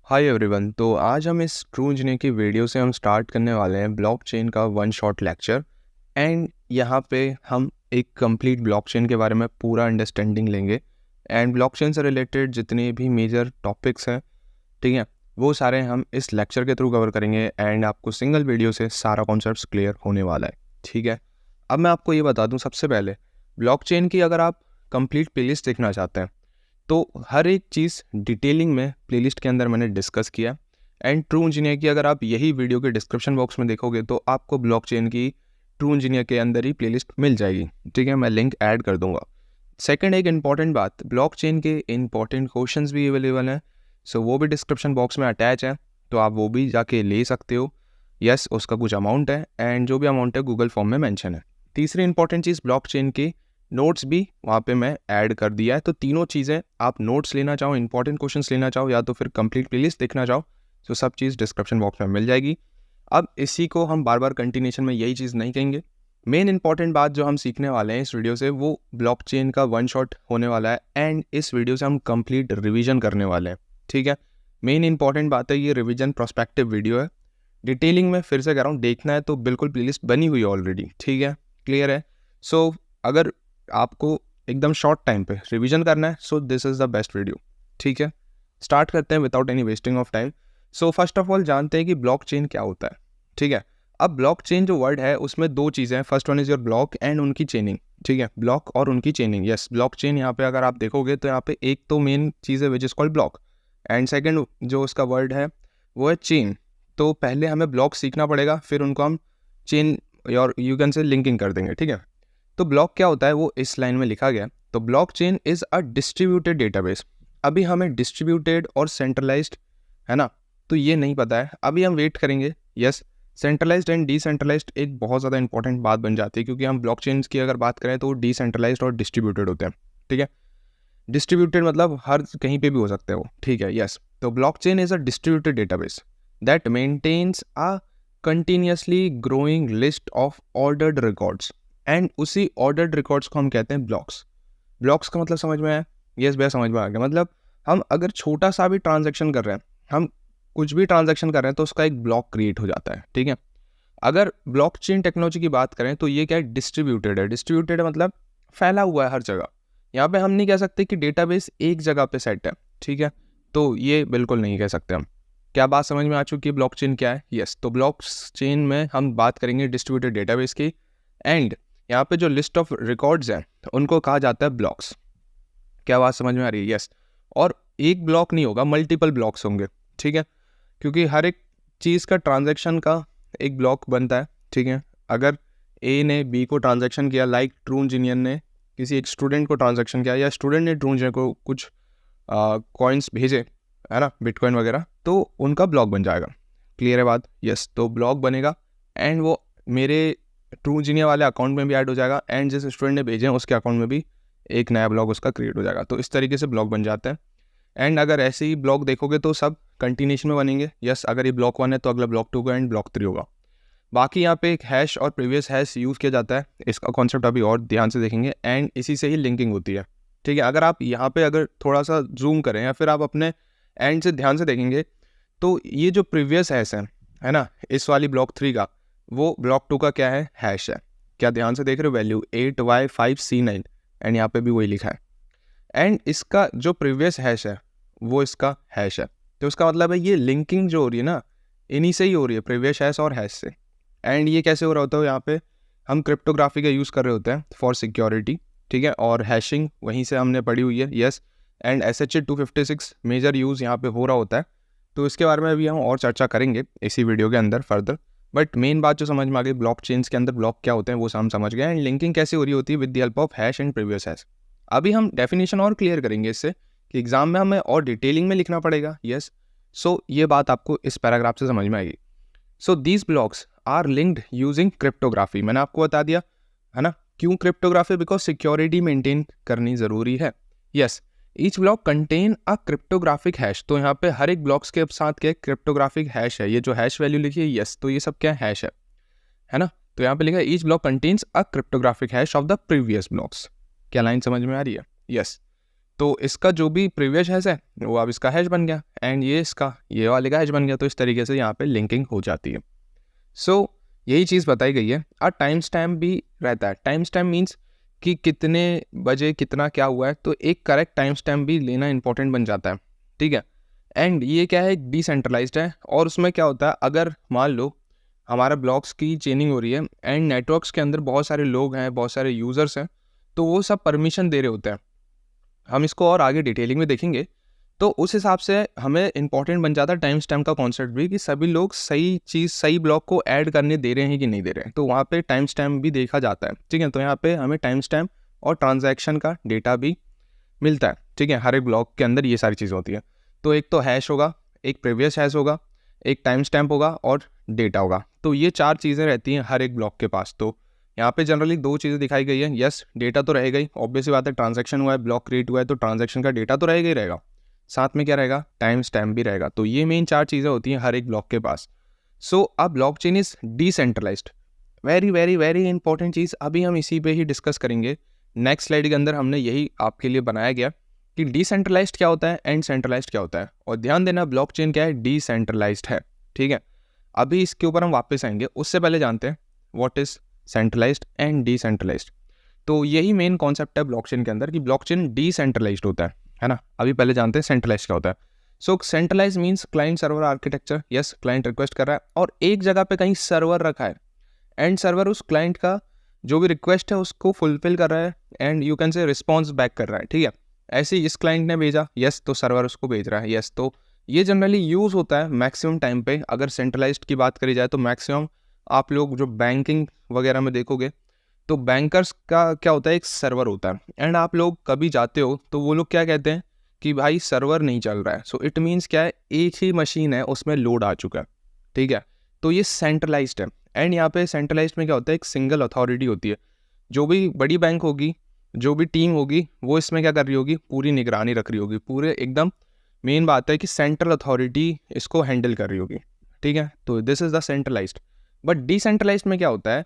Hi everyone. तो आज हम इस ट्रू इंजीनियर की वीडियो से हम स्टार्ट करने वाले हैं ब्लॉकचेन का वन शॉट लेक्चर। एंड यहाँ पे हम एक कंप्लीट ब्लॉकचेन के बारे में पूरा अंडरस्टैंडिंग लेंगे एंड ब्लॉकचेन से रिलेटेड जितने भी मेजर टॉपिक्स हैं, ठीक है, वो सारे हम इस लेक्चर के थ्रू कवर करेंगे एंड आपको सिंगल वीडियो से सारा कॉन्सेप्ट्स क्लियर होने वाला है। ठीक है, अब मैं आपको ये बता दूँ, सबसे पहले ब्लॉकचेन की अगर आप कंप्लीट प्लेलिस्ट देखना चाहते हैं तो हर एक चीज़ डिटेलिंग में प्लेलिस्ट के अंदर मैंने डिस्कस किया। एंड ट्रू इंजीनियर की अगर आप यही वीडियो के डिस्क्रिप्शन बॉक्स में देखोगे तो आपको ब्लॉकचेन की ट्रू इंजीनियर के अंदर ही प्लेलिस्ट मिल जाएगी। ठीक है, मैं लिंक ऐड कर दूंगा। सेकंड, एक इंपॉर्टेंट बात, ब्लॉकचेन के इंपॉर्टेंट क्वेश्चंस भी अवेलेबल हैं, सो वो भी डिस्क्रिप्शन बॉक्स में अटैच है, तो आप वो भी जाके ले सकते हो। यस, उसका कुछ अमाउंट है एंड जो भी अमाउंट है गूगल फॉर्म में मेंशन है। तीसरी इंपॉर्टेंट चीज़, ब्लॉकचेन की नोट्स भी वहाँ पे मैं ऐड कर दिया है। तो तीनों चीज़ें, आप नोट्स लेना चाहो, इंपॉर्टेंट क्वेश्चंस लेना चाहो, या तो फिर कंप्लीट प्लेलिस्ट देखना चाहो, तो सब चीज़ डिस्क्रिप्शन बॉक्स में मिल जाएगी। अब इसी को हम बार बार कंटिन्यूशन में यही चीज़ नहीं कहेंगे। मेन इंपॉर्टेंट बात जो हम सीखने वाले हैं इस वीडियो से, वो ब्लॉकचेन का वन शॉट होने वाला है एंड इस वीडियो से हम कंप्लीट रिवीजन करने वाले हैं। ठीक है, मेन इंपॉर्टेंट बात है, ये रिवीजन प्रोस्पेक्टिव वीडियो है। डिटेलिंग में फिर से कह रहा हूँ, देखना है तो बिल्कुल प्लेलिस्ट बनी हुई है ऑलरेडी। ठीक है, क्लियर है। सो अगर आपको एकदम शॉर्ट टाइम पे रिवीजन करना है, so this is the best video. ठीक है, स्टार्ट करते हैं without any wasting of time. So first of all जानते हैं कि ब्लॉकचेन क्या होता है। ठीक है, अब ब्लॉकचेन जो वर्ड है उसमें दो चीज़ें हैं। First one is your block and उनकी चेनिंग। ठीक है, ब्लॉक और उनकी चेनिंग। यस, ब्लॉकचेन यहाँ पे अगर आप देखोगे तो यहाँ पे एक तो मेन चीज़ है विच is called block, and second जो उसका वर्ड है वो है चेन। तो पहले हमें ब्लॉक सीखना पड़ेगा, फिर उनको हम चेन और यू कैन से लिंकिंग कर देंगे। ठीक है, तो ब्लॉक क्या होता है वो इस लाइन में लिखा गया। तो blockchain is a distributed database. अभी हमें डिस्ट्रीब्यूटेड और सेंट्रलाइज्ड, है ना, तो ये नहीं पता है, अभी हम वेट करेंगे। यस, सेंट्रलाइज्ड एंड डिसेंट्रलाइज्ड एक बहुत ज़्यादा इंपॉर्टेंट बात बन जाती है, क्योंकि हम ब्लॉकचेन की अगर बात करें तो वो डिसेंट्रलाइज्ड और डिस्ट्रीब्यूटेड होते हैं। ठीक है, डिस्ट्रीब्यूटेड मतलब हर कहीं पे भी हो सकते हैं वो। ठीक है, यस, तो blockchain is a distributed database that maintains a continuously growing list of ordered records, and उसी ऑर्डर्ड रिकॉर्ड्स को हम कहते हैं ब्लॉक्स। ब्लॉक्स का मतलब समझ में आया? यस भैया, समझ में आ गया। मतलब हम अगर छोटा सा भी ट्रांजैक्शन कर रहे हैं, हम कुछ भी ट्रांजैक्शन कर रहे हैं, तो उसका एक ब्लॉक क्रिएट हो जाता है। ठीक है, अगर ब्लॉकचेन टेक्नोलॉजी की बात करें तो ये क्या है, डिस्ट्रीब्यूटेड है। डिस्ट्रीब्यूटेड मतलब फैला हुआ है हर जगह। यहाँ पे हम नहीं कह सकते कि डेटाबेस एक जगह पे सेट है। ठीक है, तो ये बिल्कुल नहीं कह सकते हम। क्या बात समझ में आ चुकी है ब्लॉकचेन क्या है? यस, तो ब्लॉकचेन में हम बात करेंगे डिस्ट्रीब्यूटेड डेटाबेस की, एंड यहाँ पे जो लिस्ट ऑफ रिकॉर्ड्स हैं उनको कहा जाता है ब्लॉक्स। क्या बात समझ में आ रही है? यस, और एक ब्लॉक नहीं होगा, मल्टीपल ब्लॉक्स होंगे। ठीक है, क्योंकि हर एक चीज़ का ट्रांजैक्शन का एक ब्लॉक बनता है। ठीक है, अगर ए ने बी को ट्रांजैक्शन किया, लाइक ट्रू इंजीनियर ने किसी एक स्टूडेंट को ट्रांजैक्शन किया, या स्टूडेंट ने ट्रू इंजीनियर को कुछ कॉइन्स भेजे, है ना, बिटकॉइन वगैरह, तो उनका ब्लॉक बन जाएगा। क्लियर है बात? यस, तो ब्लॉक बनेगा एंड वो मेरे ट्रू इंजीनियर वाले अकाउंट में भी ऐड हो जाएगा, एंड जिस स्टूडेंट ने भेजे हैं उसके अकाउंट में भी एक नया ब्लॉक उसका क्रिएट हो जाएगा। तो इस तरीके से ब्लॉक बन जाता है। एंड अगर ऐसे ही ब्लॉक देखोगे तो सब कंटिन्यूशन में बनेंगे। यस, अगर ये ब्लॉक 1 है तो अगला ब्लॉक 2 होगा एंड ब्लॉक 3 होगा। बाकी यहाँ पे एक हैश और प्रीवियस हैश यूज़ किया जाता है, इसका कॉन्सेप्ट अभी और ध्यान से देखेंगे, एंड इसी से ही लिंकिंग होती है। ठीक है, अगर आप यहाँ पे अगर थोड़ा सा जूम करें या फिर आप अपने एंड से ध्यान से देखेंगे तो ये जो प्रीवियस हैश है ना, इस वाली ब्लॉक 3 का, वो ब्लॉक 2 का क्या है, हैश है। क्या ध्यान से देख रहे हो? वैल्यू 8y5c9, एंड यहाँ पे भी वही लिखा है। एंड इसका जो प्रीवियस हैश है वो इसका हैश है। तो इसका मतलब है ये लिंकिंग जो हो रही है ना, इन्हीं से ही हो रही है, प्रीवियस हैश और हैश से। एंड ये कैसे हो रहा होता है? यहाँ पे हम क्रिप्टोग्राफी का यूज़ कर रहे होते हैं फॉर सिक्योरिटी। ठीक है, और हैशिंग वहीं से हमने पढ़ी हुई है। Yes, and SHA-256 major use यहाँ पे हो रहा होता है। तो इसके बारे में अभी हम और चर्चा करेंगे इसी वीडियो के अंदर फर्दर। बट मेन बात जो समझ में आ गई, ब्लॉकचेन्स के अंदर ब्लॉक क्या होते हैं वो हम समझ गए, एंड लिंकिंग कैसे हो रही होती है with the help of hash and previous hash. अभी हम डेफिनेशन और क्लियर करेंगे इससे कि एग्जाम में हमें और डिटेलिंग में लिखना पड़ेगा। यस, सो ये बात आपको इस पैराग्राफ से समझ में आएगी। So these blocks are linked using cryptography. मैंने आपको बता दिया है ना, क्यों क्रिप्टोग्राफी? बिकॉज सिक्योरिटी मेंटेन करनी ज़रूरी है। Yes, each block contain a cryptographic hash. तो यहाँ पे हर एक ब्लॉक्स के साथ क्या क्रिप्टोग्राफिक हैश है। ये जो हैश वैल्यू लिखी है, यस, तो ये सब क्या हैश है ना। तो यहाँ पे लिखा है each block contains a cryptographic hash of the previous blocks. क्या लाइन समझ में आ रही है? यस, तो इसका जो भी प्रीवियस हैश है वो अब इसका हैश बन गया, एंड ये इसका ये वाले का हैश बन गया। तो इस तरीके से यहाँ पे लिंकिंग हो जाती है। सो यही चीज़ बताई गई है। और टाइम स्टैम्प भी रहता है। टाइम स्टैम्प मीन्स कि कितने बजे कितना क्या हुआ है, तो एक करेक्ट टाइम स्टैम्प भी लेना इंपॉर्टेंट बन जाता है, ठीक है। एंड ये क्या है, डिसेंट्रलाइज्ड है। और उसमें क्या होता है, अगर मान लो हमारा ब्लॉक्स की चेनिंग हो रही है एंड नेटवर्क्स के अंदर बहुत सारे लोग हैं, बहुत सारे यूज़र्स हैं, तो वो सब परमिशन दे रहे होते हैं। हम इसको और आगे डिटेलिंग में देखेंगे। तो उस हिसाब से हमें इंपॉर्टेंट बन जाता है टाइम स्टैम्प का कॉन्सेप्ट भी, कि सभी लोग सही चीज़ सही ब्लॉक को ऐड करने दे रहे हैं कि नहीं दे रहे हैं। तो वहाँ पे टाइम स्टैम्प भी देखा जाता है, ठीक है। तो यहाँ पे हमें टाइम स्टैम्प और ट्रांजैक्शन का डेटा भी मिलता है, ठीक है। हर एक ब्लॉक के अंदर ये सारी चीज़ होती है। तो एक तो हैश होगा, एक प्रीवियस हैश होगा, एक टाइम स्टैम्प होगा और डेटा होगा। तो ये 4 चीज़ें रहती हैं हर एक ब्लॉक के पास। तो यहाँ पे जनरली 2 चीज़ें दिखाई गई है। यस, डेटा तो रहेगा ही, ऑब्वियस सी बात है, ट्रांजैक्शन हुआ है, ब्लॉक क्रिएट हुआ है, तो ट्रांजैक्शन का डेटा तो रहेगा ही रहेगा, साथ में क्या रहेगा, टाइम स्टैम्प भी रहेगा। तो ये मेन 4 चीज़ें होती हैं हर एक ब्लॉक के पास। So a blockchain is decentralized. Very very very important चीज़, अभी हम इसी पे ही डिस्कस करेंगे। नेक्स्ट स्लाइड के अंदर हमने यही आपके लिए बनाया गया कि डिसेंट्रलाइज्ड क्या होता है एंड सेंट्रलाइज्ड क्या होता है। और ध्यान देना, ब्लॉकचेन क्या है, डिसेंट्रलाइज्ड है, ठीक है। अभी इसके ऊपर हम वापस आएंगे, उससे पहले जानते हैं what is centralized and decentralized. तो यही मेन कॉन्सेप्ट है ब्लॉकचेन के अंदर कि ब्लॉकचेन डिसेंट्रलाइज्ड होता है ना। अभी पहले जानते हैं सेंट्रलाइज्ड क्या होता है। So centralize means client server architecture. Yes, client request कर रहा है और एक जगह पे कहीं सर्वर रखा है, एंड सर्वर उस क्लाइंट का जो भी रिक्वेस्ट है उसको फुलफिल कर रहा है, एंड यू कैन से रिस्पॉन्स बैक कर रहा है, ठीक है। ऐसे ही इस क्लाइंट ने भेजा, यस, तो सर्वर उसको भेज रहा है, यस। तो ये जनरली यूज़ होता है मैक्सिमम टाइम पे। अगर सेंट्रलाइज्ड की बात करी जाए तो मैक्सिमम आप लोग जो बैंकिंग वगैरह में देखोगे तो बैंकर्स का क्या होता है, एक सर्वर होता है, एंड आप लोग कभी जाते हो तो वो लोग क्या कहते हैं कि भाई सर्वर नहीं चल रहा है। सो इट मीन्स क्या है, एक ही मशीन है उसमें लोड आ चुका है, ठीक है। तो ये सेंट्रलाइज्ड है। एंड यहाँ पे सेंट्रलाइज्ड में क्या होता है, एक सिंगल अथॉरिटी होती है। जो भी बड़ी बैंक होगी, जो भी टीम होगी, वो इसमें क्या कर रही होगी, पूरी निगरानी रख रही होगी, पूरे एकदम मेन बात है कि सेंट्रल अथॉरिटी इसको हैंडल कर रही होगी, ठीक है। तो this is the centralized. But decentralized में क्या होता है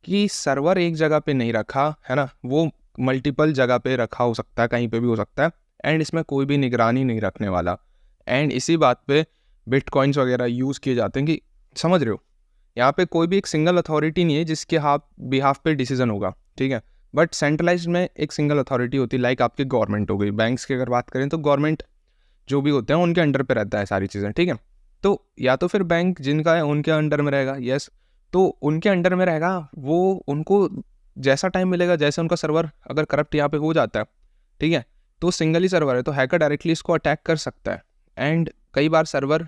कि सर्वर एक जगह पे नहीं रखा है ना, वो मल्टीपल जगह पे रखा हो सकता है, कहीं पे भी हो सकता है, एंड इसमें कोई भी निगरानी नहीं रखने वाला। एंड इसी बात पे बिटकॉइंस वगैरह यूज़ किए जाते हैं कि समझ रहे हो, यहाँ पे कोई भी एक सिंगल अथॉरिटी नहीं है जिसके बिहाफ पे डिसीजन होगा, ठीक है। बट सेंट्रलाइज्ड में एक सिंगल अथॉरिटी होती है, लाइक आपकी गवर्नमेंट हो गई। बैंक्स की अगर बात करें तो गवर्नमेंट जो भी होते हैं उनके अंडर पे रहता है सारी चीज़ें, ठीक है। तो या तो फिर बैंक जिनका है उनके अंडर में रहेगा, यस, तो उनके अंडर में रहेगा। वो उनको जैसा टाइम मिलेगा, जैसे उनका सर्वर अगर करप्ट यहाँ पे हो जाता है, ठीक है, तो सिंगल ही सर्वर है तो हैकर डायरेक्टली इसको अटैक कर सकता है, एंड कई बार सर्वर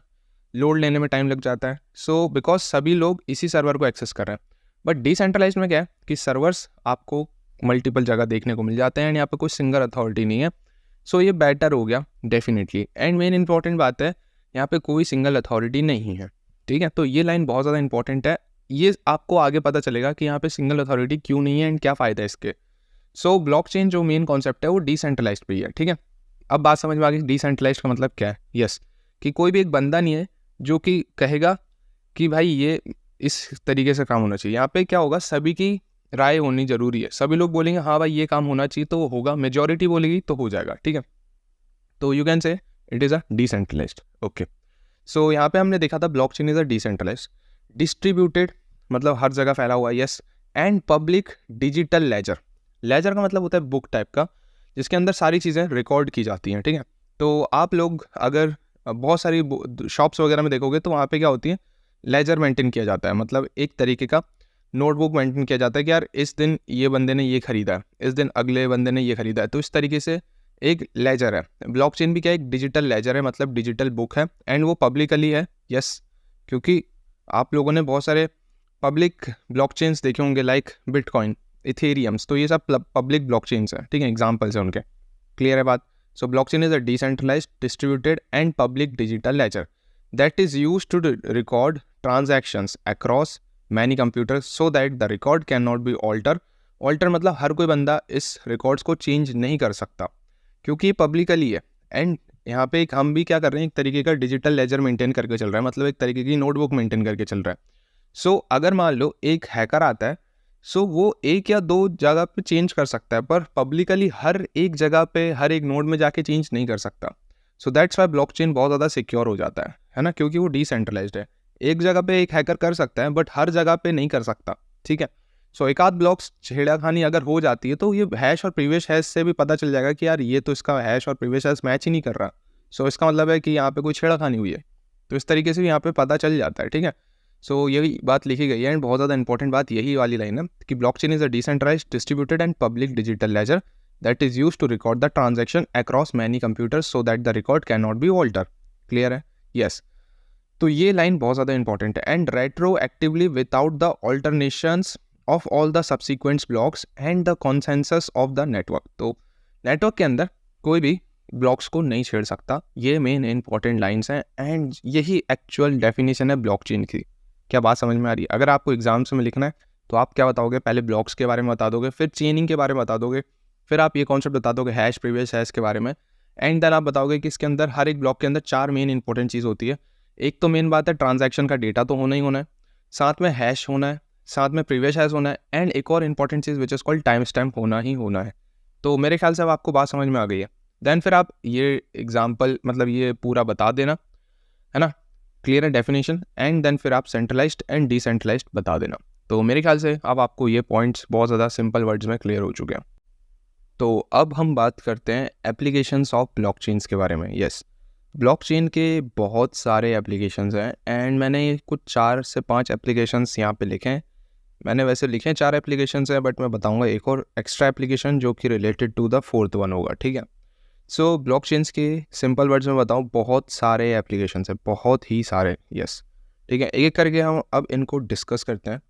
लोड लेने में टाइम लग जाता है। सो बिकॉज सभी लोग इसी सर्वर को एक्सेस कर रहे हैं। बट डिसेंट्रलाइज्ड में क्या है कि सर्वर्स आपको मल्टीपल जगह देखने को मिल जाते हैं, एंड यहाँ पे कोई सिंगल अथॉरिटी नहीं है। सो ये बेटर हो गया डेफिनेटली। एंड मेन इंपॉर्टेंट बात है, यहाँ पे कोई सिंगल अथॉरिटी नहीं है, ठीक है। तो ये लाइन बहुत ज़्यादा इंपॉर्टेंट है। ये आपको आगे पता चलेगा कि यहाँ पे सिंगल अथॉरिटी क्यों नहीं है एंड क्या फ़ायदा है इसके। सो ब्लॉकचेन जो मेन कॉन्सेप्ट है वो डिसेंट्रलाइज्ड पे ही है, ठीक है। अब बात समझ में आ गई डिसेंट्रलाइज्ड का मतलब क्या है। यस, कि कोई भी एक बंदा नहीं है जो कि कहेगा कि भाई ये इस तरीके से काम होना चाहिए। यहाँ पे क्या होगा, सभी की राय होनी जरूरी है। सभी लोग बोलेंगे हाँ भाई ये काम होना चाहिए तो वो होगा, मेजॉरिटी बोलेगी तो हो जाएगा, ठीक है। तो you can say it is a decentralized, okay. So यहाँ पे हमने देखा था blockchain is a decentralized, distributed मतलब हर जगह फैला हुआ, yes, and public digital ledger. Ledger का मतलब होता है बुक टाइप का, जिसके अंदर सारी चीज़ें रिकॉर्ड की जाती हैं, ठीक है। तो आप लोग अगर बहुत सारी शॉप्स वगैरह में देखोगे तो वहाँ पे क्या होती है, लेजर मेंटेन किया जाता है। मतलब एक तरीके का नोटबुक मेंटेन किया जाता है कि यार इस दिन ये बंदे ने ये खरीदा है, इस दिन अगले बंदे ने ये खरीदा है। तो इस तरीके से एक लेजर है। ब्लॉकचेन भी क्या एक डिजिटल लेजर है, मतलब डिजिटल बुक है, एंड वो पब्लिकली है, यस। क्योंकि आप लोगों ने बहुत सारे पब्लिक ब्लॉकचेन्स देखे होंगे लाइक बिटकॉइन, इथेरियम्स, तो ये सब पब्लिक ब्लॉकचेन्स हैं, ठीक है, एग्जाम्पल्स हैं उनके। क्लियर है बात। So blockchain is a decentralized, distributed and public digital ledger that is used to record transactions across many computers so that the record cannot be alter मतलब हर कोई बंदा इस रिकॉर्ड्स को चेंज नहीं कर सकता क्योंकि ये पब्लिकली है। एंड यहाँ पे एक हम भी क्या कर रहे हैं, एक तरीके का डिजिटल लेजर मेंटेन करके चल रहा है, मतलब एक तरीके की नोटबुक मेंटेन करके चल रहा है। सो अगर मान लो एक हैकर आता है सो वो एक या दो जगह पे चेंज कर सकता है, पर पब्लिकली हर एक जगह पे हर एक नोड में जाके चेंज नहीं कर सकता। सो दैट्स वाई ब्लॉकचेन बहुत ज़्यादा सिक्योर हो जाता है ना, क्योंकि वो डिसेंट्रलाइज्ड है। एक जगह पे एक हैकर कर सकता है बट हर जगह पे नहीं कर सकता, ठीक है। सो एक आध ब्लॉक्स छेड़खानी अगर हो जाती है तो ये हैश और प्रीवियस हैश से भी पता चल जाएगा कि यार ये तो इसका हैश और प्रीवियस हैश मैच ही नहीं कर रहा। सो इसका मतलब है कि यहाँ पे कोई छेड़खानी हुई है। तो इस तरीके से भी यहाँ पे पता चल जाता है, ठीक है। सो यही बात लिखी गई है एंड बहुत ज़्यादा इंपॉर्टेंट बात यही वाली लाइन है कि blockchain is a decentralized distributed and public digital ledger that is used to record the transaction across many computers so that the record can not be alter. Clear है? Yes. तो ये line बहुत ज़्यादा important है। And retroactively without the alternations of all the subsequent blocks and the consensus of the network. तो network के अंदर कोई भी ब्लॉक्स को नहीं छेड़ सकता। ये मेन इंपॉर्टेंट लाइन्स हैं एंड यही एक्चुअल डेफिनेशन है ब्लॉकचेन की। क्या बात समझ में आ रही है? अगर आपको एग्जाम्स में लिखना है तो आप क्या बताओगे? पहले ब्लॉक्स के बारे में बता दोगे, फिर चेनिंग के बारे में बता दोगे, फिर आप ये कॉन्सेप्ट बता दोगे हैश प्रीवियस हैश के बारे में, एंड देन आप बताओगे कि इसके अंदर हर एक ब्लॉक के अंदर 4 मेन इंपॉर्टेंट चीज़ होती है। एक तो मेन बात है ट्रांजैक्शन का डेटा तो होना ही होना है, साथ में हैश होना है, साथ में प्रीवियस हैश होना है, एंड एक और important cheese which is called time stamp होना ही होना है। तो मेरे ख्याल से अब आपको बात समझ में आ गई है। देन फिर आप ये एग्जाम्पल मतलब ये पूरा बता देना, है ना, क्लियर है डेफिनेशन, एंड देन फिर आप सेंट्रलाइज्ड एंड डिसेंट्रलाइज्ड बता देना। तो मेरे ख्याल से अब आपको ये पॉइंट्स बहुत ज़्यादा सिंपल वर्ड्स में क्लियर हो चुके हैं। तो अब हम बात करते हैं एप्लीकेशंस ऑफ ब्लॉकचेन्स के बारे में। यस, ब्लॉकचेन के बहुत सारे एप्लीकेशंस हैं एंड मैंने कुछ 4 से 5 एप्लीकेशंस यहाँ पे लिखे हैं। मैंने वैसे लिखे हैं 4 एप्लीकेशंस हैं बट मैं बताऊंगा एक और एक्स्ट्रा एप्लीकेशन जो कि related to the 4th one होगा, ठीक है। सो ब्लॉकचेन्स के सिंपल वर्ड्स में बताऊँ, बहुत सारे एप्लीकेशंस हैं, बहुत ही सारे। यस, ठीक है, एक एक करके हम अब इनको डिस्कस करते हैं।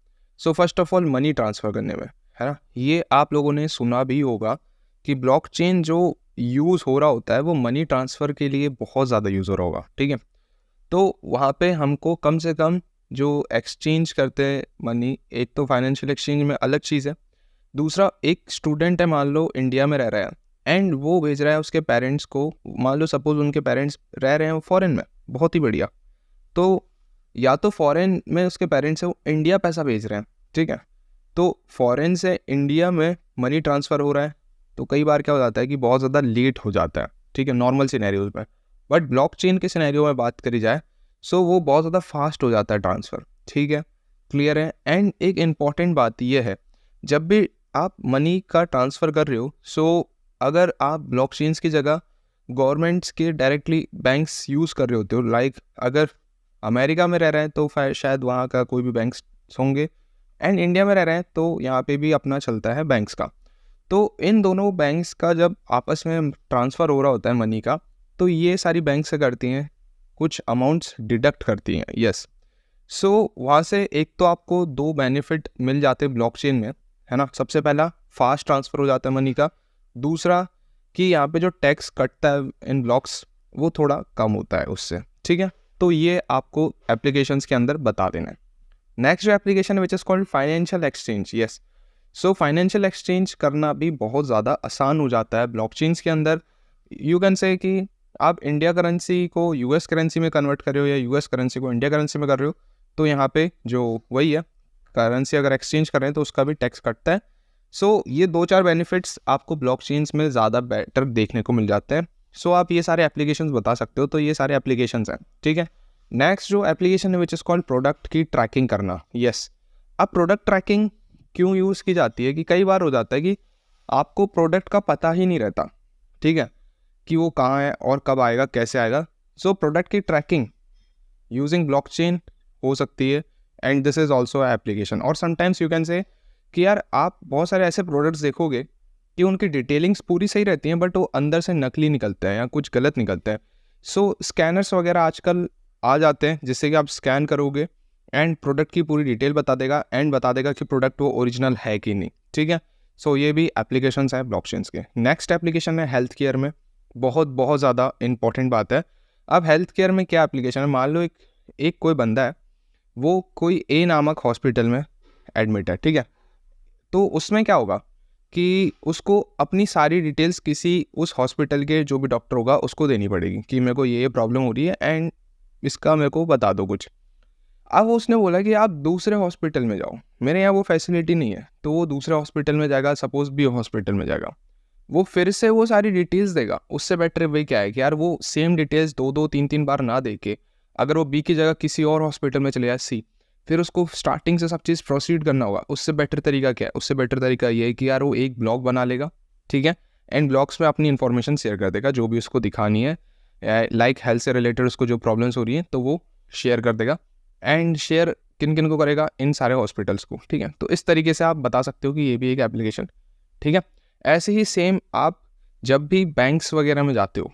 So first of all money transfer करने में, है ना, ये आप लोगों ने सुना भी होगा कि ब्लॉकचेन जो यूज़ हो रहा होता है वो मनी ट्रांसफ़र के लिए बहुत ज़्यादा यूज़ हो रहा होगा, ठीक है। तो वहाँ पे हमको कम से कम जो एक्सचेंज करते हैं मनी, एक तो फाइनेंशियल एक्सचेंज में अलग चीज़ है, दूसरा एक स्टूडेंट है मान लो इंडिया में रह रहा है एंड वो भेज रहा है उसके पेरेंट्स को, मान लो सपोज उनके पेरेंट्स रह रहे हैं फॉरेन में, बहुत ही बढ़िया। तो या तो फॉरेन में उसके पेरेंट्स है वो इंडिया पैसा भेज रहे हैं, ठीक है, तो फॉरेन से इंडिया में मनी ट्रांसफ़र हो रहा है। तो कई बार क्या हो जाता है कि बहुत ज़्यादा लेट हो जाता है, ठीक है, नॉर्मल सिनेरियोज में, बट ब्लॉकचेन के सिनेरियो में बात करी जाए सो वो बहुत ज़्यादा फास्ट हो जाता है ट्रांसफ़र, ठीक है, क्लियर है। एंड एक इम्पॉर्टेंट बात ये है, जब भी आप मनी का ट्रांसफ़र कर रहे हो, सो अगर आप ब्लॉकचेन्स की जगह गवर्नमेंट्स के डायरेक्टली बैंक्स यूज़ कर रहे होते हो, लाइक अगर अमेरिका में रह रहे हैं तो शायद वहाँ का कोई भी बैंक्स होंगे, एंड इंडिया में रह रहे हैं तो यहाँ पे भी अपना चलता है बैंक्स का। तो इन दोनों बैंक्स का जब आपस में ट्रांसफ़र हो रहा होता है मनी का, तो ये सारी बैंक से करती हैं, कुछ अमाउंट्स डिडक्ट करती हैं। यस, सो वहाँ से एक तो आपको 2 बेनिफिट मिल जाते हैं ब्लॉकचेन में, है ना। सबसे पहला फास्ट ट्रांसफ़र हो जाता है मनी का, दूसरा कि यहाँ पे जो टैक्स कटता है इन ब्लॉक्स वो थोड़ा कम होता है उससे, ठीक है। तो ये आपको एप्लीकेशंस के अंदर बता देना है। नेक्स्ट जो एप्लीकेशन है विच is called financial exchange. Yes, so financial exchange करना भी बहुत ज़्यादा आसान हो जाता है ब्लॉकचेन्स के अंदर। यू कैन से कि आप इंडिया करेंसी को यूएस करेंसी में कन्वर्ट कर रहे हो या यूएस करेंसी को इंडिया करेंसी में कर रहे हो, तो यहाँ पे जो वही है करेंसी अगर एक्सचेंज कर रहे हैं तो उसका भी टैक्स कटता है। सो ये 2-4 बेनिफिट्स आपको ब्लॉकचेन्स में ज़्यादा बेटर देखने को मिल जाते हैं। सो आप ये सारे एप्लीकेशंस बता सकते हो, तो ये सारे एप्लीकेशंस हैं, ठीक है। नेक्स्ट जो एप्लीकेशन है विच इज़ कॉल्ड प्रोडक्ट की ट्रैकिंग करना। यस, अब प्रोडक्ट ट्रैकिंग क्यों यूज़ की जाती है कि कई बार हो जाता है कि आपको प्रोडक्ट का पता ही नहीं रहता, ठीक है, कि वो कहाँ है और कब आएगा, कैसे आएगा। सो प्रोडक्ट की ट्रैकिंग यूजिंग ब्लॉकचेन हो सकती है and this is also application. और समटाइम्स यू कैन से कि यार आप बहुत सारे ऐसे प्रोडक्ट्स देखोगे कि उनकी डिटेलिंग्स पूरी सही रहती हैं बट वो अंदर से नकली निकलते हैं या कुछ गलत निकलते हैं। सो स्कैनर्स वगैरह आजकल आ जाते हैं जिससे कि आप स्कैन करोगे एंड प्रोडक्ट की पूरी डिटेल बता देगा एंड बता देगा कि प्रोडक्ट वो ओरिजिनल है कि नहीं, ठीक है। सो ये भी एप्लीकेशंस हैं ब्लॉकचेन्स के। नेक्स्ट एप्लीकेशन है हेल्थ केयर में, बहुत ज़्यादा इंपॉर्टेंट बात है। अब हेल्थ केयर में क्या एप्लीकेशन है, मान लो एक कोई बंदा है वो कोई ए नामक हॉस्पिटल में एडमिट है, ठीक है, तो उसमें क्या होगा कि उसको अपनी सारी डिटेल्स किसी उस हॉस्पिटल के जो भी डॉक्टर होगा उसको देनी पड़ेगी कि मेरे को ये प्रॉब्लम हो रही है एंड इसका मेरे को बता दो कुछ। अब उसने बोला कि आप दूसरे हॉस्पिटल में जाओ, मेरे यहाँ वो फैसिलिटी नहीं है, तो वो दूसरे हॉस्पिटल में जाएगा, सपोज बी हॉस्पिटल में जाएगा, वो फिर से वो सारी डिटेल्स देगा। उससे बेटर वे क्या है कि यार वो सेम डिटेल्स 2-3 बार ना दे के अगर वो बी की जगह किसी और हॉस्पिटल में चले जाए सी, फिर उसको स्टार्टिंग से सब चीज़ प्रोसीड करना होगा। उससे बेटर तरीका क्या है? उससे बेटर तरीका ये है कि यार वो एक ब्लॉग बना लेगा, ठीक है, एंड ब्लॉग्स में अपनी इन्फॉर्मेशन शेयर कर देगा जो भी उसको दिखानी है, लाइक हेल्थ से रिलेटेड उसको जो प्रॉब्लम्स हो रही हैं तो वो शेयर कर देगा। एंड शेयर किन किन को करेगा? इन सारे हॉस्पिटल्स को, ठीक है। तो इस तरीके से आप बता सकते हो कि ये भी एक एप्लीकेशन, ठीक है। ऐसे ही सेम आप जब भी बैंक्स वगैरह में जाते हो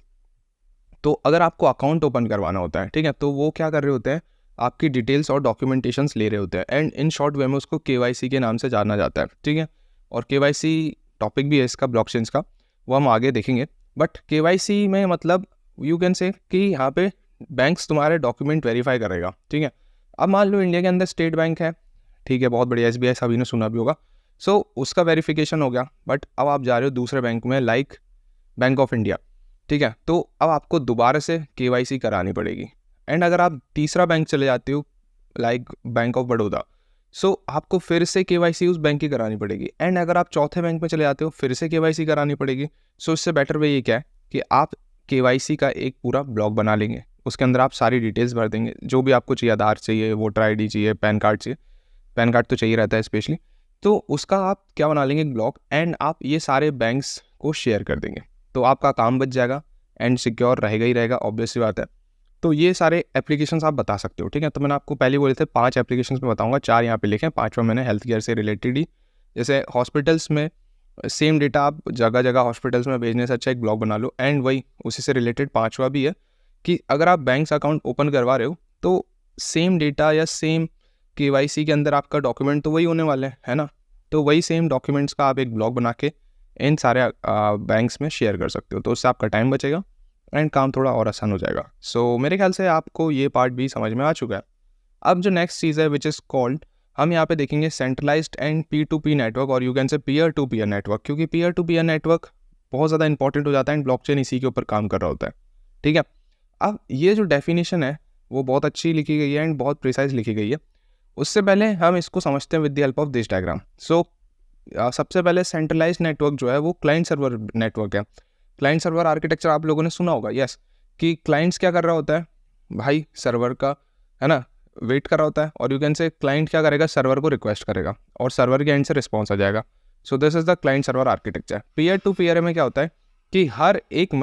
तो अगर आपको अकाउंट ओपन करवाना होता है, ठीक है, तो वो क्या कर रहे होते हैं? आपकी डिटेल्स और डॉक्यूमेंटेशंस ले रहे होते हैं, एंड इन शॉर्ट वे में उसको केवाईसी के नाम से जाना जाता है, ठीक है। और केवाईसी टॉपिक भी है इसका ब्लॉकचेन्स का, वो हम आगे देखेंगे। बट केवाईसी में मतलब यू कैन से कि यहाँ पे बैंक्स तुम्हारे डॉक्यूमेंट वेरीफाई करेगा, ठीक है। अब मान लो इंडिया के अंदर स्टेट बैंक है, ठीक है, बहुत बढ़िया, SBI सभी ने सुना भी होगा। सो उसका वेरिफिकेशन हो गया, बट अब आप जा रहे हो दूसरे बैंक में, लाइक बैंक ऑफ इंडिया, ठीक है, तो अब आपको दोबारा से केवाईसी करानी पड़ेगी। एंड अगर आप तीसरा बैंक चले जाते हो, लाइक बैंक ऑफ बड़ौदा, सो आपको फिर से केवाईसी उस बैंक की करानी पड़ेगी। एंड अगर आप चौथे बैंक में चले जाते हो, फिर से केवाईसी करानी पड़ेगी। सो इससे बेटर वे ये क्या है कि आप केवाईसी का एक पूरा ब्लॉग बना लेंगे, उसके अंदर आप सारी डिटेल्स भर देंगे, जो भी आपको चाहिए, आधार चाहिए, वोटर ID चाहिए, पैन कार्ड चाहिए, पैन कार्ड तो चाहिए रहता है स्पेशली, तो उसका आप क्या बना लेंगे? एक ब्लॉग, एंड आप ये सारे बैंक्स को शेयर कर देंगे, तो आपका काम बच जाएगा एंड सिक्योर रहेगा ही रहेगा, ऑब्वियस सी बात है। तो ये सारे एप्लीकेशंस आप बता सकते हो, ठीक है। तो मैंने आपको पहले बोले थे 5 एप्लीकेशंस में बताऊंगा, 4 यहाँ पे लिखे, 5वां मैंने हेल्थ केयर से रिलेटेड ही, जैसे हॉस्पिटल्स में सेम डेटा आप जगह जगह हॉस्पिटल्स में भेजने से अच्छा एक ब्लॉग बना लो। एंड वही उसी से रिलेटेड 5वां भी है कि अगर आप बैंक्स अकाउंट ओपन करवा रहे हो तो सेम डेटा या सेम केवाईसी के अंदर आपका डॉक्यूमेंट तो वही होने वाले हैं, है ना। तो वही सेम डॉक्यूमेंट्स का आप एक ब्लॉग बना के इन सारे बैंक्स में शेयर कर सकते हो, तो उससे आपका टाइम बचेगा एंड काम थोड़ा और आसान हो जाएगा। सो मेरे ख्याल से आपको ये पार्ट भी समझ में आ चुका है। अब जो नेक्स्ट चीज़ है विच इज़ कॉल्ड, हम यहाँ पे देखेंगे सेंट्रलाइज्ड एंड P2P नेटवर्क, और you can say peer to peer network, क्योंकि पीयर टू पीयर नेटवर्क बहुत ज़्यादा इंपॉर्टेंट हो जाता है एंड ब्लॉकचेन इसी के ऊपर काम कर रहा होता है, ठीक है। अब ये जो डेफिनेशन है वो बहुत अच्छी लिखी गई है एंड बहुत प्रिसाइज लिखी गई है। उससे पहले हम इसको समझते हैं with the help of this diagram. So सबसे पहले सेंट्रलाइज्ड नेटवर्क जो है वो क्लाइंट सर्वर नेटवर्क है। क्लाइंट सर्वर आर्किटेक्चर आप लोगों ने सुना होगा, यस, कि क्लाइंट्स क्या कर रहा होता है भाई? सर्वर का, है ना, वेट कर रहा होता है, और यू कैन से क्लाइंट क्या करेगा? सर्वर को रिक्वेस्ट करेगा और सर्वर के एंड से रिस्पॉन्स आ जाएगा। So this is the client server architecture. Peer to peer में क्या होता है कि हर एक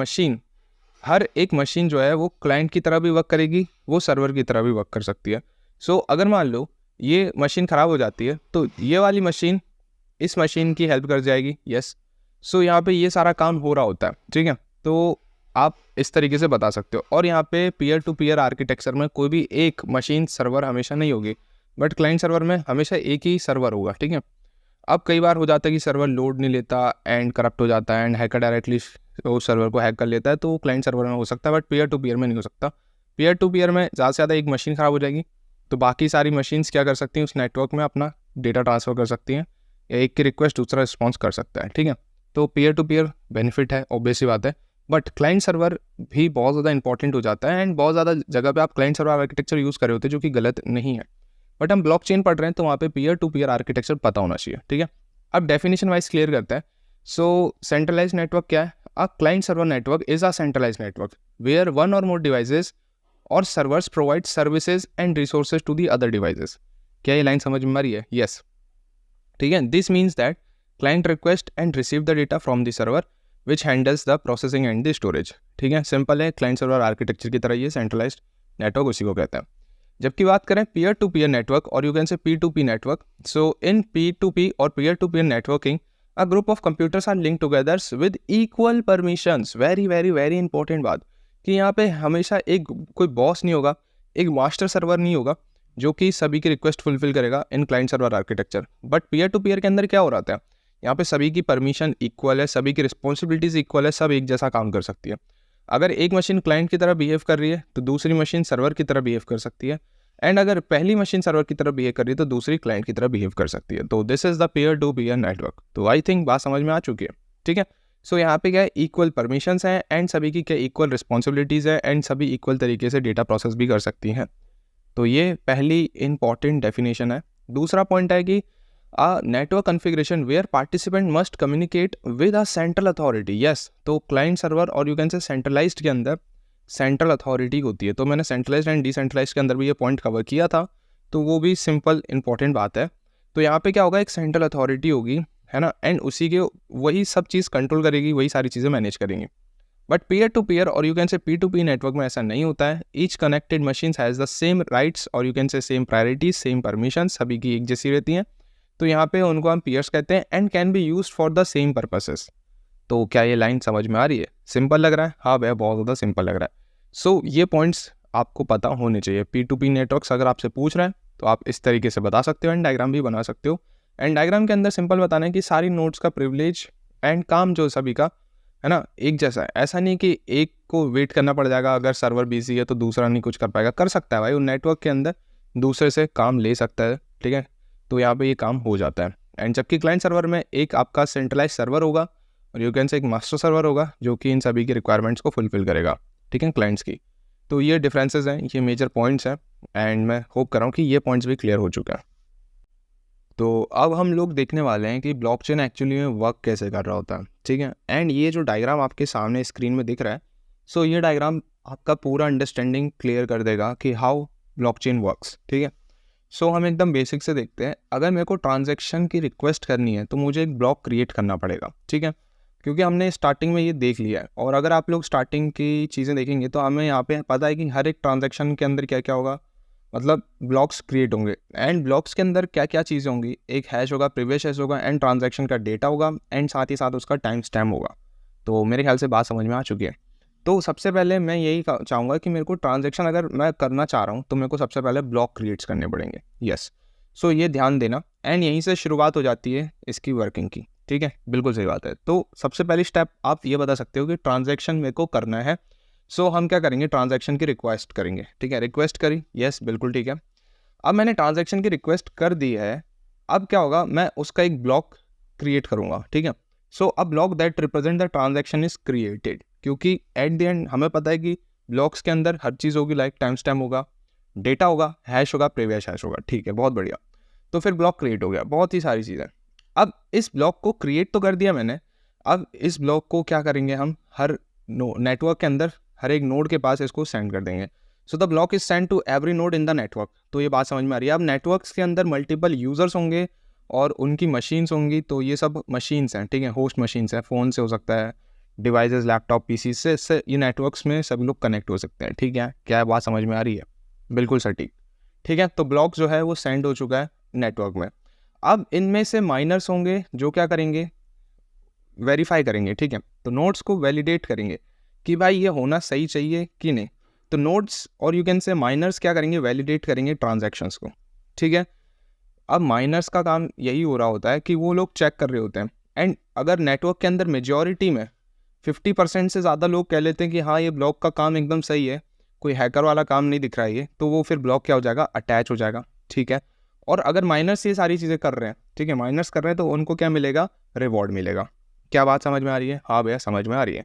मशीन जो है वो क्लाइंट की तरह भी वर्क करेगी, वो सर्वर की तरह भी वर्क कर सकती है। सो अगर मान लो ये मशीन ख़राब हो जाती है तो ये वाली मशीन इस मशीन की हेल्प कर जाएगी, यस। सो यहाँ पे ये सारा काम हो रहा होता है, ठीक है। तो आप इस तरीके से बता सकते हो। और यहाँ पे पीयर टू पीयर आर्किटेक्चर में कोई भी एक मशीन सर्वर हमेशा नहीं होगी, बट क्लाइंट सर्वर में हमेशा एक ही सर्वर होगा, ठीक है। अब कई बार हो जाता है कि सर्वर लोड नहीं लेता एंड करप्ट हो जाता है एंड हैकर डायरेक्टली उस सर्वर को हैक कर लेता है, तो क्लाइंट सर्वर में हो सकता है, बट पीयर टू पीयर में नहीं हो सकता। पीयर टू पीयर में ज़्यादा से ज़्यादा एक मशीन ख़राब हो जाएगी तो बाकी सारी मशीन्स क्या कर सकती हैं? उस नेटवर्क में अपना डेटा ट्रांसफ़र कर सकती हैं, या एक की रिक्वेस्ट दूसरा रिस्पॉन्स कर सकता है, ठीक है। तो पीयर टू पीयर बेनिफिट है, ऑब्वियस सी बात है, बट क्लाइंट सर्वर भी बहुत ज़्यादा इंपॉर्टेंट हो जाता है एंड बहुत ज़्यादा जगह पे आप क्लाइंट सर्वर आर्किटेक्चर यूज़ कर रहे होते हैं, जो कि गलत नहीं है। बट हम ब्लॉकचेन पढ़ रहे हैं तो वहाँ पे पीयर टू पीयर आर्किटेक्चर पता होना चाहिए, ठीक है। अब डेफिनेशन वाइज क्लियर करते हैं। सो सेंट्रलाइज नेटवर्क क्या है? A client server network is a centralize network where one or more devices or servers provide services and resources to the other devices. क्या ये लाइन समझ में आ रही है? यस, ठीक है। This means that client request and receive the data from the server which handles the processing and the storage, ठीक है। सिंपल है, क्लाइंट सर्वर आर्किटेक्चर की तरह ये सेंट्रलाइज्ड नेटवर्क उसी को कहते हैं। जबकि बात करें पीयर टू पीयर नेटवर्क और you can say P2P network, so in P2P और peer to peer networking a group of computers are linked together with equal permissions. Very very very important बात कि यहाँ पे हमेशा एक कोई बॉस नहीं होगा, एक मास्टर सर्वर नहीं होगा जो कि सभी की रिक्वेस्ट फुलफिल करेगा in client server architecture. But peer to peer के अंदर क्या हो रहा है? यहाँ पे सभी की परमिशन इक्वल है, सभी की रिस्पॉन्सिबिलिटीज इक्वल है, सब एक जैसा काम कर सकती है। अगर एक मशीन क्लाइंट की तरह बिहेव कर रही है तो दूसरी मशीन सर्वर की तरह बिहेव कर सकती है, एंड अगर पहली मशीन सर्वर की तरह बिहेव कर रही है तो दूसरी क्लाइंट की तरह बिहेव कर सकती है। तो this is the peer to peer network. तो आई थिंक बात समझ में आ चुकी है, ठीक है। सो यहाँ पे क्या है? इक्वल परमिशंस हैं एंड सभी की क्या इक्वल रिस्पॉन्सिबिलिटीज़ है एंड सभी इक्वल तरीके से डेटा प्रोसेस भी कर सकती हैं, तो ये पहली इंपॉर्टेंट डेफिनेशन है। दूसरा पॉइंट है कि network configuration where participant must communicate with a central authority. Yes, तो क्लाइंट सर्वर और यू कैन से सेंट्रलाइज्ड के अंदर सेंट्रल अथॉरिटी होती है। तो मैंने सेंट्रलाइज्ड एंड डिसेंट्रलाइज्ड के अंदर भी ये पॉइंट कवर किया था, तो वो भी सिंपल इंपॉर्टेंट बात है। तो यहाँ पे क्या होगा, एक सेंट्रल अथॉरिटी होगी, है ना, एंड उसी के वही सब चीज़ कंट्रोल करेगी, वही सारी चीज़ें मैनेज करेंगी। बट पीयर टू पीयर और you can say P2P network में ऐसा नहीं होता है। Each connected machine has the same rights और you can say same priorities, same permission, सभी की एक जैसी रहती हैं। तो यहाँ पे उनको हम पीयर्स कहते हैं and can be used for the same purposes. तो क्या ये लाइन समझ में आ रही है? सिंपल लग रहा है? हाँ भैया, बहुत ज़्यादा सिंपल लग रहा है। सो ये पॉइंट्स आपको पता होने चाहिए। P2P नेटवर्क्स अगर आपसे पूछ रहे हैं तो आप इस तरीके से बता सकते हो एंड डायग्राम भी बना सकते हो। एंड डायग्राम के अंदर सिंपल बताना है कि सारी नोड्स का प्रिविलेज एंड काम जो सभी का है ना एक जैसा है। ऐसा नहीं कि एक को वेट करना पड़ जाएगा, अगर सर्वर बिजी है तो दूसरा नहीं कुछ कर पाएगा। कर सकता है भाई, वो नेटवर्क के अंदर दूसरे से काम ले सकता है, ठीक है। तो यहाँ पे ये काम हो जाता है। एंड जबकि क्लाइंट सर्वर में एक आपका सेंट्रलाइज सर्वर होगा और यू कैन से एक मास्टर सर्वर होगा जो कि इन सभी की रिक्वायरमेंट्स को फुलफिल करेगा, ठीक है, क्लाइंट्स की। तो ये डिफरेंसेस हैं, ये मेजर पॉइंट्स हैं एंड मैं होप कर रहा हूँ कि ये पॉइंट्स भी क्लियर हो चुका है। तो अब हम लोग देखने वाले हैं कि ब्लॉकचेन एक्चुअली में वर्क कैसे कर रहा होता है, ठीक है। एंड ये जो डायग्राम आपके सामने स्क्रीन में दिख रहा है, सो ये डायग्राम आपका पूरा अंडरस्टैंडिंग क्लियर कर देगा कि हाउ ब्लॉकचेन वर्क्स, ठीक है। सो हम एकदम बेसिक से देखते हैं। अगर मेरे को ट्रांजैक्शन की रिक्वेस्ट करनी है तो मुझे एक ब्लॉक क्रिएट करना पड़ेगा, ठीक है, क्योंकि हमने स्टार्टिंग में ये देख लिया है। और अगर आप लोग स्टार्टिंग की चीज़ें देखेंगे तो हमें यहाँ पे पता है कि हर एक ट्रांजैक्शन के अंदर क्या क्या होगा, मतलब ब्लॉक्स क्रिएट होंगे। एंड ब्लॉक्स के अंदर क्या क्या चीज़ें होंगी, एक हैश होगा, प्रीवियस हैश होगा, एंड ट्रांजैक्शन का डेटा होगा, एंड साथ ही साथ उसका टाइम स्टैम्प होगा। तो मेरे ख्याल से बात समझ में आ चुकी है। तो सबसे पहले मैं यही चाहूँगा कि मेरे को ट्रांजैक्शन अगर मैं करना चाह रहा हूँ तो मेरे को सबसे पहले ब्लॉक क्रिएट्स करने पड़ेंगे। यस, सो ये ध्यान देना। एंड यहीं से शुरुआत हो जाती है इसकी वर्किंग की, ठीक है, बिल्कुल सही बात है। तो सबसे पहली स्टेप आप ये बता सकते हो कि ट्रांजैक्शन मेरे को करना है। सो हम क्या करेंगे, ट्रांजैक्शन की रिक्वेस्ट करेंगे, ठीक है। रिक्वेस्ट करी, यस बिल्कुल ठीक है। अब मैंने ट्रांजैक्शन की रिक्वेस्ट कर दी है, अब क्या होगा, मैं उसका एक ब्लॉक क्रिएट करूँगा, ठीक है। So a block that represent the transaction is created, क्योंकि एट द एंड हमें पता है कि ब्लॉक्स के अंदर हर चीज़ होगी, लाइक टाइम स्टैम्प होगा, डेटा होगा, हैश होगा, प्रीवियस हैश होगा, ठीक है, बहुत बढ़िया। तो फिर ब्लॉक क्रिएट हो गया, बहुत ही सारी चीज़ें। अब इस ब्लॉक को क्रिएट तो कर दिया मैंने, अब इस ब्लॉक को क्या करेंगे हम, हर नेटवर्क के अंदर हर एक नोड के पास इसको सेंड कर देंगे। So the block is send to every node in the network. तो ये बात समझ में आ रही है। अब नेटवर्क्स के अंदर मल्टीपल यूजर्स होंगे और उनकी मशीन्स होंगी, तो ये सब मशीन्स हैं, ठीक है, होस्ट मशीन्स हैं, फ़ोन से हो सकता है, डिवाइसेस, लैपटॉप, पीसी से, इससे ये नेटवर्क्स में सब लोग कनेक्ट हो सकते हैं, ठीक है। क्या बात समझ में आ रही है? बिल्कुल सटीक, ठीक है। तो ब्लॉक जो है वो सेंड हो चुका है नेटवर्क में। अब इनमें से माइनर्स होंगे जो क्या करेंगे, वेरीफाई करेंगे, ठीक है। तो नोड्स को वैलिडेट करेंगे कि भाई ये होना सही चाहिए कि नहीं। तो नोड्स और यू कैन से माइनर्स क्या करेंगे, वैलिडेट करेंगे ट्रांजैक्शंस को, ठीक है। अब माइनर्स का काम यही हो रहा होता है कि वो लोग चेक कर रहे होते हैं। एंड अगर नेटवर्क के अंदर मेजॉरिटी में 50% से ज़्यादा लोग कह लेते हैं कि हाँ ये ब्लॉक का काम एकदम सही है, कोई हैकर वाला काम नहीं दिख रहा है ये, तो वो फिर ब्लॉक क्या हो जाएगा, अटैच हो जाएगा, ठीक है। और अगर माइनर्स ये सारी चीज़ें कर रहे हैं, ठीक है, माइनर्स कर रहे हैं, तो उनको क्या मिलेगा, रिवॉर्ड मिलेगा। क्या बात समझ में आ रही है? हाँ भैया समझ में आ रही है।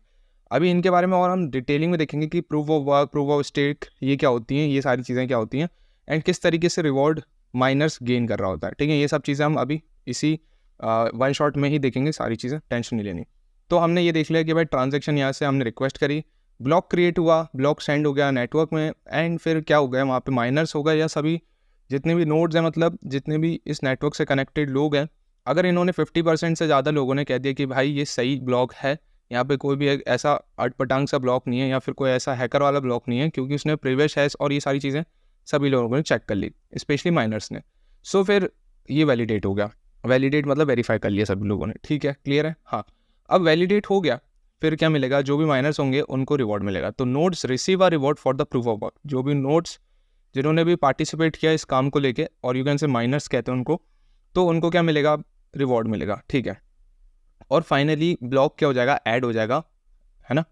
अभी इनके बारे में और हम डिटेलिंग में देखेंगे कि proof of work, proof of stake, ये क्या होती हैं, ये सारी चीज़ें क्या होती हैं, एंड किस तरीके से रिवॉर्ड माइनर्स गेन कर रहा होता है, ठीक है। ये सब चीज़ें हम अभी इसी वन शॉट में ही देखेंगे, सारी चीज़ें, टेंशन नहीं लेनी। तो हमने ये देख लिया कि भाई ट्रांजैक्शन यहाँ से हमने रिक्वेस्ट करी, ब्लॉक क्रिएट हुआ, ब्लॉक सेंड हो गया नेटवर्क में, एंड फिर क्या हो गया, वहाँ पे माइनर्स हो गए या सभी जितने भी नोड्स हैं, मतलब जितने भी इस नेटवर्क से कनेक्टेड लोग हैं, अगर इन्होंने 50% से ज़्यादा लोगों ने कह दिया कि भाई ये सही ब्लॉक है, यहाँ पे कोई भी एक ऐसा अटपटांग सा ब्लॉक नहीं है या फिर कोई ऐसा हैकर वाला ब्लॉक नहीं है, क्योंकि उसने प्रीवियस हैश और ये सारी चीज़ें सभी लोगों ने चेक कर ली, स्पेशली माइनर्स ने। सो फिर ये वैलिडेट हो गया, वैलिडेट मतलब वेरीफाई कर लिया सभी लोगों ने, ठीक है, क्लियर है। हाँ, अब वैलिडेट हो गया, फिर क्या मिलेगा, जो भी माइनर्स होंगे उनको रिवॉर्ड मिलेगा। तो nodes receive a reward for the proof of work. जो भी नोड्स जिन्होंने भी पार्टिसिपेट किया इस काम को लेके, और यू कैन से माइनर्स कहते हैं उनको, तो उनको क्या मिलेगा, रिवॉर्ड मिलेगा, ठीक है। और फाइनली ब्लॉक क्या हो जाएगा, ऐड हो जाएगा, है ना।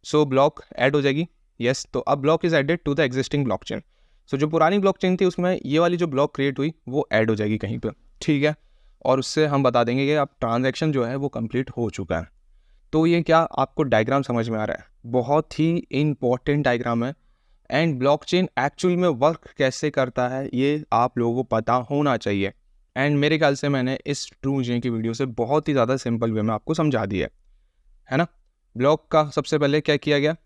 सो ब्लॉक ऐड हो जाएगी, यस। तो अब block is added to the existing blockchain. So जो पुरानी ब्लॉकचेन थी उसमें ये वाली जो ब्लॉक क्रिएट हुई वो ऐड हो जाएगी कहीं पर, ठीक है। और उससे हम बता देंगे कि अब ट्रांजैक्शन जो है वो कंप्लीट हो चुका है। तो ये क्या आपको डायग्राम समझ में आ रहा है? बहुत ही इंपॉर्टेंट डायग्राम है एंड ब्लॉकचेन एक्चुअल में वर्क कैसे करता है ये आप लोगों को पता होना चाहिए। एंड मेरे ख्याल से मैंने इस ट्रू इंजीनियरिंग की वीडियो से बहुत ही ज़्यादा सिंपल वे में आपको समझा दिया है ना। ब्लॉक का सबसे पहले क्या किया गया,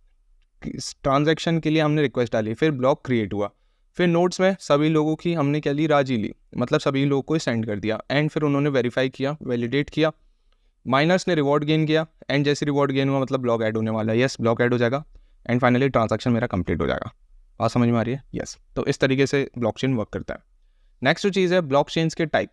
ट्रांजैक्शन के लिए हमने रिक्वेस्ट डाली, फिर ब्लॉक क्रिएट हुआ, फिर नोड्स में सभी लोगों की हमने क्या ली, राजी ली, मतलब सभी लोगों को सेंड कर दिया, एंड फिर उन्होंने वेरीफाई किया, वैलिडेट किया, माइनर्स ने रिवॉर्ड गेन किया, एंड जैसे रिवॉर्ड गेन हुआ मतलब ब्लॉक ऐड होने वाला है, यस ब्लॉक ऐड हो जाएगा, एंड फाइनली ट्रांजैक्शन मेरा कंप्लीट हो जाएगा। बात समझ में आ रही है? यस। तो इस तरीके से ब्लॉकचेन वर्क करता है। नेक्स्ट जो चीज़ है ब्लॉकचेन्स के टाइप।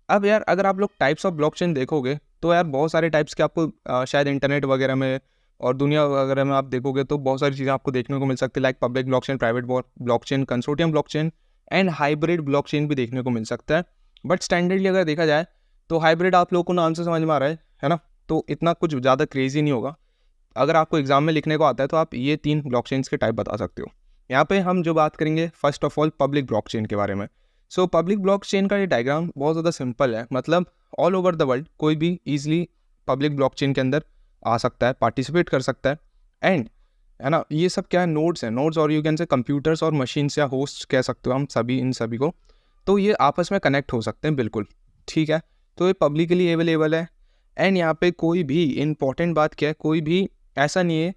अब यार अगर आप लोग टाइप्स ऑफ ब्लॉकचेन देखोगे तो यार बहुत सारे टाइप्स के आपको शायद इंटरनेट वगैरह में और दुनिया वगैरह में आप देखोगे तो बहुत सारी चीज़ें आपको देखने को मिल सकती है, like public blockchain, private blockchain, consortium blockchain and hybrid blockchain भी देखने को मिल सकता है। बट स्टैंडर्डली अगर देखा जाए तो हाइब्रिड आप लोगों को नाम से समझ में आ रहा है ना, तो इतना कुछ ज़्यादा क्रेजी नहीं होगा। अगर आपको एग्जाम में लिखने को आता है तो आप ये 3 ब्लॉकचेन्स के टाइप बता सकते हो। यहाँ पे हम जो बात करेंगे first of all public blockchain के बारे में। सो पब्लिक ब्लॉकचेन का ये डायग्राम बहुत ज़्यादा सिंपल है, मतलब ऑल ओवर द वर्ल्ड कोई भी ईजिली पब्लिक ब्लॉकचेन के अंदर आ सकता है, पार्टिसिपेट कर सकता है। एंड है ना, ये सब क्या है, नोड्स हैं, नोड्स और यू कैन से कंप्यूटर्स और मशीन्स या होस्ट कह सकते हो हम सभी, इन सभी को, तो ये आपस में कनेक्ट हो सकते हैं बिल्कुल, ठीक है। तो ये पब्लिकली अवेलेबल है। एंड यहाँ पे कोई भी इंपॉर्टेंट बात क्या है, कोई भी ऐसा नहीं है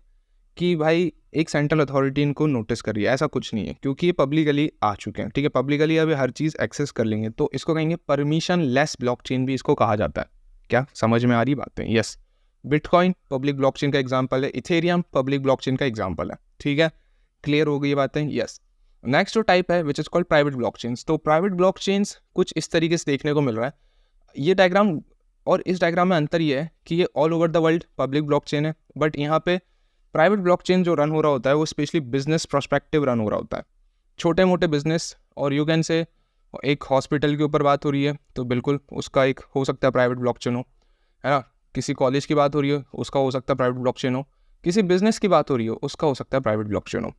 कि भाई एक सेंट्रल अथॉरिटी इनको नोटिस कर रही है, ऐसा कुछ नहीं है, क्योंकि ये पब्लिकली आ चुके हैं, ठीक है। पब्लिकली अभी हर चीज़ एक्सेस कर लेंगे, तो इसको कहेंगे परमिशन लेस ब्लॉकचेन भी इसको कहा जाता है। क्या समझ में आ रही बातें? यस। बिटकॉइन पब्लिक ब्लॉकचेन का एग्जांपल है, इथेरियम पब्लिक ब्लॉकचेन का एग्जांपल है, ठीक है। क्लियर हो गई ये बातें? यस। नेक्स्ट जो टाइप है which is called private blockchains. तो प्राइवेट ब्लॉकचेन्स कुछ इस तरीके से देखने को मिल रहा है। ये डायग्राम और इस डायग्राम में अंतर ये है कि ये all over the world public blockchain है, बट यहाँ पे प्राइवेट ब्लॉकचेन जो रन हो रहा होता है वो स्पेशली बिजनेस प्रोस्पेक्टिव रन हो रहा होता है, छोटे मोटे बिजनेस, और यू कैन से एक हॉस्पिटल के ऊपर बात हो रही है तो बिल्कुल उसका एक हो सकता है प्राइवेट ब्लॉकचेन हो, है ना। किसी कॉलेज की बात हो रही है उसका हो सकता है प्राइवेट ब्लॉकचेन हो, किसी बिजनेस की बात हो रही है उसका हो सकता है प्राइवेट ब्लॉकचेन हो।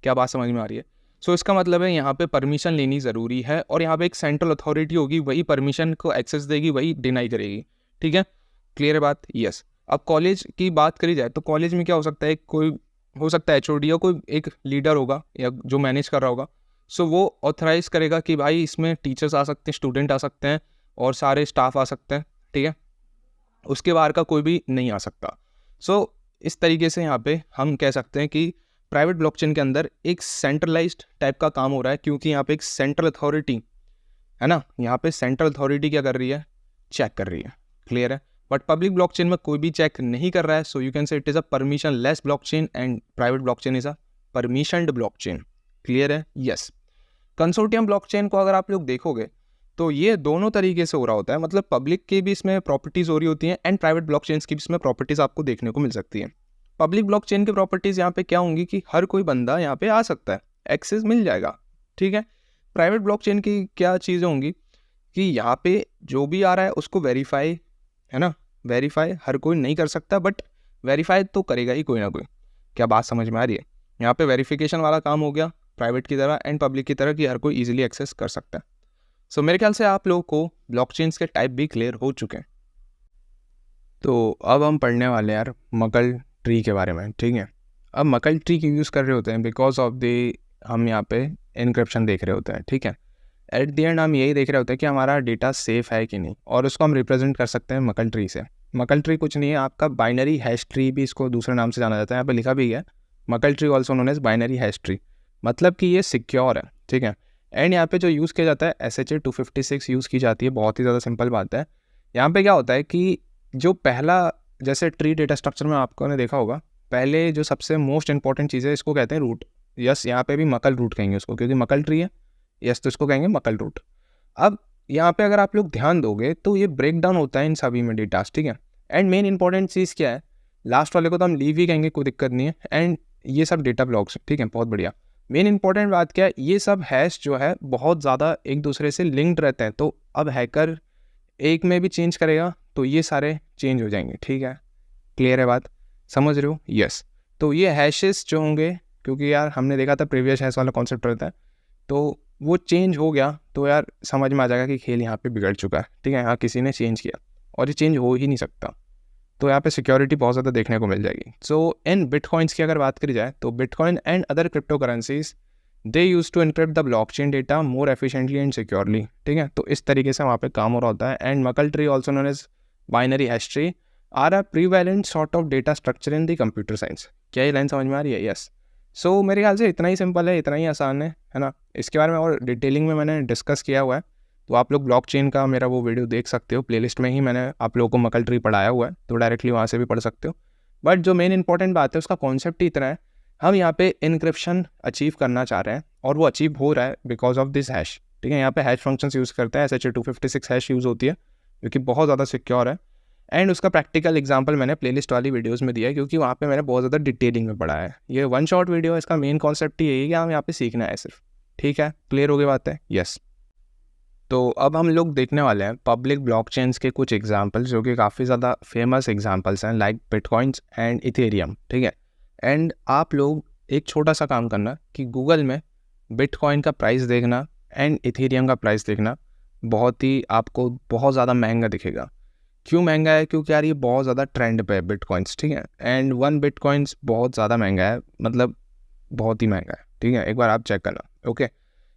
क्या बात समझ में आ रही है? सो इसका मतलब है यहाँ पे परमिशन लेनी ज़रूरी है, और यहाँ पे एक सेंट्रल अथॉरिटी होगी, वही परमिशन को एक्सेस देगी, वही डिनाई करेगी, ठीक है। क्लियर है बात? यस। अब कॉलेज की बात करी जाए तो कॉलेज में क्या हो सकता है, कोई हो सकता है एचओडी या कोई एक लीडर होगा या जो मैनेज कर रहा होगा, सो वो ऑथराइज करेगा कि भाई इसमें टीचर्स आ सकते हैं, स्टूडेंट आ सकते हैं और सारे स्टाफ आ सकते हैं, ठीक है। उसके बाहर का कोई भी नहीं आ सकता। सो इस तरीके से यहाँ पे हम कह सकते हैं कि प्राइवेट ब्लॉकचेन के अंदर एक सेंट्रलाइज्ड टाइप का काम हो रहा है, क्योंकि यहाँ पे एक सेंट्रल अथॉरिटी है ना, यहाँ पे सेंट्रल अथॉरिटी क्या कर रही है, चेक कर रही है। क्लियर है? बट पब्लिक ब्लॉकचेन में कोई भी चेक नहीं कर रहा है, so you can say it is a permissionless blockchain and private blockchain is a permissioned blockchain. Clear है? यस। कंसोर्टियम ब्लॉकचेन को अगर आप लोग देखोगे तो ये दोनों तरीके से हो रहा होता है, मतलब पब्लिक की भी इसमें प्रॉपर्टीज़ हो रही होती हैं एंड प्राइवेट ब्लॉकचेन्स की भी इसमें प्रॉपर्टीज़ आपको देखने को मिल सकती है। पब्लिक ब्लॉकचेन की प्रॉपर्टीज़ यहाँ पे क्या होंगी कि हर कोई बंदा यहाँ पे आ सकता है, एक्सेस मिल जाएगा, ठीक है। प्राइवेट ब्लॉकचेन की क्या चीज़ें होंगी कि यहाँ पे जो भी आ रहा है उसको वेरीफाई, है ना, वेरीफाई हर कोई नहीं कर सकता, बट वेरीफाई तो करेगा ही कोई ना कोई। क्या बात समझ में आ रही है? यहाँ पे वेरिफिकेशन वाला काम हो गया प्राइवेट की तरह एंड पब्लिक की तरह कि हर कोई ईजिली एक्सेस कर सकता है। सो मेरे ख्याल से आप लोगों को ब्लॉकचेन्स के टाइप भी क्लियर हो चुके हैं। तो अब हम पढ़ने वाले यार मकल ट्री के बारे में, ठीक है। अब मकल ट्री क्यों यूज़ कर रहे होते हैं, बिकॉज ऑफ द हम यहाँ पे इनक्रिप्शन देख रहे होते हैं, ठीक है। एट द एंड हम यही देख रहे होते हैं कि हमारा डेटा सेफ है कि नहीं, और उसको हम रिप्रेजेंट कर सकते हैं मकल ट्री से। मकल ट्री कुछ नहीं है, आपका बाइनरी हैश ट्री भी इसको दूसरे नाम से जाना जाता है, यहाँ पे लिखा भी है Merkle tree also known as binary hash tree, मतलब कि ये सिक्योर है, ठीक है। एंड यहाँ पे जो यूज़ किया जाता है SHA-256 यूज़ की जाती है, बहुत ही ज़्यादा सिंपल बात है। यहाँ पे क्या होता है कि जो पहला, जैसे ट्री डेटा स्ट्रक्चर में आपको ने देखा होगा, पहले जो सबसे मोस्ट इंपॉर्टेंट चीज़ है इसको कहते हैं रूट। यस, यहाँ पे भी मकल रूट कहेंगे उसको, क्योंकि मकल ट्री है, यस, तो इसको कहेंगे मकल रूट। अब यहाँ पे अगर आप लोग ध्यान दोगे तो ये ब्रेक डाउन होता है इन सभी में डेटास, ठीक है। एंड मेन इंपॉर्टेंट चीज़ क्या है, लास्ट वाले को तो हम लीव ही कहेंगे, कोई दिक्कत नहीं है। एंड ये सब डेटा ब्लॉक्स, ठीक है, बहुत बढ़िया। मेन इंपॉर्टेंट बात क्या है, ये सब हैश जो है बहुत ज़्यादा एक दूसरे से लिंक्ड रहते हैं, तो अब हैकर एक में भी चेंज करेगा तो ये सारे चेंज हो जाएंगे, ठीक है। क्लियर है बात? समझ रहे हो? यस। तो ये हैशेस जो होंगे, क्योंकि यार हमने देखा था प्रीवियस हैश वाला कॉन्सेप्ट रहता है, तो वो चेंज हो गया तो यार समझ में आ जाएगा कि खेल यहाँ पे बिगड़ चुका है, ठीक है। यहाँ किसी ने चेंज किया और ये चेंज हो ही नहीं सकता, तो यहाँ पे सिक्योरिटी बहुत ज़्यादा देखने को मिल जाएगी। सो इन बिटकॉइंस की अगर बात करी जाए तो bitcoin and other crypto currencies they use to encrypt the blockchain data more efficiently and securely, ठीक है। तो इस तरीके से वहाँ पे काम हो रहा होता है। And Merkle tree also known as binary hash tree are a prevalent sort of data structure in the computer science. क्या ये लाइन समझ में आ रही है? यस। सो मेरे ख्याल से इतना ही सिंपल है, इतना ही आसान है ना। इसके बारे में और डिटेलिंग में मैंने डिस्कस किया हुआ है, तो आप लोग ब्लॉकचेन का मेरा वो वीडियो देख सकते हो। प्लेलिस्ट में ही मैंने आप लोगों को मकल ट्री पढ़ाया हुआ है, तो डायरेक्टली वहाँ से भी पढ़ सकते हो। बट जो मेन इंपॉर्टेंट बात है उसका कॉन्सेप्ट ही इतना है, हम यहाँ पे इनक्रिप्शन अचीव करना चाह रहे हैं और वो अचीव हो रहा है बिकॉज ऑफ दिस हैश, ठीक है। यहाँ पे हैश फंक्शंस यूज़ करते हैं, SHA-256 हैश यूज़ होती है जो कि बहुत ज़्यादा सिक्योर है। एंड उसका प्रैक्टिकल एग्जांपल मैंने प्लेलिस्ट वाली वीडियोस में दिया है, क्योंकि वहाँ पे मैंने बहुत ज़्यादा डिटेलिंग में पढ़ा है। ये वन शॉट वीडियो है, इसका मेन कॉन्सेप्ट ही यही है कि हम यहाँ पे सीखना है सिर्फ, ठीक है। क्लियर हो गई बात है? यस। तो अब हम लोग देखने वाले हैं पब्लिक ब्लॉकचेन्स के कुछ एग्जांपल्स जो कि काफ़ी ज़्यादा फेमस एग्जांपल्स हैं, लाइक बिटकॉइंस एंड इथेरियम, ठीक है। एंड आप लोग एक छोटा सा काम करना कि गूगल में बिटकॉइन का प्राइस देखना एंड इथेरियम का प्राइस देखना, आपको बहुत ज़्यादा महंगा दिखेगा। क्यों महंगा है? क्योंकि यार ये बहुत ज़्यादा ट्रेंड पे है बिटकॉइंस, ठीक है। एंड वन बिटकॉइंस बहुत ज़्यादा महंगा है, मतलब बहुत ही महंगा है, ठीक है। एक बार आप चेक करना, ओके।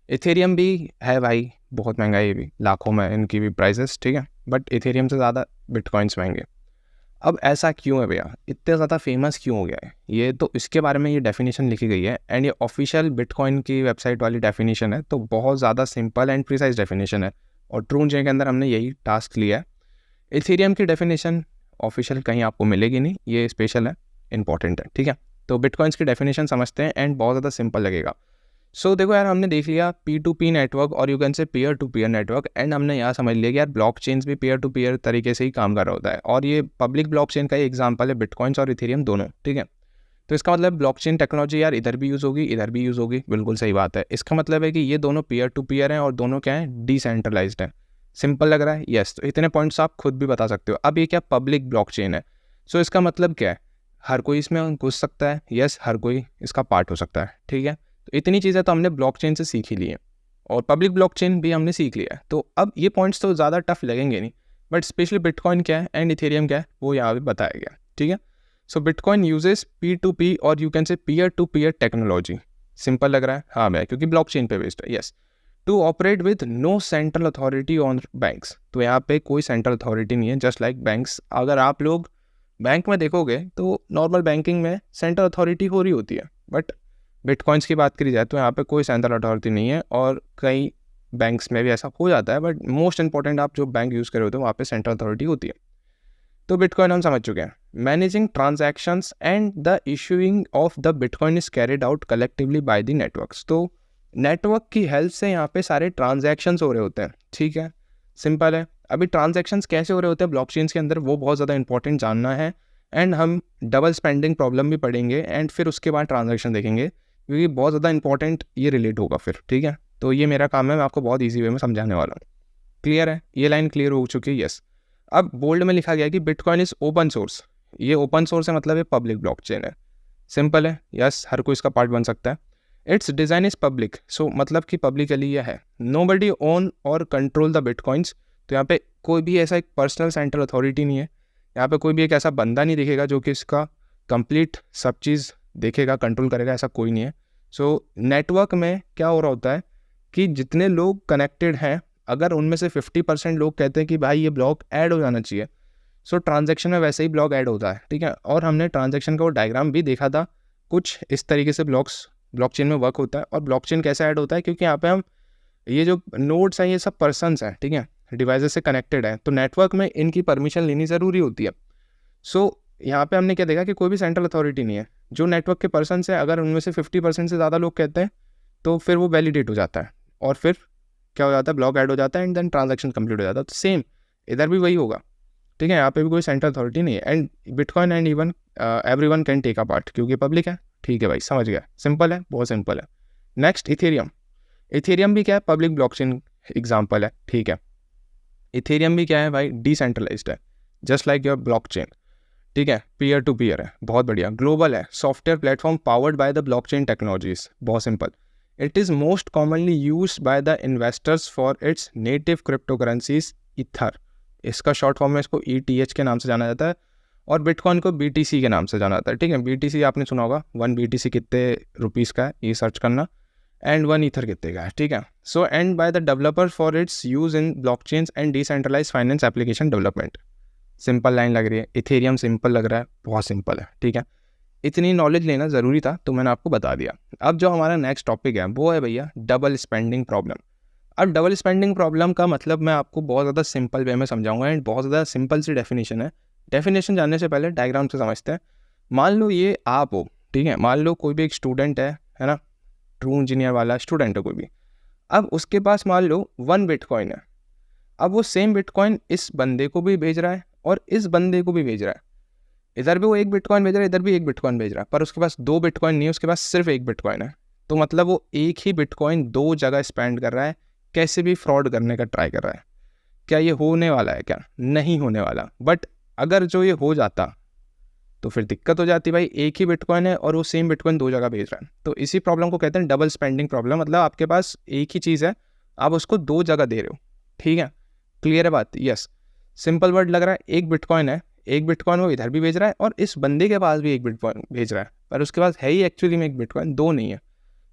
इथेरियम भी है भाई, बहुत महंगा है, ये भी लाखों में इनकी भी प्राइसेस, ठीक है। बट इथेरियम से ज़्यादा बिटकॉइंस महंगे। अब ऐसा क्यों है भैया, इतने ज़्यादा फेमस क्यों हो गया है ये? तो इसके बारे में ये डेफिनेशन लिखी गई है, एंड ये ऑफिशियल बिटकॉइन की वेबसाइट वाली डेफिनेशन है, तो बहुत ज़्यादा सिंपल एंड प्रिसाइज डेफिनेशन है। और ट्रूनचेन के अंदर हमने यही टास्क लिया है। इथेरियम की डेफिनेशन ऑफिशियल कहीं आपको मिलेगी नहीं, ये स्पेशल है, इंपॉर्टेंट है, ठीक है। तो बिटकॉइंस की डेफिनेशन समझते हैं एंड बहुत ज़्यादा सिंपल लगेगा। सो देखो यार, हमने देख लिया P2P नेटवर्क और you can say peer to peer network, and हमने यहाँ समझ लिया कि यार ब्लॉकचेन्स भी पीयर टू पीयर तरीके से ही काम कर रहा होता है। और ये पब्लिक ब्लॉकचेन का ही एग्जांपल है बिटकॉइंस और इथेरियम दोनों, ठीक है। तो इसका मतलब ब्लॉकचेन टेक्नोलॉजी यार इधर भी यूज़ होगी, इधर भी यूज़ होगी, बिल्कुल सही बात है। इसका मतलब है कि ये दोनों पीयर टू पीयर हैं और दोनों क्या हैं, डिसेंट्रलाइज्ड हैं। सिंपल लग रहा है? यस। तो इतने पॉइंट्स आप खुद भी बता सकते हो। अब ये क्या पब्लिक ब्लॉकचेन है, सो इसका मतलब क्या है? हर कोई इसमें घुस सकता है, यस, हर कोई इसका पार्ट हो सकता है, ठीक है। तो इतनी चीज़ें तो हमने ब्लॉकचेन से सीख ही ली है, और पब्लिक ब्लॉकचेन भी हमने सीख लिया है। तो अब ये पॉइंट्स तो ज़्यादा टफ लगेंगे नहीं, बट स्पेशली बिटकॉइन क्या है एंड इथेरियम क्या है वो यहाँ पे बताया गया, ठीक है। सो बिटकॉइन यूजेस P2P और you can say peer to peer technology. Simple लग रहा है? हाँ भैया, क्योंकि ब्लॉकचेन पे बेस्ड है, yes. To operate with no central authority on banks. तो यहाँ पे कोई सेंट्रल अथॉरिटी नहीं है, जस्ट लाइक बैंक्स। अगर आप लोग बैंक में देखोगे तो नॉर्मल बैंकिंग में सेंट्रल अथॉरिटी हो रही होती है, बट बिटकॉइंस की बात करी जाए तो यहाँ पे कोई सेंट्रल अथॉरिटी नहीं है। और कई बैंक्स में भी ऐसा हो जाता है, बट मोस्ट इंपॉर्टेंट आप जो बैंक यूज़ कर रहे होते हो वहाँ पे सेंट्रल अथॉरिटी होती है। तो बिटकॉइन हम समझ चुके हैं। Managing transactions and the issuing of the bitcoin is carried out collectively by the networks. तो नेटवर्क की हेल्प से यहाँ पे सारे ट्रांजैक्शंस हो रहे होते हैं, ठीक है। सिंपल है। अभी ट्रांजैक्शंस कैसे हो रहे होते हैं ब्लॉकचेन्स के अंदर, वो बहुत ज़्यादा इंपॉर्टेंट जानना है। एंड हम डबल स्पेंडिंग प्रॉब्लम भी पढ़ेंगे, एंड फिर उसके बाद ट्रांजैक्शन देखेंगे, क्योंकि बहुत ज़्यादा इंपॉर्टेंट ये रिलेट होगा फिर, ठीक है। तो ये मेरा काम है, मैं आपको बहुत ईजी वे में समझाने वाला हूँ। क्लियर है? ये लाइन क्लियर हो चुकी है? यस। अब बोल्ड में लिखा गया है कि बिटकॉइन इज ओपन सोर्स। ये ओपन सोर्स है, मतलब ये पब्लिक ब्लॉकचेन है। सिंपल है, यस, हर कोई इसका पार्ट बन सकता है। इट्स डिज़ाइन इज पब्लिक, सो मतलब कि पब्लिकली यह है। नोबडी ओन और कंट्रोल द बिटकॉइंस। तो यहाँ पे कोई भी ऐसा एक पर्सनल सेंट्रल अथॉरिटी नहीं है, यहाँ पे कोई भी एक ऐसा बंदा नहीं दिखेगा जो कि इसका कंप्लीट सब चीज़ देखेगा, कंट्रोल करेगा, ऐसा कोई नहीं है। सो नेटवर्क में क्या हो रहा होता है कि जितने लोग कनेक्टेड हैं, अगर उनमें से 50% लोग कहते हैं कि भाई ये ब्लॉक ऐड हो जाना चाहिए, सो ट्रांजैक्शन में वैसे ही ब्लॉक ऐड होता है, ठीक है। और हमने ट्रांजैक्शन का वो डायग्राम भी देखा था, कुछ इस तरीके से ब्लॉकचेन में वर्क होता है। और ब्लॉकचेन कैसे ऐड होता है, क्योंकि यहाँ पे हम ये जो नोड्स हैं ये सब पर्सन्स हैं, ठीक है, डिवाइसेस से कनेक्टेड है, तो नेटवर्क में इनकी परमिशन लेनी ज़रूरी होती है। सो यहाँ पे हमने क्या देखा कि कोई भी सेंट्रल अथॉरिटी नहीं है, जो नेटवर्क के पर्सन्स है, अगर उनमें से 50% से ज़्यादा लोग कहते हैं तो फिर वो वैलिडेट हो जाता है, और फिर क्या हो जाता है, ब्लॉक ऐड हो जाता है, एंड देन ट्रांजैक्शन कंप्लीट हो जाता है। तो सेम इधर भी वही होगा, ठीक है। यहाँ पे भी कोई सेंट्रल अथॉरिटी नहीं है, and bitcoin and even everyone can take a part, क्योंकि पब्लिक है, ठीक है भाई, समझ गया। सिंपल है, बहुत सिंपल है। Next Ethereum. इथेरियम भी क्या है, पब्लिक ब्लॉकचेन एग्जाम्पल है, ठीक है। इथेरियम भी क्या है भाई, डिसेंट्रलाइज्ड है, जस्ट लाइक योर ब्लॉकचेन, ठीक है। पीयर टू पीयर है, बहुत बढ़िया। ग्लोबल है, software platform powered by the blockchain technologies, बहुत simple. It is most commonly used by the investors for its native cryptocurrencies ether. इसका short form में इसको ETH के नाम से जाना जाता है। और बिटकॉइन को BTC के नाम से जाना जाता है, ठीक है। BTC आपने सुना होगा, 1 BTC कितने रुपीज़ का है, ये सर्च करना, एंड 1 ईथर कितने का है, ठीक है। So and by the developer for its use in blockchains and decentralize finance application development. Simple line लग रही है, इथेरियम सिंपल लग रहा है, बहुत सिंपल है, ठीक है। इतनी नॉलेज लेना ज़रूरी था तो मैंने आपको बता दिया। अब जो हमारा नेक्स्ट टॉपिक है वो है भैया डबल स्पेंडिंग प्रॉब्लम। अब डबल स्पेंडिंग प्रॉब्लम का मतलब मैं आपको बहुत ज़्यादा सिंपल वे में समझाऊंगा, एंड बहुत ज़्यादा सिंपल सी डेफिनेशन है। डेफिनेशन जानने से पहले डायग्राम से समझते हैं। मान लो ये आप हो, ठीक है, मान लो कोई भी एक स्टूडेंट है ना, ट्रू इंजीनियर वाला स्टूडेंट है कोई भी। अब उसके पास मान लो 1 बिटकॉइन है। अब वो सेम बिटकॉइन इस बंदे को भी भेज रहा है और इस बंदे को भी भेज रहा है। इधर भी वो 1 बिटकॉइन भेज रहा है, इधर भी 1 बिटकॉइन भेज रहा है, पर उसके पास 2 बिटकॉइन नहीं है, उसके पास सिर्फ 1 बिटकॉइन है। तो मतलब वो एक ही बिटकॉइन 2 जगह स्पेंड कर रहा है, कैसे भी फ्रॉड करने का ट्राई कर रहा है। क्या ये होने वाला है? क्या नहीं होने वाला। बट अगर जो ये हो जाता तो फिर दिक्कत हो जाती, भाई एक ही बिटकॉइन है और वो सेम बिटकॉइन 2 जगह भेज रहा है। तो इसी प्रॉब्लम को कहते हैं डबल स्पेंडिंग प्रॉब्लम। मतलब आपके पास एक ही चीज़ है, आप उसको 2 जगह दे रहे हो, ठीक है। क्लियर है बात? यस। सिंपल वर्ड लग रहा है, एक बिटकॉइन है, एक बिटकॉइन वो इधर भी भेज रहा है और इस बंदे के पास भी 1 बिटकॉइन भेज रहा है, पर उसके पास है ही एक्चुअली में 1 बिटकॉइन, 2 नहीं है।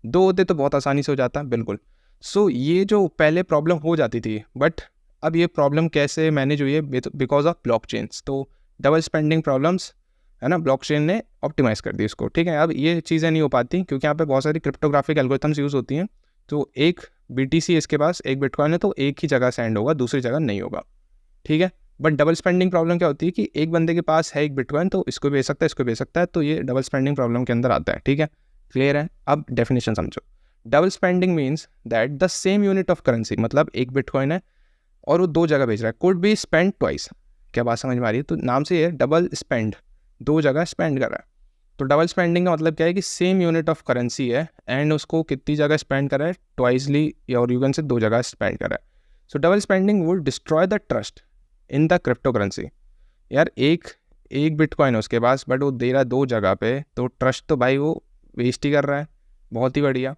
2 होते तो बहुत आसानी से हो जाता, बिल्कुल। सो ये जो पहले प्रॉब्लम हो जाती थी, बट अब ये प्रॉब्लम कैसे मैनेज हुई है? Because of blockchains. तो डबल स्पेंडिंग प्रॉब्लम्स है ना, ब्लॉकचेन ने ऑप्टिमाइज़ कर दी इसको, ठीक है। अब ये चीज़ें नहीं हो पाती क्योंकि यहाँ पे बहुत सारी क्रिप्टोग्राफिक एल्गोरिथम्स यूज़ होती हैं। तो एक BTC इसके पास 1 बिटकॉइन है तो एक ही जगह सेंड होगा, दूसरी जगह नहीं होगा, ठीक है। बट डबल स्पेंडिंग प्रॉब्लम क्या होती है कि एक बंदे के पास है 1 बिटकॉइन तो इसको भेज सकता है, इसको भेज सकता है, तो ये डबल स्पेंडिंग प्रॉब्लम के अंदर आता है, ठीक है। क्लियर है? अब डेफिनेशन समझो। Double spending means that the same unit of currency, मतलब 1 बिटकॉइन है और वो 2 जगह भेज रहा है, कुड बी स्पेंड ट्वाइस। क्या बात समझ में आ रही है? तो नाम से ये डबल स्पेंड, 2 जगह स्पेंड कर रहा है। तो डबल स्पेंडिंग का मतलब क्या है कि सेम यूनिट ऑफ करेंसी है एंड उसको कितनी जगह स्पेंड कर रहा है? ट्वाइसली, और यू कैन से 2 जगह स्पेंड कर रहा है। सो double spending would destroy the trust in the crypto currency. यार एक बिटकॉइन है उसके पास, बट वो दे रहा है 2 जगह पे, तो ट्रस्ट तो भाई वो वेस्ट ही कर रहा है। बहुत ही बढ़िया।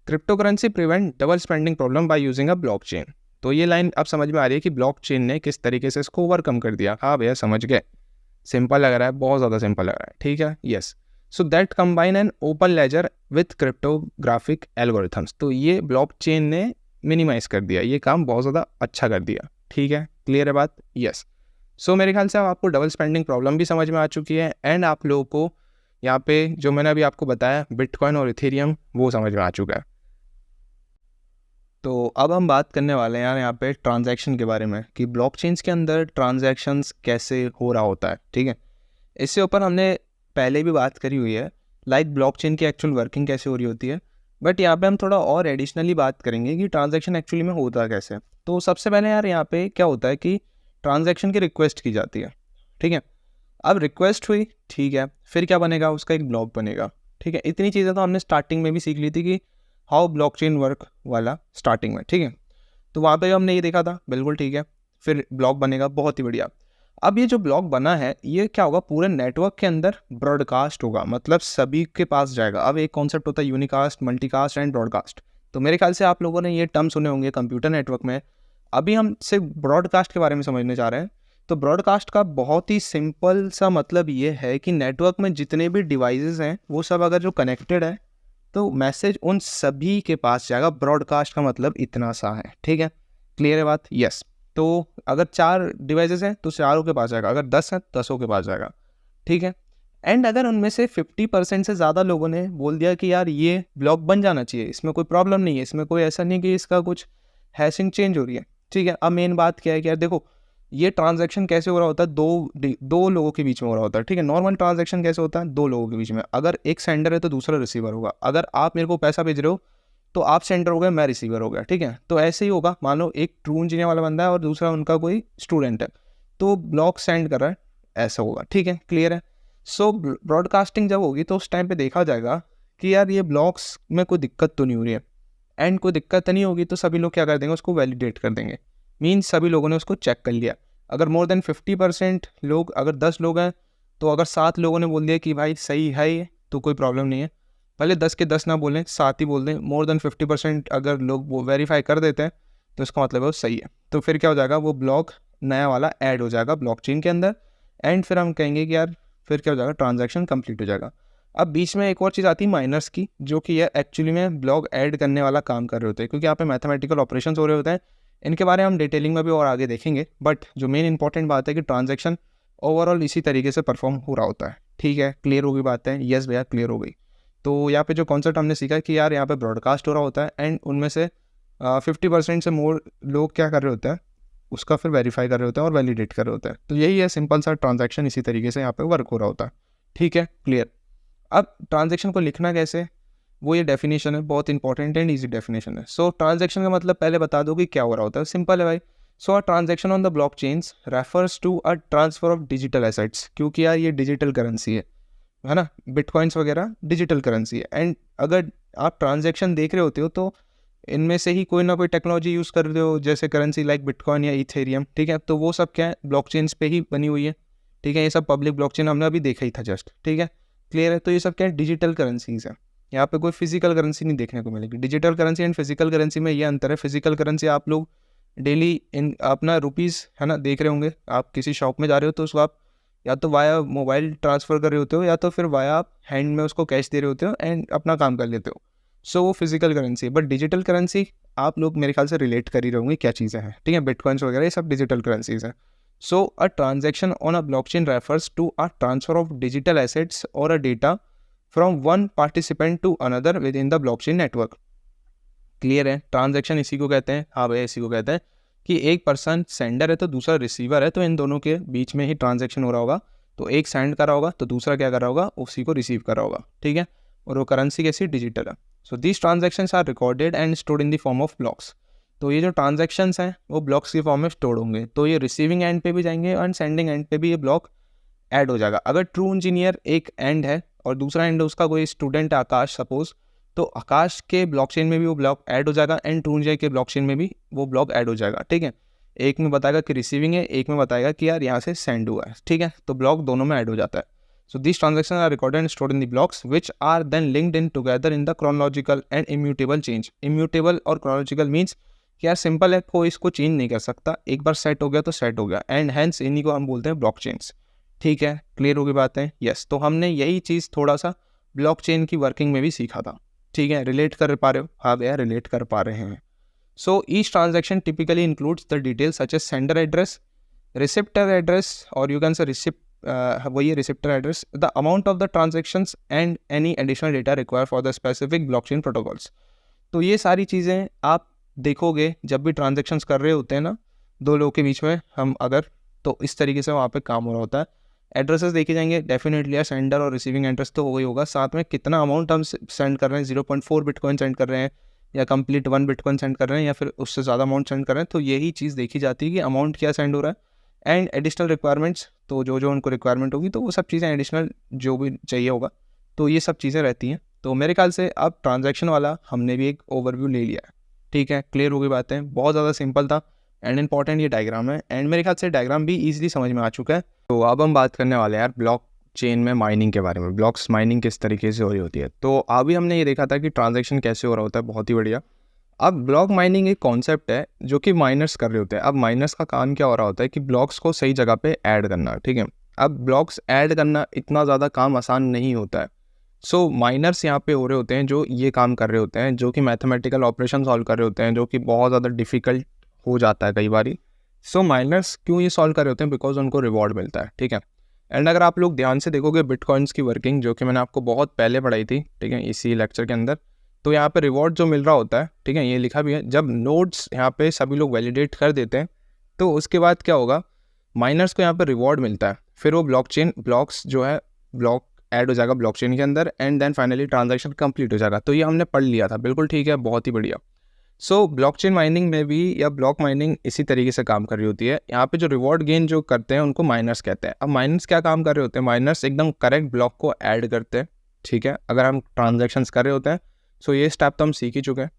Crypto currency prevent double spending problem by using a blockchain. तो ये लाइन अब समझ में आ रही है कि ब्लॉकचेन ने किस तरीके से इसको ओवरकम कर दिया। हाँ भैया समझ गए। सिंपल लग रहा है, बहुत ज़्यादा सिंपल लग रहा है, ठीक है। Yes. So that combine an open ledger with cryptographic algorithms. तो ये ब्लॉकचेन ने मिनिमाइज कर दिया, ये काम बहुत ज़्यादा अच्छा कर दिया, ठीक है। क्लियर है बात? यस। सो मेरे ख्याल से अब आपको डबल स्पेंडिंग प्रॉब्लम भी समझ में आ चुकी है, एंड आप लोगों को यहाँ पे जो मैंने अभी आपको बताया बिटकॉइन और इथेरियम वो समझ में आ चुका है। तो अब हम बात करने वाले हैं यार यहाँ पे ट्रांजैक्शन के बारे में, कि ब्लॉकचेन्स के अंदर ट्रांजैक्शंस कैसे हो रहा होता है, ठीक है। इससे ऊपर हमने पहले भी बात करी हुई है, लाइक ब्लॉकचेन की एक्चुअल वर्किंग कैसे हो रही होती है। बट यहाँ पे हम थोड़ा और एडिशनली बात करेंगे कि ट्रांजैक्शन एक्चुअली में होता कैसे। तो सबसे पहले यार यहाँ पे क्या होता है कि ट्रांजैक्शन की रिक्वेस्ट की जाती है, ठीक है। अब रिक्वेस्ट हुई, ठीक है, फिर क्या बनेगा? उसका एक ब्लॉक बनेगा, ठीक है। इतनी चीज़ें तो हमने स्टार्टिंग में भी सीख ली थी कि हाउ ब्लॉकचेन वर्क वाला स्टार्टिंग में, ठीक है। तो वहाँ पे हमने ये देखा था, बिल्कुल ठीक है। फिर ब्लॉक बनेगा, बहुत ही बढ़िया। अब ये जो ब्लॉक बना है ये क्या होगा? पूरे नेटवर्क के अंदर ब्रॉडकास्ट होगा, मतलब सभी के पास जाएगा। अब एक कॉन्सेप्ट होता है यूनिकास्ट, मल्टीकास्ट एंड ब्रॉडकास्ट। तो मेरे ख्याल से आप लोगों ने ये टर्म सुने होंगे कंप्यूटर नेटवर्क में। अभी हम सिर्फ ब्रॉडकास्ट के बारे में समझने जा रहे हैं। तो ब्रॉडकास्ट का बहुत ही सिंपल सा मतलब ये है कि नेटवर्क में जितने भी डिवाइसेस हैं वो सब अगर जो कनेक्टेड है तो मैसेज उन सभी के पास जाएगा। ब्रॉडकास्ट का मतलब इतना सा है, ठीक है। क्लियर है बात? यस। तो अगर 4 डिवाइसेस हैं तो 4 के पास जाएगा, अगर 10 हैं 10 के पास जाएगा, ठीक है। एंड अगर उनमें से 50% से ज़्यादा लोगों ने बोल दिया कि यार ये ब्लॉक बन जाना चाहिए, इसमें कोई प्रॉब्लम नहीं है, इसमें कोई ऐसा नहीं कि इसका कुछ हैशिंग चेंज हो रही है, ठीक है। अब मेन बात क्या है कि यार देखो ये ट्रांजैक्शन कैसे हो रहा होता है? दो लोगों के बीच में हो रहा होता है, ठीक है। नॉर्मल ट्रांजैक्शन कैसे होता है? 2 लोगों के बीच में। अगर एक सेंडर है तो दूसरा रिसीवर होगा। अगर आप मेरे को पैसा भेज रहे हो तो आप सेंडर हो गए, मैं रिसीवर हो गया, ठीक है। तो ऐसे ही होगा। मान लो एक ट्रू इंजीनियर वाला बंदा है और दूसरा उनका कोई स्टूडेंट है, तो ब्लॉक सेंड कर रहा है, ऐसा होगा, ठीक है। क्लियर है? सो ब्रॉडकास्टिंग जब होगी तो उस टाइम पे देखा जाएगा कि यार ये ब्लॉक्स में कोई दिक्कत तो नहीं हो रही है। एंड कोई दिक्कत नहीं होगी तो सभी लोग क्या कर देंगे? उसको वैलिडेट कर देंगे। मीन्स सभी लोगों ने उसको चेक कर लिया। अगर मोर देन 50% लोग, अगर 10 लोग हैं तो अगर 7 लोगों ने बोल दिया कि भाई सही है ये, तो कोई प्रॉब्लम नहीं है। भले 10 के 10 ना बोलें, 7 ही बोल दें। मोर देन 50% अगर लोग वो वेरीफाई कर देते हैं तो इसका मतलब है वो सही है। तो फिर क्या हो जाएगा? वो ब्लॉक नया वाला ऐड हो जाएगा ब्लॉकचेन के अंदर एंड फिर हम कहेंगे कि यार फिर क्या हो जाएगा, ट्रांजैक्शन कंप्लीट हो जाएगा। अब बीच में एक और चीज़ आती है माइनर्स की, जो कि ये एक्चुअली में ब्लॉक ऐड करने वाला काम कर रहे होते हैं, क्योंकि यहाँ पे मैथमेटिकल ऑपरेशंस हो रहे होते हैं। इनके बारे में हम डिटेलिंग में भी और आगे देखेंगे, बट जो मेन इंपॉर्टेंट बात है कि ट्रांजैक्शन ओवरऑल इसी तरीके से परफॉर्म हो रहा होता है। ठीक है, क्लियर होगी बात है? यस भैया, क्लियर हो गई। तो यहाँ पे जो कॉन्सेप्ट हमने सीखा कि यार यहाँ पे ब्रॉडकास्ट हो रहा होता है एंड उनमें से 50% से मोर लोग क्या कर रहे होते हैं, उसका फिर वेरीफाई कर रहे होते हैं और वैलिडेट कर रहे होते हैं। तो यही है सिंपल सा ट्रांजैक्शन, इसी तरीके से यहाँ पे वर्क हो रहा होता है। ठीक है, क्लियर। अब ट्रांजैक्शन को लिखना कैसे, वो ये डेफिनेशन है, बहुत इंपॉर्टेंट एंड ईजी डेफिनेशन है। सो ट्रांजैक्शन का मतलब पहले बता दो कि क्या हो रहा होता है। सिंपल है भाई। So a transaction on the blockchains refers to a transfer of digital assets, क्योंकि यार ये डिजिटल करेंसी है ना, बिटकॉइंस वगैरह डिजिटल करेंसी है। एंड अगर आप ट्रांजैक्शन देख रहे होते हो तो इनमें से ही कोई ना कोई टेक्नोलॉजी यूज़ कर रहे हो, जैसे करेंसी लाइक बिटकॉइन या इथेरियम। ठीक है, तो वो सब क्या है, ब्लॉकचेन्स पे ही बनी हुई है। ठीक है, ये सब पब्लिक ब्लॉकचेन हमने अभी देखा ही था जस्ट। ठीक है, क्लियर है। तो ये सब क्या है, डिजिटल करेंसीज है। यहाँ पे कोई फिजिकल करेंसी नहीं देखने को मिलेगी। Digital currency and physical currency में ये अंतर है। फिजिकल करेंसी आप लोग डेली इन अपना रुपीज़ है ना देख रहे होंगे, आप किसी शॉप में जा रहे हो तो उसको आप या तो वाया मोबाइल ट्रांसफ़र कर रहे होते हो या तो फिर वाया आप हैंड में उसको कैश दे रहे होते हो एंड अपना काम कर लेते हो। सो वो फिजिकल करेंसी है। बट डिजिटल करेंसी आप लोग मेरे ख्याल से रिलेट कर ही रहोगे क्या चीज़ें हैं। ठीक है, बिटकॉइंस वगैरह ये सब डिजिटल करेंसीज हैं। So a transaction on a blockchain refers to a transfer of digital assets और a data from one participant to another within the blockchain network. Clear है, ट्रांजैक्शन इसी को कहते हैं। हाँ भैया, इसी को कहते हैं कि एक पर्सन सेंडर है तो दूसरा रिसीवर है, तो इन दोनों के बीच में ही ट्रांजैक्शन हो रहा होगा। तो एक सेंड कर रहा होगा तो दूसरा क्या कर रहा होगा, उसी को रिसीव कर रहा होगा। ठीक है, और वो करेंसी कैसी, डिजिटल है। So these transactions are recorded and stored in the form of blocks. तो ये जो ट्रांजैक्शंस हैं वो ब्लॉक्स की फॉर्म में स्टोर होंगे। तो ये रिसीविंग एंड पे भी जाएंगे एंड सेंडिंग एंड पे भी ये ब्लॉक ऐड हो जाएगा। अगर ट्रू इंजीनियर एक एंड है और दूसरा एंड उसका कोई स्टूडेंट है आकाश सपोज, तो आकाश के ब्लॉकचेन में भी वो ब्लॉक ऐड हो जाएगा एंड ट्रू इंजीनियर के ब्लॉकचेन में भी वो ब्लॉक ऐड हो जाएगा। ठीक है, एक में बताएगा कि रिसीविंग है, एक में बताएगा कि यार यहाँ से सेंड हुआ है। ठीक है, तो ब्लॉक दोनों में ऐड हो जाता है। So this transaction are recorded and stored in the blocks which are then linked in together in the chronological and immutable change. Immutable और क्रोनोलॉजिकल मीन्स कि यार सिंपल है, कोई इसको चेंज नहीं कर सकता, एक बार सेट हो गया तो सेट हो गया, एंड हेंस इन्हीं को हम बोलते हैं ब्लॉकचेन्स। ठीक है, क्लियर होगी बात है? यस। तो हमने यही चीज़ थोड़ा सा ब्लॉकचेन की वर्किंग में भी सीखा था। ठीक है, रिलेट कर पा रहे हो? हाँ भैया, रिलेट कर पा रहे हैं। So each transaction typically includes the details such as sender address, receptor address, or you can say वही receptor address, the amount of the transactions and any additional data required for the specific blockchain protocols. तो ये सारी चीज़ें आप देखोगे जब भी transactions कर रहे होते हैं ना दो लोगों के बीच में, हम अगर तो इस तरीके से वहाँ पे काम हो रहा होता है। एड्रेसेस देखे जाएंगे डेफिनेटली, या सेंडर और रिसीविंग एड्रेस तो वही होगा, साथ में कितना अमाउंट हम सेंड कर रहे हैं, 0.4 बिटकॉइन सेंड कर रहे हैं या कंप्लीट 1 बिटकॉइन सेंड कर रहे हैं या फिर उससे ज़्यादा अमाउंट सेंड कर रहे हैं। तो यही चीज़ देखी जाती है कि अमाउंट क्या सेंड हो रहा है एंड एडिशनल रिक्वायरमेंट्स, तो जो जो उनको रिक्वायरमेंट होगी तो वो सब चीज़ें एडिशनल जो भी चाहिए होगा, तो ये सब चीज़ें रहती हैं। तो मेरे ख्याल से अब ट्रांजैक्शन वाला हमने भी एक ओवरव्यू ले लिया है। ठीक है, क्लियर हो गई बातें? बहुत ज़्यादा सिंपल था एंड इंपॉर्टेंट ये डायग्राम है, एंड मेरे ख्याल से डायग्राम भी ईजिली समझ में आ चुका है। तो अब हम बात करने वाले हैं यार ब्लॉक चेन में माइनिंग के बारे में, ब्लॉक्स माइनिंग किस तरीके से हो रही होती है। तो अभी हमने ये देखा था कि ट्रांजैक्शन कैसे हो रहा होता है, बहुत ही बढ़िया। अब ब्लॉक माइनिंग एक कॉन्सेप्ट है जो कि माइनर्स कर रहे होते हैं। अब माइनर्स का काम क्या हो रहा होता है कि ब्लॉक्स को सही जगह पे ऐड करना। ठीक है, अब ब्लॉक्स ऐड करना इतना ज़्यादा काम आसान नहीं होता है। सो माइनर्स यहाँ पे हो रहे होते हैं जो ये काम कर रहे होते हैं, जो कि मैथमेटिकल ऑपरेशन सॉल्व कर रहे होते हैं, जो कि बहुत ज़्यादा डिफिकल्ट हो जाता है कई बारी। सो माइनर्स क्यों ये सॉल्व कर रहे होते हैं? बिकॉज उनको रिवॉर्ड मिलता है। ठीक है, एंड अगर आप लोग ध्यान से देखोगे बिटकॉइंस की वर्किंग, जो कि मैंने आपको बहुत पहले पढ़ाई थी, ठीक है, इसी लेक्चर के अंदर, तो यहाँ पे रिवॉर्ड जो मिल रहा होता है, ठीक है, ये लिखा भी है, जब नोड्स यहाँ पे सभी लोग वैलिडेट कर देते हैं तो उसके बाद क्या होगा, माइनर्स को यहाँ पे रिवॉर्ड मिलता है। फिर वो ब्लॉक्स जो है ब्लॉक ऐड हो जाएगा ब्लॉकचेन के अंदर and then finally transaction complete हो जाएगा। तो ये हमने पढ़ लिया था, बिल्कुल ठीक है, बहुत ही बढ़िया। सो ब्लॉकचेन माइनिंग में भी या ब्लॉक माइनिंग इसी तरीके से काम कर रही होती है। यहाँ पे जो रिवॉर्ड गेन जो करते हैं उनको माइनर्स कहते हैं। अब माइनर्स क्या काम कर रहे होते हैं? माइनर्स एकदम करेक्ट ब्लॉक को ऐड करते हैं। ठीक है, अगर हम ट्रांजैक्शंस कर रहे होते हैं, सो ये स्टेप तो हम सीख ही चुके हैं।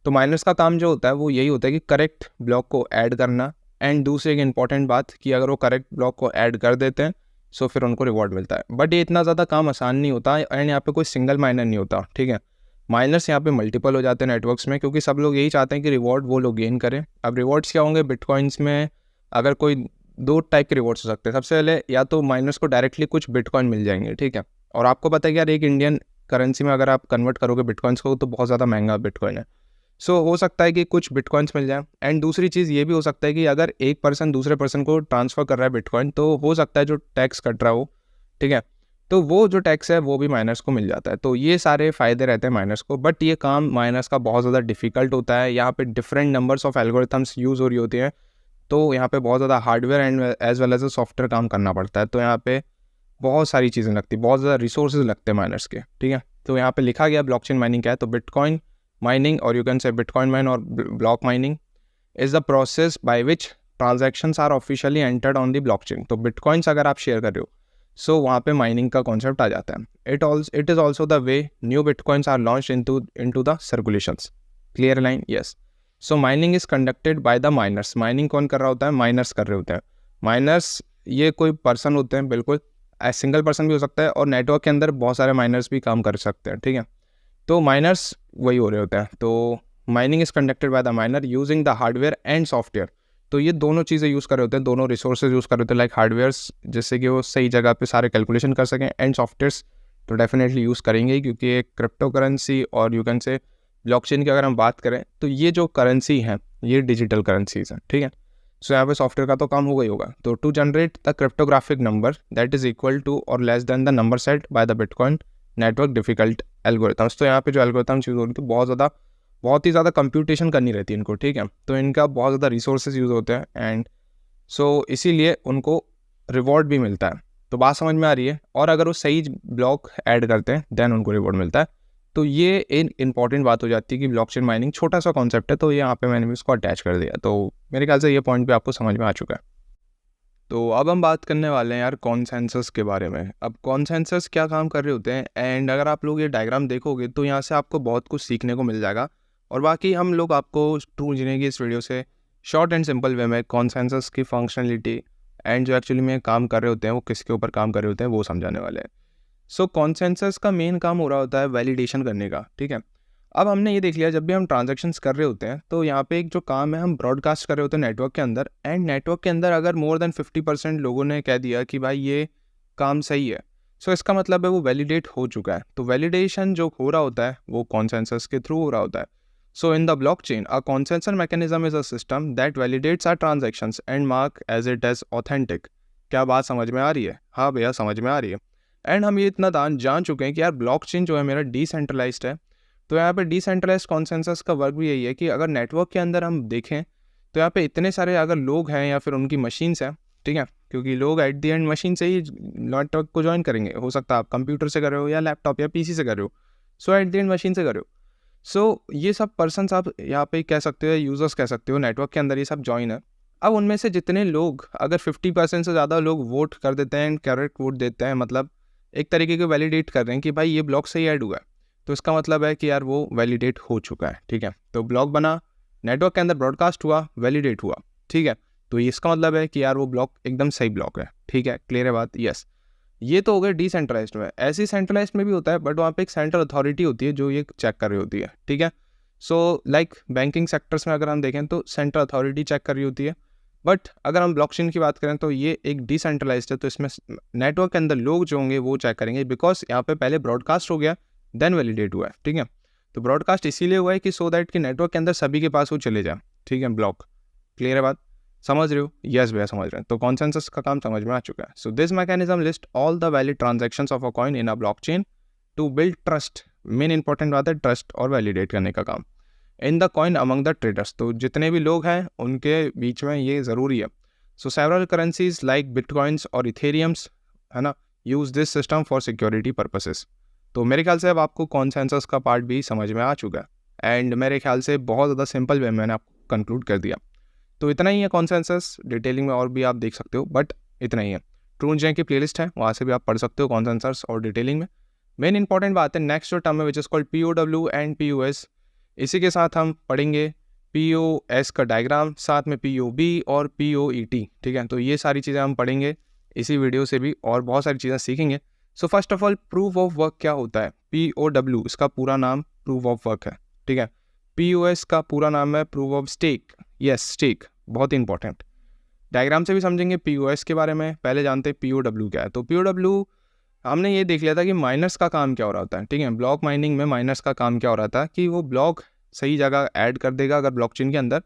तो माइनर्स का काम जो होता है वो यही होता है कि करेक्ट ब्लॉक को ऐड करना, एंड दूसरी एक इंपॉर्टेंट बात कि अगर वो करेक्ट ब्लॉक को ऐड कर देते हैं सो फिर उनको रिवॉर्ड मिलता है। बट ये इतना ज़्यादा काम आसान नहीं होता एंड यहाँ पे कोई सिंगल माइनर नहीं होता। ठीक है, माइनर्स यहाँ पे मल्टीपल हो जाते हैं नेटवर्क्स में, क्योंकि सब लोग यही चाहते हैं कि रिवॉर्ड वो लोग गेन करें। अब रिवॉर्ड्स क्या होंगे? बिटकॉइंस में अगर कोई दो टाइप के रिवॉर्ड्स हो सकते हैं। सबसे पहले या तो माइनर्स को डायरेक्टली कुछ बिटकॉइन मिल जाएंगे, ठीक है, और आपको पता है कि यार एक इंडियन करेंसी में अगर आप कन्वर्ट करोगे बिटकॉइंस को तो बहुत ज़्यादा महंगा बिटकॉइन है। सो हो सकता है कि कुछ बिटकॉइंस मिल जाए। एंड दूसरी चीज़ ये भी हो सकता है कि अगर एक पर्सन दूसरे पर्सन को ट्रांसफ़र कर रहा है बिटकॉइन, तो हो सकता है जो टैक्स कट रहा हो, ठीक है, तो वो जो टैक्स है वो भी माइनर्स को मिल जाता है। तो ये सारे फ़ायदे रहते हैं माइनर्स को, बट ये काम माइनर्स का बहुत ज़्यादा डिफिकल्ट होता है। यहाँ पे different numbers of algorithms use हो रही होती हैं, तो यहाँ पे बहुत ज़्यादा hardware and as well as software काम करना पड़ता है। तो यहाँ पे बहुत सारी चीज़ें लगती, बहुत ज़्यादा रिसोर्सेज लगते हैं माइनर्स के, ठीक है। तो यहाँ पे लिखा गया ब्लॉकचेन माइनिंग क्या है, तो बिटकॉइन माइनिंग और you can say bitcoin mine और block mining is the process by which transactions are officially entered on the blockchain. तो बिटकॉइंस अगर आप शेयर कर रहे हो, सो वहाँ पे माइनिंग का कॉन्सेप्ट आ जाता है। It is also the way new bitcoins are launch into the circulations. Clear line? Yes. So mining is conducted by the miners. Mining कौन कर रहा होता है? माइनर्स कर रहे होते हैं। माइनर्स ये कोई पर्सन होते हैं, बिल्कुल सिंगल पर्सन भी हो सकता है, और नेटवर्क के अंदर बहुत सारे माइनर्स भी काम कर सकते हैं, ठीक है। तो माइनर्स वही हो रहे होते हैं। तो mining is conducted by the minor using the hardware and software. तो ये दोनों चीज़ें यूज़ कर रहे होते हैं, दोनों रिसोर्सेज यूज़ कर रहे होते हैं, लाइक हार्डवेयर्स जिससे कि वो सही जगह पे सारे कैलकुलेशन कर सकें, एंड सॉफ्टवेयर्स तो डेफिनेटली यूज़ करेंगे ही, क्योंकि एक क्रिप्टो करेंसी और यू कैन से ब्लॉकचेन की अगर हम बात करें तो ये जो करेंसी हैं ये डिजिटल करेंसीज हैं, ठीक है। सो यहाँ पे सॉफ्टवेयर का तो काम होगा ही होगा। तो to generate the cryptographic number that is equal to और less than the number set by the bitcoin network difficult algorithms. तो यहाँ पे जो एल्गोरिथम्स यूज़ हो रही थी बहुत ही ज़्यादा कंप्यूटेशन करनी रहती है इनको, ठीक है। तो इनका बहुत ज़्यादा रिसोर्सेज यूज़ होते हैं, एंड सो इसीलिए उनको रिवॉर्ड भी मिलता है। तो बात समझ में आ रही है? और अगर वो सही ब्लॉक ऐड करते हैं देन उनको रिवॉर्ड मिलता है। तो ये एक इंपॉर्टेंट बात हो जाती है कि ब्लॉकचेन माइनिंग छोटा सा कॉन्सेप्ट है, तो यहाँ पे मैंने भी उसको अटैच कर दिया। तो मेरे ख्याल से ये पॉइंट भी आपको समझ में आ चुका है। तो अब हम बात करने वाले हैं यार कॉन्सेंसस के बारे में। अब कॉन्सेंसस क्या काम कर रहे होते हैं, एंड अगर आप लोग ये डायग्राम देखोगे तो यहाँ से आपको बहुत कुछ सीखने को मिल जाएगा। और बाकी हम लोग आपको ट्रू इंजीनियरिंग की इस वीडियो से शॉर्ट एंड सिंपल वे में कॉन्सेंसस की फंक्शनलिटी एंड जो एक्चुअली में काम कर रहे होते हैं वो किसके ऊपर काम कर रहे होते हैं वो समझाने वाले हैं। सो कॉन्सेंसस का मेन काम हो रहा होता है वैलिडेशन करने का, ठीक है। अब हमने ये देख लिया जब भी हम ट्रांजैक्शंस कर रहे होते हैं तो यहाँ पे एक जो काम है हम ब्रॉडकास्ट कर रहे होते हैं नेटवर्क के अंदर, एंड नेटवर्क के अंदर अगर मोर देन 50% लोगों ने कह दिया कि भाई ये काम सही है, सो इसका मतलब है वो वैलिडेट हो चुका है। तो वैलिडेशन जो हो रहा होता है वो कॉन्सेंसस के थ्रू हो रहा होता है। So in the blockchain a consensus mechanism is a system that validates our transactions and mark as it as authentic. क्या बात समझ में आ रही है? हाँ भैया समझ में आ रही है। एंड हम ये इतना जान चुके हैं कि यार ब्लॉकचेन जो है मेरा डिसेंट्रलाइज्ड है। तो यहाँ पे डिसेंट्रलाइज्ड कॉन्सेंसस का वर्क भी यही है कि अगर नेटवर्क के अंदर हम देखें तो यहाँ पे इतने सारे अगर लोग हैं या फिर उनकी मशीन्स हैं, ठीक है, क्योंकि लोग एट द एंड मशीन से ही नेटवर्क को ज्वाइन करेंगे। हो सकता है आप कंप्यूटर से कर रहे हो या लैपटॉप या पीसी से कर रहे हो, सो एट द एंड मशीन से कर रहे हो। सो ये सब पर्सन्स आप यहाँ पे कह सकते हो, यूजर्स कह सकते हो, नेटवर्क के अंदर ये सब ज्वाइन है। अब उनमें से जितने लोग अगर 50% से ज़्यादा लोग वोट कर देते हैं, करेक्ट वोट देते हैं, मतलब एक तरीके के वैलिडेट कर रहे हैं कि भाई ये ब्लॉक सही ऐड हुआ है, तो इसका मतलब है कि यार वो वैलिडेट हो चुका है, ठीक है। तो ब्लॉक बना, नेटवर्क के अंदर ब्रॉडकास्ट हुआ, वैलिडेट हुआ, ठीक है। तो इसका मतलब है कि यार वो ब्लॉक एकदम सही ब्लॉक है, ठीक है। क्लियर है बात? यस। ये तो हो गया डिसेंट्रलाइज्ड में। ऐसी सेंट्रलाइज्ड में भी होता है, बट वहाँ पे एक सेंट्रल अथॉरिटी होती है जो ये चेक कर रही होती है, ठीक है। सो लाइक बैंकिंग सेक्टर्स में अगर हम देखें तो सेंट्रल अथॉरिटी चेक कर रही होती है, बट अगर हम ब्लॉकचेन की बात करें तो ये एक डिसेंट्रलाइज्ड है। तो इसमें नेटवर्क के अंदर लोग जो होंगे वो चेक करेंगे, बिकॉज यहाँ पे पहले ब्रॉडकास्ट हो गया देन वैलिडेट हुआ है, ठीक है। तो ब्रॉडकास्ट इसीलिए हुआ है कि सो दैट कि नेटवर्क के अंदर सभी के पास वो चले जाए, ठीक है, ब्लॉक। क्लियर है बात? समझ रहे हो? यस भैया समझ रहे हैं। तो कॉन्सेंसस का काम समझ में आ चुका है। So this mechanism list all the valid transactions of a coin in a blockchain to build trust. Main important बात है ट्रस्ट और वैलिडेट करने का काम in the coin among the traders. तो जितने भी लोग हैं उनके बीच में ये ज़रूरी है। सो सेवरल करेंसीज लाइक बिटकॉइंस और इथेरियम्स, है ना, use this system for security purposes. तो मेरे ख्याल से अब आपको कॉन्सेंसस का पार्ट भी समझ में आ चुका है, एंड मेरे ख्याल से बहुत ज़्यादा सिंपल वे मैंने आपको कंक्लूड कर दिया। तो इतना ही है कॉन्सेंसस। डिटेलिंग में और भी आप देख सकते हो, बट इतना ही है। ट्रू इंजीनियरिंग की प्लेलिस्ट है, वहाँ से भी आप पढ़ सकते हो कॉन्सेंसस और डिटेलिंग में। मेन इंपॉर्टेंट बात है नेक्स्ट जो टर्म है विच is called POW and POS। इसी के साथ हम पढ़ेंगे POS का डायग्राम, साथ में POB और POET, ठीक है। तो ये सारी चीज़ें हम पढ़ेंगे इसी वीडियो से भी, और बहुत सारी चीज़ें सीखेंगे। So first of all proof of work क्या होता है? POW इसका पूरा नाम प्रूफ ऑफ वर्क है, ठीक है। POS का पूरा नाम है proof of stake. Yes, stake बहुत इंपॉर्टेंट। डायग्राम से भी समझेंगे POS के बारे में। पहले जानते हैं POW क्या है। तो POW हमने ये देख लिया था कि माइनर्स का काम क्या हो रहा होता है, ठीक है। ब्लॉक माइनिंग में माइनर्स का काम क्या हो रहा था कि वो ब्लॉक सही जगह ऐड कर देगा अगर ब्लॉकचेन के अंदर,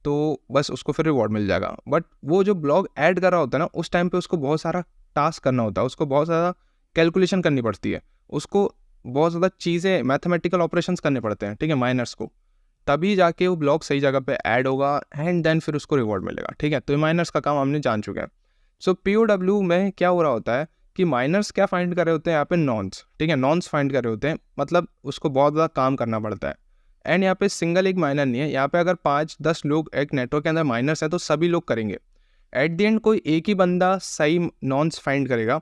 तो बस उसको फिर रिवॉर्ड मिल जाएगा। बट वो जो ब्लॉक ऐड कर रहा होता है ना, उस टाइम पे उसको बहुत सारा टास्क करना होता है, उसको बहुत ज़्यादा कैलकुलेशन करनी पड़ती है, उसको बहुत ज़्यादा चीज़ें मैथमेटिकल ऑपरेशंस करने पड़ते हैं, ठीक है, माइनर्स को, तभी जाके वो ब्लॉक सही जगह पे ऐड होगा एंड देन फिर उसको रिवॉर्ड मिलेगा, ठीक है। तो माइनर्स का काम हमने जान चुके हैं। सो POW में क्या हो रहा होता है कि माइनर्स क्या फाइंड कर रहे होते हैं यहाँ पे, नॉन्स, ठीक है, नॉन्स फाइंड कर रहे होते हैं, मतलब उसको बहुत ज़्यादा काम करना पड़ता है। एंड यहाँ पे सिंगल एक माइनर नहीं है, यहाँ पे अगर 5-10 लोग एक नेटवर्क के अंदर माइनर्स है तो सभी लोग करेंगे। एट द एंड कोई एक ही बंदा सही नॉन्स फाइंड करेगा,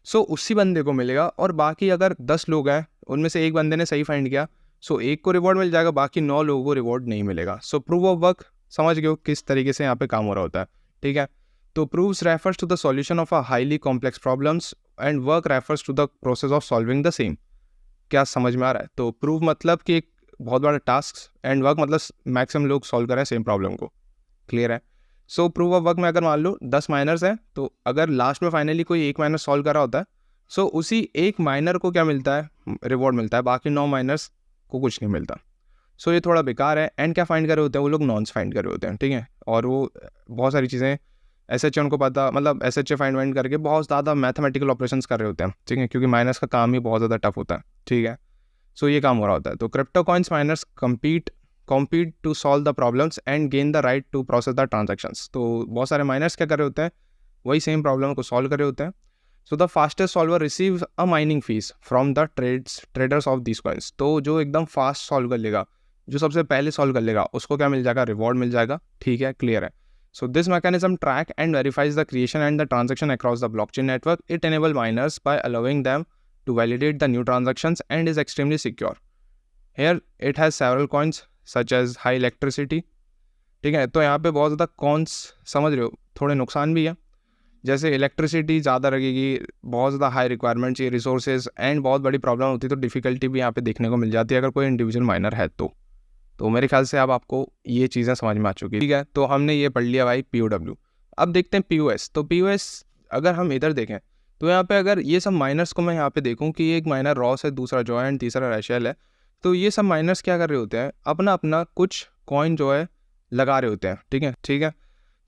सो उसी बंदे को मिलेगा, और बाकी अगर 10 लोग हैं उनमें से एक बंदे ने सही फाइंड किया, सो एक को रिवॉर्ड मिल जाएगा, बाकी 9 लोगों को रिवॉर्ड नहीं मिलेगा। सो प्रूफ ऑफ वर्क समझ गए हो किस तरीके से यहाँ पे काम हो रहा होता है, ठीक है। तो proves refers to the solution of a highly complex problems and work refers to the process of solving the same. क्या समझ में आ रहा है? तो प्रूव मतलब कि एक बहुत बड़ा टास्क, एंड वर्क मतलब मैक्सिमम लोग सॉल्व करें सेम प्रॉब्लम को। क्लियर है? सो प्रूफ ऑफ वर्क में अगर मान लो 10 माइनर्स हैं, तो अगर लास्ट में फाइनली कोई एक माइनर सॉल्व कर रहा होता है, सो उसी एक माइनर को क्या मिलता है, रिवॉर्ड मिलता है, बाकी 9 माइनर्स को कुछ नहीं मिलता। सो ये थोड़ा बेकार है। एंड क्या फाइंड कर रहे होते हैं वो लोग, नॉन्स फाइंड कर रहे होते हैं, ठीक है। और वो बहुत सारी चीज़ें SHA उनको पता, मतलब SHA फाइंड करके बहुत ज़्यादा मैथमेटिकल ऑपरेशंस कर रहे होते हैं, ठीक है, क्योंकि माइनर्स का काम ही बहुत ज़्यादा टफ होता है, ठीक है। सो ये काम हो रहा होता है। तो crypto coins miners compete to solve the problems and gain the right to process the transactions। तो बहुत सारे माइनर्स क्या कर रहे होते हैं, वही सेम प्रॉब्लम को सॉल्व कर रहे होते हैं। So the fastest solver receive a mining fees from the traders of this coins. तो जो एकदम फास्ट सॉल्व कर लेगा, जो सबसे पहले सॉल्व कर लेगा, उसको क्या मिल जाएगा, रिवॉर्ड मिल जाएगा, ठीक है, क्लियर है। So this mechanism track and verifies the creation and the transaction across the blockchain network. It enable miners by allowing them to validate the new transactions and is extremely secure. Here it has several cons such as high electricity, ठीक है। तो यहाँ पे बहुत ज़्यादा cons समझ रहे हो, थोड़े नुकसान भी है, जैसे इलेक्ट्रिसिटी ज़्यादा लगेगी, बहुत ज़्यादा हाई रिक्वायरमेंट चाहिए रिसोर्सेज, एंड बहुत बड़ी प्रॉब्लम होती है, तो डिफ़िकल्टी भी यहाँ पे देखने को मिल जाती है अगर कोई इंडिविजुअल माइनर है तो मेरे ख्याल से अब आपको ये चीज़ें समझ में आ चुकी है, ठीक है। तो हमने ये पढ़ लिया भाई POW। अब देखते हैं POS। तो POS अगर हम इधर देखें तो यहाँ पे अगर ये सब माइनर्स को मैं यहाँ पे देखूँ कि एक माइनर रॉस है, दूसरा जॉय एंड तीसरा रैशेल है, तो ये सब माइनर्स क्या कर रहे होते हैं, अपना अपना कुछ कॉइन जो है लगा रहे होते हैं, ठीक है।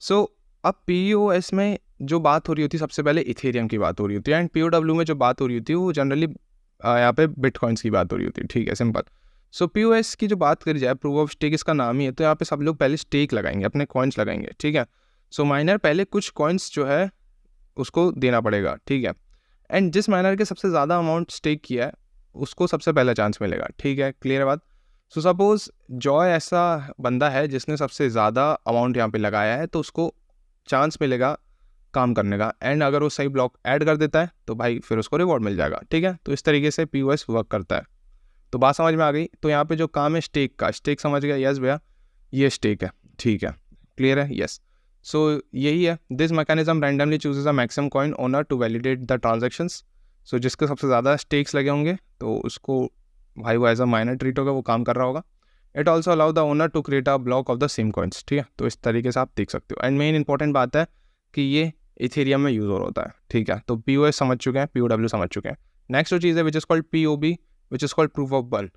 सो अब POS में जो बात हो रही होती है, सबसे पहले इथेरियम की बात हो रही होती है, एंड POW में जो बात हो रही होती है वो जनरली यहाँ पे बिटकॉइंस की बात हो रही होती है, ठीक है, सिंपल। सो POS की जो बात करी जाए, प्रूफ ऑफ स्टेक इसका नाम ही है, तो यहाँ पे सब लोग पहले स्टेक लगाएंगे, अपने कॉइन्स लगाएंगे, ठीक है। सो माइनर पहले कुछ कॉइन्स जो है उसको देना पड़ेगा, ठीक है। एंड जिस माइनर के सबसे ज़्यादा अमाउंट स्टेक किया है उसको सबसे पहला चांस मिलेगा, ठीक है, क्लियर है बात। सो सपोज जॉय ऐसा बंदा है जिसने सबसे ज़्यादा अमाउंट यहाँ पे लगाया है, तो उसको चांस मिलेगा काम करने का, एंड अगर वो सही ब्लॉक ऐड कर देता है तो भाई फिर उसको रिवॉर्ड मिल जाएगा, ठीक है। तो इस तरीके से POS वर्क करता है। तो बात समझ में आ गई। तो यहाँ पे जो काम है स्टेक का, स्टेक समझ गया, यस भैया ये स्टेक है, ठीक है, क्लियर है, यस। सो यही है, this mechanism randomly chooses a maximum coin owner to validate the transactions. So जिसके सबसे ज़्यादा स्टेक्स लगे होंगे तो उसको भाई वो एज अ माइनर ट्रीट होगा, वो काम कर रहा होगा। It also allow the owner to create a block of the same coins, ठीक है। तो इस तरीके से आप देख सकते हो। एंड मेन इंपॉर्टेंट बात है कि ये इथेरियम में यूज़ हो रहा होता है, ठीक है। तो POS समझ चुके हैं, POW समझ चुके हैं। नेक्स्ट जो चीज़ है विच is called POB, which is called proof of burn.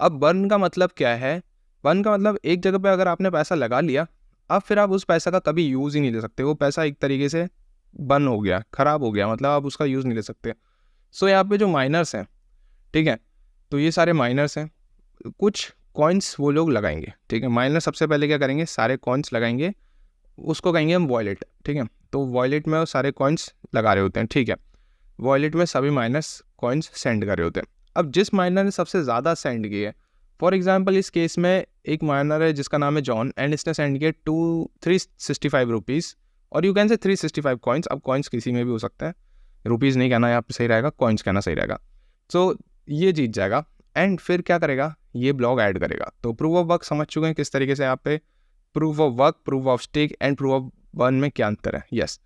अब बर्न का मतलब क्या है? बर्न का मतलब एक जगह पे अगर आपने पैसा लगा लिया, अब फिर आप उस पैसा का कभी यूज़ ही नहीं ले सकते, वो पैसा एक तरीके से बर्न हो गया, ख़राब हो गया, मतलब आप उसका यूज़ नहीं ले सकते। सो यहाँ पे जो माइनर्स हैं, ठीक है, तो ये सारे माइनर्स हैं, कुछ कॉइन्स वो लोग लगाएंगे, ठीक है। माइनर सबसे पहले क्या करेंगे, सारे कॉइन्स लगाएंगे, उसको कहेंगे हम वॉलेट, ठीक है। तो वॉलेट में वो सारे कॉइन्स लगा रहे होते हैं, ठीक है। वॉलेट में सभी माइनर्स कॉइन्स सेंड कर रहे होते हैं। अब जिस माइनर ने सबसे ज़्यादा सेंड किए, फॉर एग्जांपल इस केस में एक माइनर है जिसका नाम है जॉन, एंड इसने सेंड किए 365 रुपीज़, और यू कैन से 365 कॉइन्स। अब कॉइन्स किसी में भी हो सकते हैं, रुपीज़ नहीं कहना यहाँ पे सही रहेगा, कॉइन्स कहना सही रहेगा। सो ये जीत जाएगा, एंड फिर क्या करेगा, ये ब्लॉक ऐड करेगा। तो प्रूफ ऑफ वर्क समझ चुके हैं किस तरीके से यहाँ पे proof of work, proof of stake and proof of burn में क्या अंतर है, यस।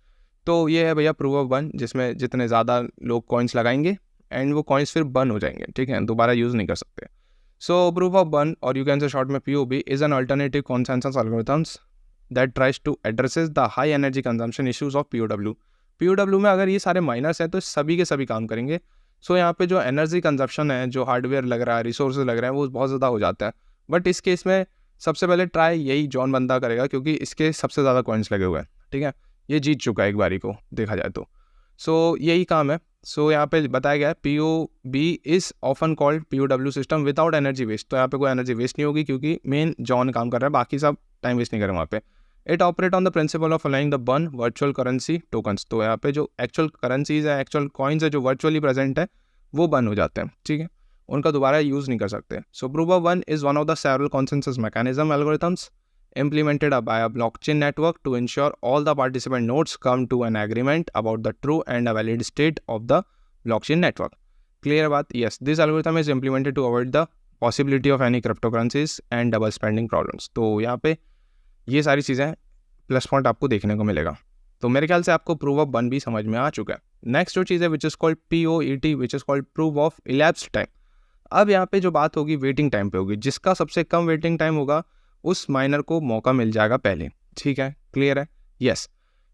तो ये है भैया प्रूफ ऑफ बर्न, जिसमें जितने ज़्यादा लोग कॉइन्स लगाएंगे एंड वो कॉइन्स फिर बर्न हो जाएंगे, ठीक है, दोबारा यूज़ नहीं कर सकते। सो प्रूफ ऑफ बर्न, और यू कैन से शॉर्ट में POB, is an alternative consensus algorithms that tries to addresses the high energy consumption issues of POW। POW में अगर ये सारे माइनर्स हैं तो सभी के सभी काम करेंगे। सो यहाँ पे जो एनर्जी कंजप्शन है, जो हार्डवेयर लग रहा है, रिसोर्सेज लग रहे हैं, वो बहुत ज़्यादा हो जाता है। बट इस केस में सबसे पहले ट्राई यही जॉन बंदा करेगा, क्योंकि इसके सबसे ज़्यादा कॉइन्स लगे हुए हैं। ठीक है, ये जीत चुका है एक बारी को देखा जाए तो। सो यही काम है। सो यहाँ पे बताया गया है POB is often called POW system without energy waste. तो यहाँ पे कोई एनर्जी वेस्ट नहीं होगी, क्योंकि मेन जॉन काम कर रहा है, बाकी सब टाइम वेस्ट नहीं कर रहे वहाँ पे। It operate on the principle of allying the burn virtual currency tokens. तो यहाँ पे जो एक्चुअल करेंसीज है, एक्चुअल कॉइन्स है जो वर्चुअली प्रेजेंट है, वो बर्न हो जाते हैं। ठीक है, उनका दोबारा यूज़ नहीं कर सकते। So proof of one is one of the several consensus mechanism algorithms implemented by a blockchain network to ensure all the participant nodes come to an agreement about the true and a valid state of the blockchain network. Clear बात? Yes, this algorithm is implemented to avoid the possibility of any cryptocurrencies and double spending problems. तो यहाँ पे ये सारी चीज़ें plus point आपको देखने को मिलेगा। तो मेरे ख्याल से आपको प्रूफ ऑफ वन भी समझ में आ चुका है। नेक्स्ट जो चीज़ है विच is called POET, which is called proof of elapsed time. अब यहाँ पे जो बात होगी वेटिंग टाइम पे होगी। जिसका सबसे कम वेटिंग टाइम होगा उस माइनर को मौका मिल जाएगा पहले। ठीक है, क्लियर है? यस।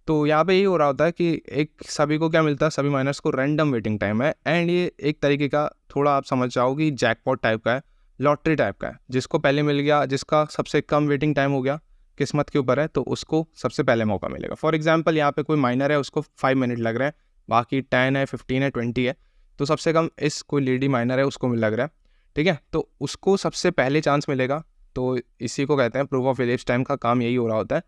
तो यहाँ पे यही हो रहा होता है कि एक सभी को क्या मिलता है, सभी माइनर्स को रैंडम वेटिंग टाइम है। एंड ये एक तरीके का थोड़ा आप समझ जाओ कि जैकपॉट टाइप का है, लॉटरी टाइप का है। जिसको पहले मिल गया, जिसका सबसे कम वेटिंग टाइम हो गया, किस्मत के ऊपर है, तो उसको सबसे पहले मौका मिलेगा। फॉर एग्जाम्पल यहाँ पे कोई माइनर है, उसको 5 मिनट लग रहे हैं, बाकी 10 है, 15 है, 20 है, तो सबसे कम इस कोई लेडी माइनर है उसको लग रहा है। ठीक है, तो उसको सबसे पहले चांस मिलेगा। तो इसी को कहते हैं प्रूफ ऑफ इलिप्स टाइम। का काम यही हो रहा होता है।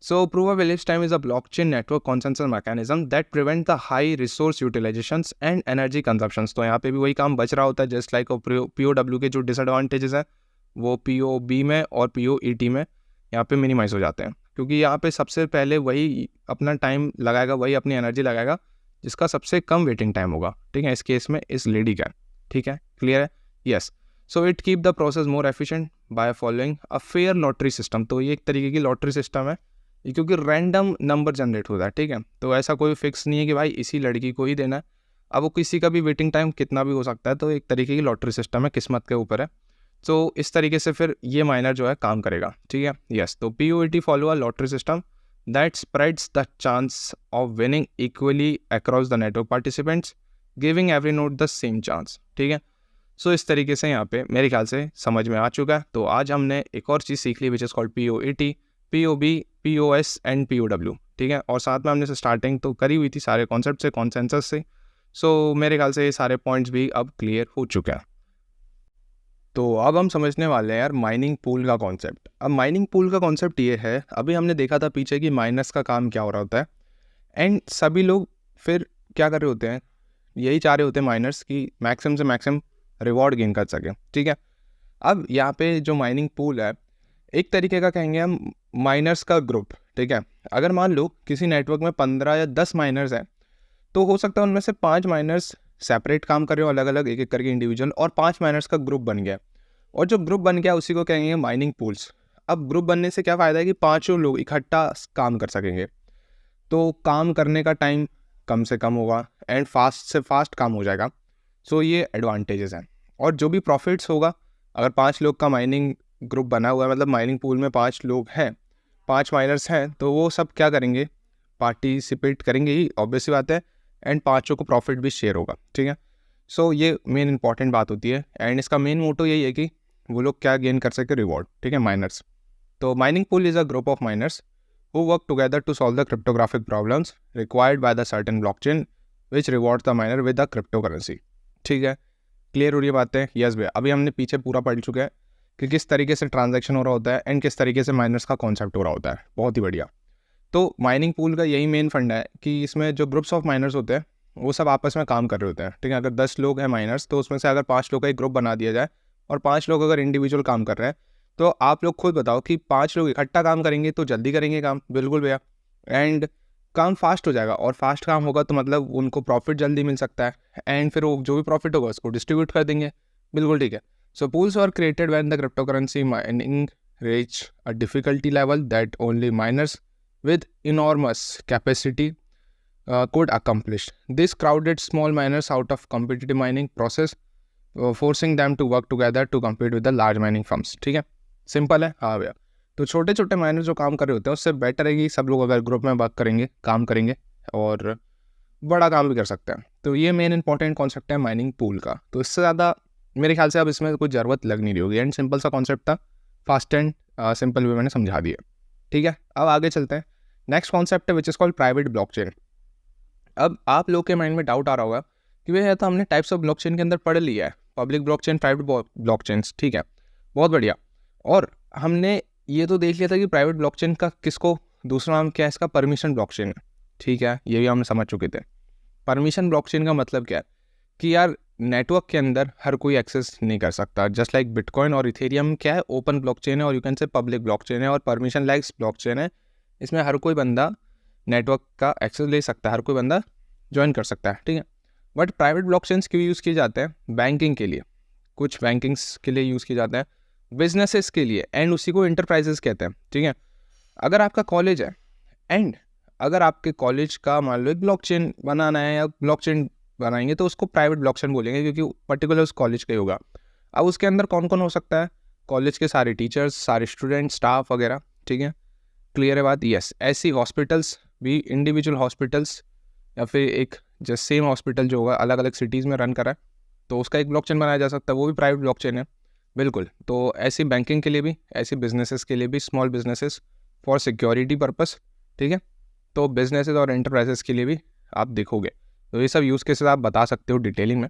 सो proof of ellipse time is a blockchain network consensus mechanism that prevent the high resource utilisations and energy consumptions. तो यहाँ पे भी वही काम बच रहा होता है। जस्ट लाइक POW के जो डिसएडवांटेजेस हैं वो POB में और POET में यहाँ पे मिनिमाइज हो जाते हैं, क्योंकि यहाँ पे सबसे पहले वही अपना टाइम लगाएगा, वही अपनी एनर्जी लगाएगा जिसका सबसे कम वेटिंग टाइम होगा। ठीक है, इस केस में इस लेडी का। ठीक है, क्लियर है? Yes. So it keep the process more efficient by following a fair lottery system. तो ये एक तरीके की लॉटरी सिस्टम है, क्योंकि रैंडम नंबर जनरेट होता है। ठीक है, तो ऐसा कोई फिक्स नहीं है कि भाई इसी लड़की को ही देना है। अब वो किसी का भी वेटिंग टाइम कितना भी हो सकता है। तो एक तरीके की लॉटरी सिस्टम है, किस्मत के ऊपर है। तो इस तरीके से फिर ये माइनर जो है काम करेगा। ठीक है, यस। तो POET follow a lottery system that spreads the chance of winning equally across the network participants, giving every node the same chance. ठीक है, सो इस तरीके से यहाँ पे मेरे ख्याल से समझ में आ चुका है। तो आज हमने एक और चीज़ सीख ली which is called POET, POB, POS and POW। ठीक है, और साथ में हमने से स्टार्टिंग तो करी हुई थी सारे कॉन्सेप्ट से, कॉन्सेंसस से। सो मेरे ख्याल से ये सारे पॉइंट्स भी अब क्लियर हो चुके हैं। तो अब हम समझने वाले हैं यार माइनिंग पूल का कॉन्सेप्ट। अब माइनिंग पूल का कॉन्सेप्ट ये है, अभी हमने देखा था पीछे कि माइनर्स का काम क्या हो रहा होता है, एंड सभी लोग फिर क्या कर रहे होते हैं, यही चाह रहे होते हैं माइनर्स की मैक्सिमम से मैक्सिमम रिवॉर्ड गेन कर सके। ठीक है, अब यहाँ पे जो माइनिंग पूल है एक तरीके का कहेंगे हम माइनर्स का ग्रुप। ठीक है, अगर मान लो किसी नेटवर्क में 15 या 10 माइनर्स हैं, तो हो सकता है उनमें से 5 माइनर्स सेपरेट काम कर रहे हो, अलग अलग एक एक करके इंडिविजुअल, और 5 माइनर्स का ग्रुप बन गया। और जो ग्रुप बन गया उसी को कहेंगे माइनिंग पूल्स। अब ग्रुप बनने से क्या फ़ायदा है कि 5 लोग इकट्ठा काम कर सकेंगे, तो काम करने का टाइम कम से कम होगा एंड फास्ट से फास्ट काम हो जाएगा। सो ये एडवांटेजेस हैं। और जो भी प्रॉफिट्स होगा, अगर 5 लोग का माइनिंग ग्रुप बना हुआ है, मतलब माइनिंग पूल में 5 लोग हैं, 5 माइनर्स हैं, तो वो सब क्या करेंगे, पार्टिसिपेट करेंगे ही, ऑब्वियस सी बात है, एंड 5 को प्रॉफिट भी शेयर होगा। ठीक है, सो ये मेन इंपॉर्टेंट बात होती है। एंड इसका मेन मोटो यही है कि वो लोग क्या गेन कर सके, रिवॉर्ड। ठीक है, माइनर्स। तो mining pool is a group of miners who work together to solve the cryptographic problems required by the certain blockchain which rewards the miner with the cryptocurrency। ठीक है, क्लियर हो रही है बातें? यस भैया, अभी हमने पीछे पूरा पढ़ चुके हैं कि किस तरीके से ट्रांजैक्शन हो रहा होता है एंड किस तरीके से माइनर्स का कॉन्सेप्ट हो रहा होता है। बहुत ही बढ़िया। तो माइनिंग पूल का यही मेन फंडा है कि इसमें जो ग्रुप्स ऑफ माइनर्स होते हैं वो सब आपस में काम कर रहे होते हैं। ठीक है, अगर 10 लोग हैं माइनर्स, तो उसमें से अगर 5 लोग का एक ग्रुप बना दिया जाए और 5 लोग अगर इंडिविजुअल काम कर रहे हैं, तो आप लोग खुद बताओ कि 5 लोग इकट्ठा काम करेंगे तो जल्दी करेंगे काम। बिल्कुल भैया, एंड काम फास्ट हो जाएगा, और फास्ट काम होगा तो मतलब उनको प्रॉफिट जल्दी मिल सकता है, एंड फिर वो जो भी प्रॉफिट होगा उसको डिस्ट्रीब्यूट कर देंगे। बिल्कुल ठीक है। So pools are created when the cryptocurrency mining reach a difficulty level that only miners with enormous capacity could accomplish. This crowded small miners out of competitive mining process, forcing them to work together to compete with the large mining firms. ठीक है, simple है। हाँ भैया, तो छोटे छोटे minor जो काम कर रहे होते हैं उससे बेटर है कि सब लोग अगर ग्रुप में वर्क करेंगे, काम करेंगे और बड़ा काम भी कर सकते हैं। तो ये मेन इंपॉर्टेंट कॉन्सेप्ट है माइनिंग पूल का। तो इससे ज़्यादा मेरे ख्याल से अब इसमें कोई ज़रूरत लग नहीं रही होगी, एंड सिंपल सा कॉन्सेप्ट था, फास्ट एंड सिंपल वे मैंने समझा दिया। ठीक है, अब आगे चलते हैं। नेक्स्ट कॉन्सेप्ट है विच इज़ कॉल्ड प्राइवेट ब्लॉकचेन। अब आप लोग के माइंड में डाउट आ रहा होगा कि भैया तो हमने टाइप्स ऑफ ब्लॉकचेन के अंदर पढ़ लिया है, पब्लिक ब्लॉकचेन, प्राइवेट ब्लॉकचेन्स, ठीक है, बहुत बढ़िया। और हमने ये तो देख लिया था कि प्राइवेट ब्लॉकचेन का किसको दूसरा नाम क्या है, इसका परमिशन ब्लॉकचेन है, ठीक है, ये भी हम समझ चुके थे। परमिशन ब्लॉकचेन का मतलब क्या है कि यार नेटवर्क के अंदर हर कोई एक्सेस नहीं कर सकता, जस्ट लाइक बिटकॉइन और इथेरियम क्या है, ओपन ब्लॉकचेन है और यू कैन से पब्लिक ब्लॉकचेन है, और परमिशन लाइक्स ब्लॉकचेन है, इसमें हर कोई बंदा नेटवर्क का एक्सेस ले सकता है, हर कोई बंदा ज्वाइन कर सकता है, ठीक है। बट प्राइवेट ब्लॉकचेन्स क्यों यूज़ किए जाते हैं? बैंकिंग के लिए, कुछ बैंकिंग्स के लिए यूज़ किए जाते हैं, बिजनेसेस के लिए, एंड उसी को इंटरप्राइजेस कहते हैं, ठीक है। अगर आपका कॉलेज है एंड अगर आपके कॉलेज का मान लो एक ब्लॉकचेन बनाना है या ब्लॉकचेन बनाएंगे तो उसको प्राइवेट ब्लॉकचेन बोलेंगे, क्योंकि पर्टिकुलर उस कॉलेज का ही होगा। अब उसके अंदर कौन कौन हो सकता है? कॉलेज के सारे टीचर्स, सारे स्टूडेंट, स्टाफ वगैरह, ठीक है, क्लियर है बात? यस। ऐसी हॉस्पिटल्स भी, इंडिविजुअल हॉस्पिटल्स या फिर एक जस्ट सेम हॉस्पिटल जो होगा अलग अलग सिटीज़ में रन करा है तो उसका एक ब्लॉकचेन बनाया जा सकता है, वो भी प्राइवेट ब्लॉकचेन है, बिल्कुल। तो ऐसी बैंकिंग के लिए भी, ऐसी बिजनेसेस के लिए भी, small businesses for security purpose, ठीक है, तो बिजनेसेस और एंटरप्राइजेस के लिए भी आप देखोगे तो ये सब यूज़ केसेस आप बता सकते हो डिटेलिंग में।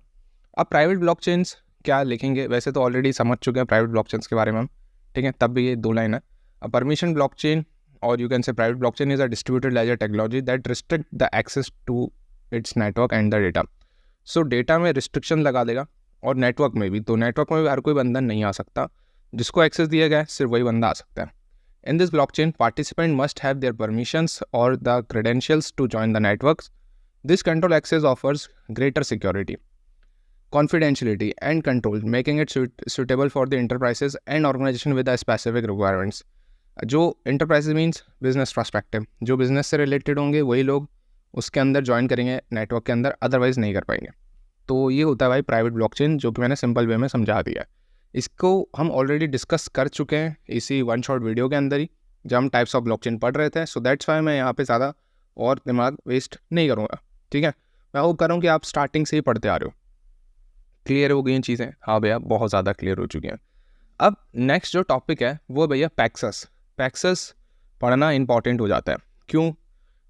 अब प्राइवेट ब्लॉकचेन्स क्या लिखेंगे, वैसे तो ऑलरेडी समझ चुके हैं प्राइवेट ब्लॉकचेन्स के बारे में हम, ठीक है, तब भी ये 2 लाइन है। अब परमिशन ब्लॉकचेन और you can say private blockchain is a distributed ledger technology that restrict the access to its network and the data. So data में रिस्ट्रिक्शन लगा देगा और नेटवर्क में भी, तो नेटवर्क में भी हर कोई बंदा नहीं आ सकता, जिसको एक्सेस दिया गया है सिर्फ वही बंदा आ सकता है। In this blockchain, participants must have their permissions or the credentials to join the networks. This control access offers greater security, confidentiality, and control, making it suitable for the enterprises and organization with the specific requirements. जो enterprises means business perspective, जो business से related होंगे वही लोग उसके अंदर join करेंगे network के अंदर, अदरवाइज नहीं कर पाएंगे। तो ये होता है भाई प्राइवेट ब्लॉकचेन, जो कि मैंने सिंपल वे में समझा दिया है। इसको हम ऑलरेडी डिस्कस कर चुके हैं इसी वन शॉट वीडियो के अंदर ही, जब हम टाइप्स ऑफ ब्लॉकचेन पढ़ रहे थे। सो दैट्स वाई मैं यहाँ पे ज़्यादा और दिमाग वेस्ट नहीं करूँगा, ठीक है। मैं होप कर रहा हूँ कि आप स्टार्टिंग से ही पढ़ते आ रहे हो, क्लियर हो गई हैं चीज़ें? हाँ भैया, बहुत ज़्यादा क्लियर हो चुकी हैं। अब नेक्स्ट जो टॉपिक है वो भैया पैक्सस। पैक्सस पढ़ना इंपॉर्टेंट हो जाता है। क्यों?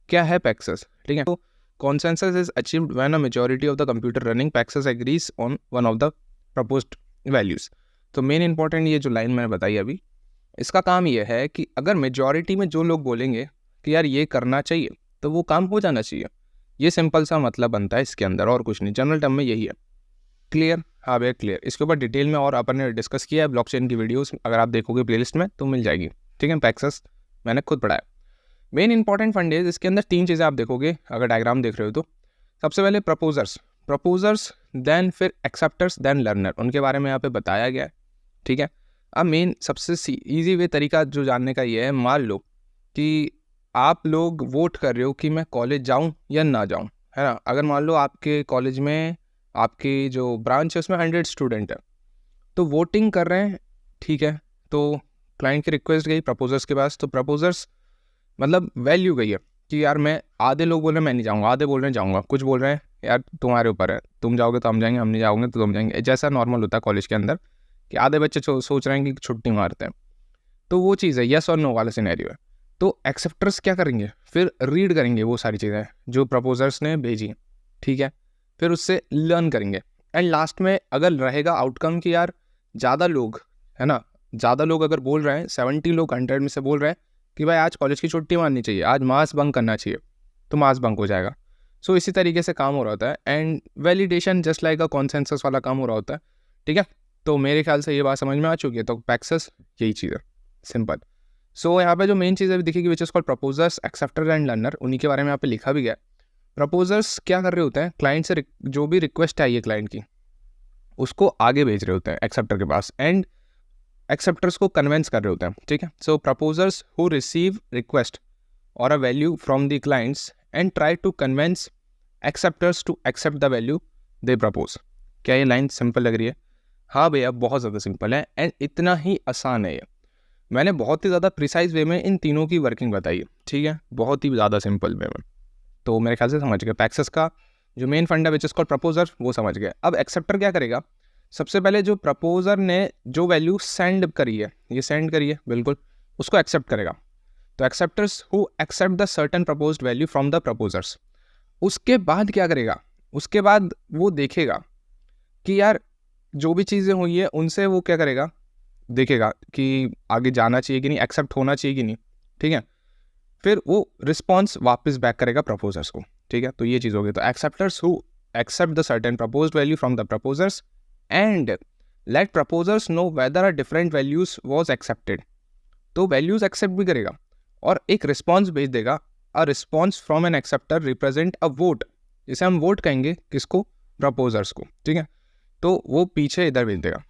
क्या है पैक्सस? ठीक है, तो consensus is achieved when a majority of the computer running पैक्सस agrees on one of the proposed values। तो मेन इंपॉर्टेंट ये जो लाइन मैंने बताई अभी, इसका काम ये है कि अगर मेजॉरिटी में जो लोग बोलेंगे कि यार ये करना चाहिए तो वो काम हो जाना चाहिए। ये सिंपल सा मतलब बनता है इसके अंदर, और कुछ नहीं, जनरल टर्म में यही है। क्लियर? हाँ भैया क्लियर। इसके ऊपर डिटेल में और अपन ने डिस्कस किया है ब्लॉकचेन की वीडियोस, अगर आप देखोगे प्लेलिस्ट में तो मिल जाएगी, ठीक है। पैक्सस मैंने खुद पढ़ा है। मेन इंपॉर्टेंट फंडेज, इसके अंदर 3 चीज़ें आप देखोगे अगर डायग्राम देख रहे हो तो। सबसे पहले प्रपोजर्स, देन फिर एक्सेप्टर्स, देन लर्नर, उनके बारे में यहाँ पे बताया गया है, ठीक है। अब मेन सबसे ईजी वे तरीका जो जानने का ये है, मान लो कि आप लोग वोट कर रहे हो कि मैं कॉलेज जाऊँ या ना जाऊँ, है ना। अगर मान लो आपके कॉलेज में, आपकी जो ब्रांच है उसमें 100 स्टूडेंट है तो वोटिंग कर रहे हैं, ठीक है। तो क्लाइंट की रिक्वेस्ट गई प्रपोजर्स के पास, तो प्रपोजर्स मतलब वैल्यू गई है कि यार मैं, आधे लोग बोल रहे हैं मैं नहीं जाऊँगा, आधे बोल रहे हैं जाऊँगा, कुछ बोल रहे हैं यार तुम्हारे ऊपर है, तुम जाओगे तो हम जाएंगे, हम नहीं जाओगे तो तुम जाएंगे, जैसा नॉर्मल होता है कॉलेज के अंदर कि आधे बच्चे सोच रहे हैं कि छुट्टी मारते हैं। तो वो चीज़ है, यस और नो वाला सिनेरियो है। तो एक्सेप्टर्स क्या करेंगे, फिर रीड करेंगे वो सारी चीज़ें जो प्रपोजर्स ने भेजी, ठीक है, फिर उससे लर्न करेंगे, एंड लास्ट में अगर रहेगा आउटकम कि यार ज़्यादा लोग, है ना, ज़्यादा लोग अगर बोल रहे हैं, 70 लोग 100 में से बोल रहे हैं कि भाई आज कॉलेज की छुट्टी मारनी चाहिए, आज मास बंक करना चाहिए, तो मास बंक हो जाएगा। सो इसी तरीके से काम हो रहा होता है, and validation just like a consensus वाला काम हो रहा होता है, ठीक है। तो मेरे ख्याल से ये बात समझ में आ चुकी है। तो पैक्सस यही चीज़ है, सिंपल। सो यहाँ पे जो मेन चीज़ अभी दिखेगी which is called proposers, acceptor and learner, उन्हीं के बारे में यहाँ पे लिखा भी गया है। प्रपोजर्स क्या कर रहे होते हैं, क्लाइंट से जो भी रिक्वेस्ट आई है क्लाइंट की उसको आगे भेज रहे होते हैं एक्सेप्टर के पास, एंड एक्सेप्टर्स को कन्वेंस कर रहे होते हैं, ठीक है। So proposers who receive request or a value from the clients and try to convince acceptors to accept the value they propose. क्या ये लाइन सिंपल लग रही है? हाँ भैया बहुत ज़्यादा सिंपल है, एंड इतना ही आसान है ये। मैंने बहुत ही ज़्यादा प्रिसाइज वे में इन तीनों की वर्किंग बताई है, ठीक है, बहुत ही ज़्यादा सिंपल वे में। तो मेरे ख्याल से समझ गए। पैक्सेस का जो मेन फंड है विच इज कॉल्ड प्रपोजर, वो समझ गए। अब एक्सेप्टर क्या करेगा, सबसे पहले जो प्रपोजर ने जो वैल्यू सेंड करी है, ये सेंड करी है बिल्कुल, उसको एक्सेप्ट करेगा। तो acceptors who accept the certain proposed value from the proposers, उसके बाद क्या करेगा, उसके बाद वो देखेगा कि यार जो भी चीज़ें हुई है उनसे वो क्या करेगा, देखेगा कि आगे जाना चाहिए कि नहीं, एक्सेप्ट होना चाहिए कि नहीं, ठीक है। फिर वो रिस्पॉन्स वापस बैक करेगा प्रपोजर्स को, ठीक है। तो ये चीज़ होगी। तो acceptors who accept the certain proposed value from the proposers and let proposers know whether a different values was accepted, तो वैल्यूज एक्सेप्ट भी करेगा और एक रिस्पॉन्स भेज देगा। A response from an acceptor represent a vote, जिसे हम vote कहेंगे किसको, प्रपोजर्स को, ठीक है। तो वो पीछे इधर भेज देगा।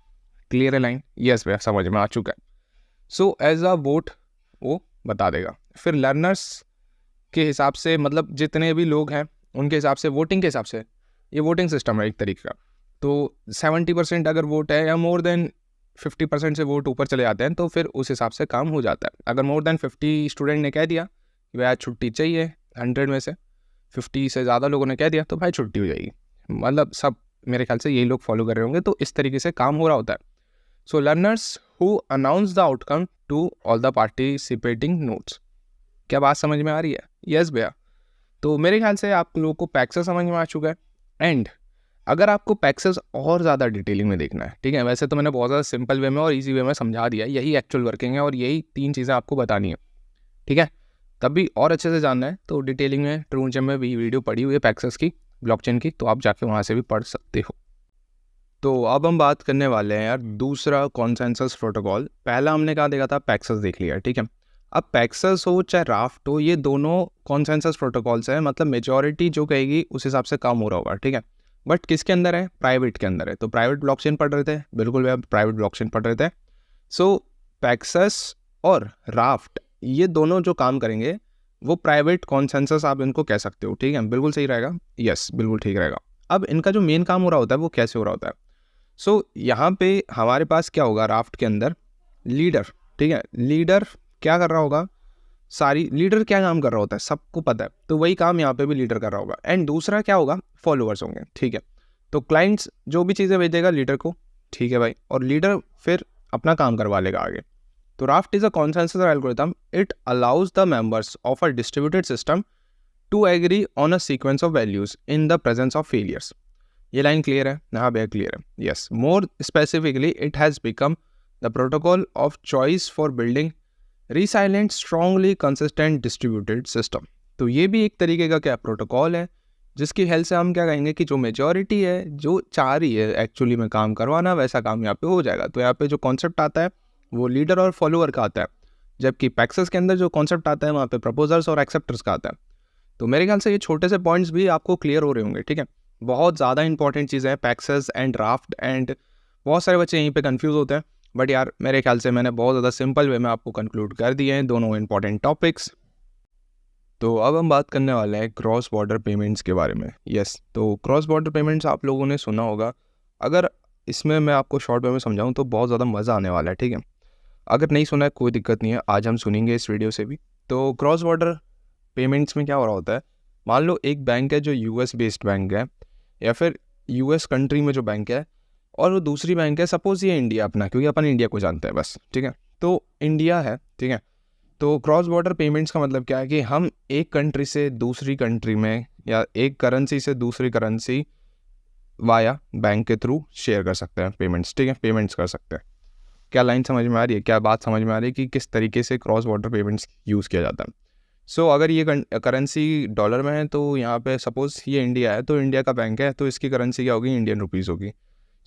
क्लियर है लाइन? यस भैया, समझ में आ चुका है। सो एज अ वोट वो बता देगा। फिर लर्नर्स के हिसाब से, मतलब जितने भी लोग हैं उनके हिसाब से, वोटिंग के हिसाब से, ये वोटिंग सिस्टम है एक तरीके का। तो 70% अगर वोट है या मोर देन 50% से वोट ऊपर चले जाते हैं तो फिर उस हिसाब से काम हो जाता है। अगर मोर देन 50 स्टूडेंट ने कह दिया कि भाई आज छुट्टी चाहिए, 100 में से 50 से ज़्यादा लोगों ने कह दिया तो भाई छुट्टी हो जाएगी। मतलब सब मेरे ख्याल से यही लोग फॉलो कर रहे होंगे। तो इस तरीके से काम हो रहा होता है। So learners who announce the outcome to all the participating notes. क्या बात समझ में आ रही है? यस भैया। तो मेरे ख्याल से आप लोगों को पैक्सेस समझ में आ चुका है। एंड अगर आपको पैक्सेस और ज़्यादा डिटेलिंग में देखना है, ठीक है, वैसे तो मैंने बहुत ज़्यादा सिंपल वे में और इजी वे में समझा दिया है, यही एक्चुअल वर्किंग है और यही 3 चीज़ें आपको बतानी है, ठीक है। तब भी और अच्छे से जानना है तो डिटेलिंग में ट्रूजेम में भी वीडियो पड़ी हुई है पैक्सेस की, ब्लॉकचेन की, तो आप जाके वहाँ से भी पढ़ सकते हो। तो अब हम बात करने वाले हैं यार दूसरा कॉन्सेंसस प्रोटोकॉल। पहला हमने कहा देखा था पैक्सेस देख लिया, ठीक है। अब पैक्सेस हो चाहे राफ्ट हो, ये दोनों कॉन्सेंसस प्रोटोकॉल्स हैं, मतलब मेजॉरिटी जो कहेगी उस हिसाब से काम हो रहा होगा, ठीक है। बट किसके अंदर है? प्राइवेट के अंदर है। तो प्राइवेट ब्लॉकचेन पढ़ रहे थे, बिल्कुल भैया प्राइवेट ब्लॉकचेन पढ़ रहे थे। सो पैक्सेस और राफ्ट ये दोनों जो काम करेंगे वो प्राइवेट कॉन्सेंसस आप इनको कह सकते हो, ठीक है, बिल्कुल सही रहेगा। यस, बिल्कुल ठीक रहेगा। अब इनका जो मेन काम हो रहा होता है वो कैसे हो रहा होता है? सो यहाँ पे हमारे पास क्या होगा, राफ्ट के अंदर लीडर, ठीक है। लीडर क्या कर रहा होगा, सारी लीडर क्या काम कर रहा होता है सबको पता है, तो वही काम यहाँ पे भी लीडर कर रहा होगा। एंड दूसरा क्या होगा, फॉलोअर्स होंगे, ठीक है। तो क्लाइंट्स जो भी चीज़ें भेजेगा लीडर को, ठीक है भाई, और लीडर फिर अपना काम करवा लेगा आगे। तो Raft is a consensus algorithm, it allows the members of a distributed system to agree on a sequence of values in the presence of failures. ये लाइन क्लियर है? हाँ भैया क्लियर है। Yes, more specifically it has become the protocol of choice for building resilient strongly consistent distributed system. तो ये भी एक तरीके का क्या प्रोटोकॉल है जिसकी हेल्प से हम क्या कहेंगे कि जो मेजॉरिटी है जो चाह रही है एक्चुअली में काम करवाना, वैसा काम यहाँ पे हो जाएगा। तो यहाँ पे जो कॉन्सेप्ट आता है वो लीडर और फॉलोअर का आता है, जबकि पैक्सेस के अंदर जो कॉन्सेप्ट आता है वहाँ पे प्रपोजर्स और एक्सेप्टर्स का आता है। तो मेरे ख्याल से ये छोटे से पॉइंट्स भी आपको क्लियर हो रहे होंगे, ठीक है। बहुत ज़्यादा इंपॉर्टेंट चीज़ें हैं पैक्सेस एंड ड्राफ्ट, एंड बहुत सारे बच्चे यहीं पे कंफ्यूज होते हैं। बट यार मेरे ख्याल से मैंने बहुत ज़्यादा सिंपल वे में आपको कंक्लूड कर दिए हैं दोनों इंपॉर्टेंट टॉपिक्स। तो अब हम बात करने वाले हैं क्रॉस बॉर्डर पेमेंट्स के बारे में। यस, तो क्रॉस बॉर्डर पेमेंट्स आप लोगों ने सुना होगा। अगर इसमें मैं आपको शॉर्ट वे में समझाऊँ तो बहुत ज़्यादा मज़ा आने वाला है, ठीक है। अगर नहीं सुना है कोई दिक्कत नहीं है, आज हम सुनेंगे इस वीडियो से भी। तो क्रॉस बॉर्डर पेमेंट्स में क्या हो रहा होता है, मान लो एक बैंक है जो यूएस बेस्ड बैंक है या फिर यूएस कंट्री में जो बैंक है, और वो दूसरी बैंक है, सपोज ये इंडिया अपना, क्योंकि अपन इंडिया को जानते हैं बस, ठीक है। तो इंडिया है, ठीक है। तो क्रॉस बॉर्डर पेमेंट्स का मतलब क्या है कि हम एक कंट्री से दूसरी कंट्री में या एक करेंसी से दूसरी करेंसी वाया बैंक के थ्रू शेयर कर सकते हैं पेमेंट्स, ठीक है, पेमेंट्स कर सकते हैं। क्या लाइन समझ में आ रही है? क्या बात समझ में आ रही है कि किस तरीके से क्रॉस बॉर्डर पेमेंट्स यूज़ किया जाता है? सो अगर ये करेंसी डॉलर में है तो यहाँ पे सपोज़ ये इंडिया है, तो इंडिया का बैंक है तो इसकी करेंसी क्या होगी, इंडियन रुपीज़ होगी।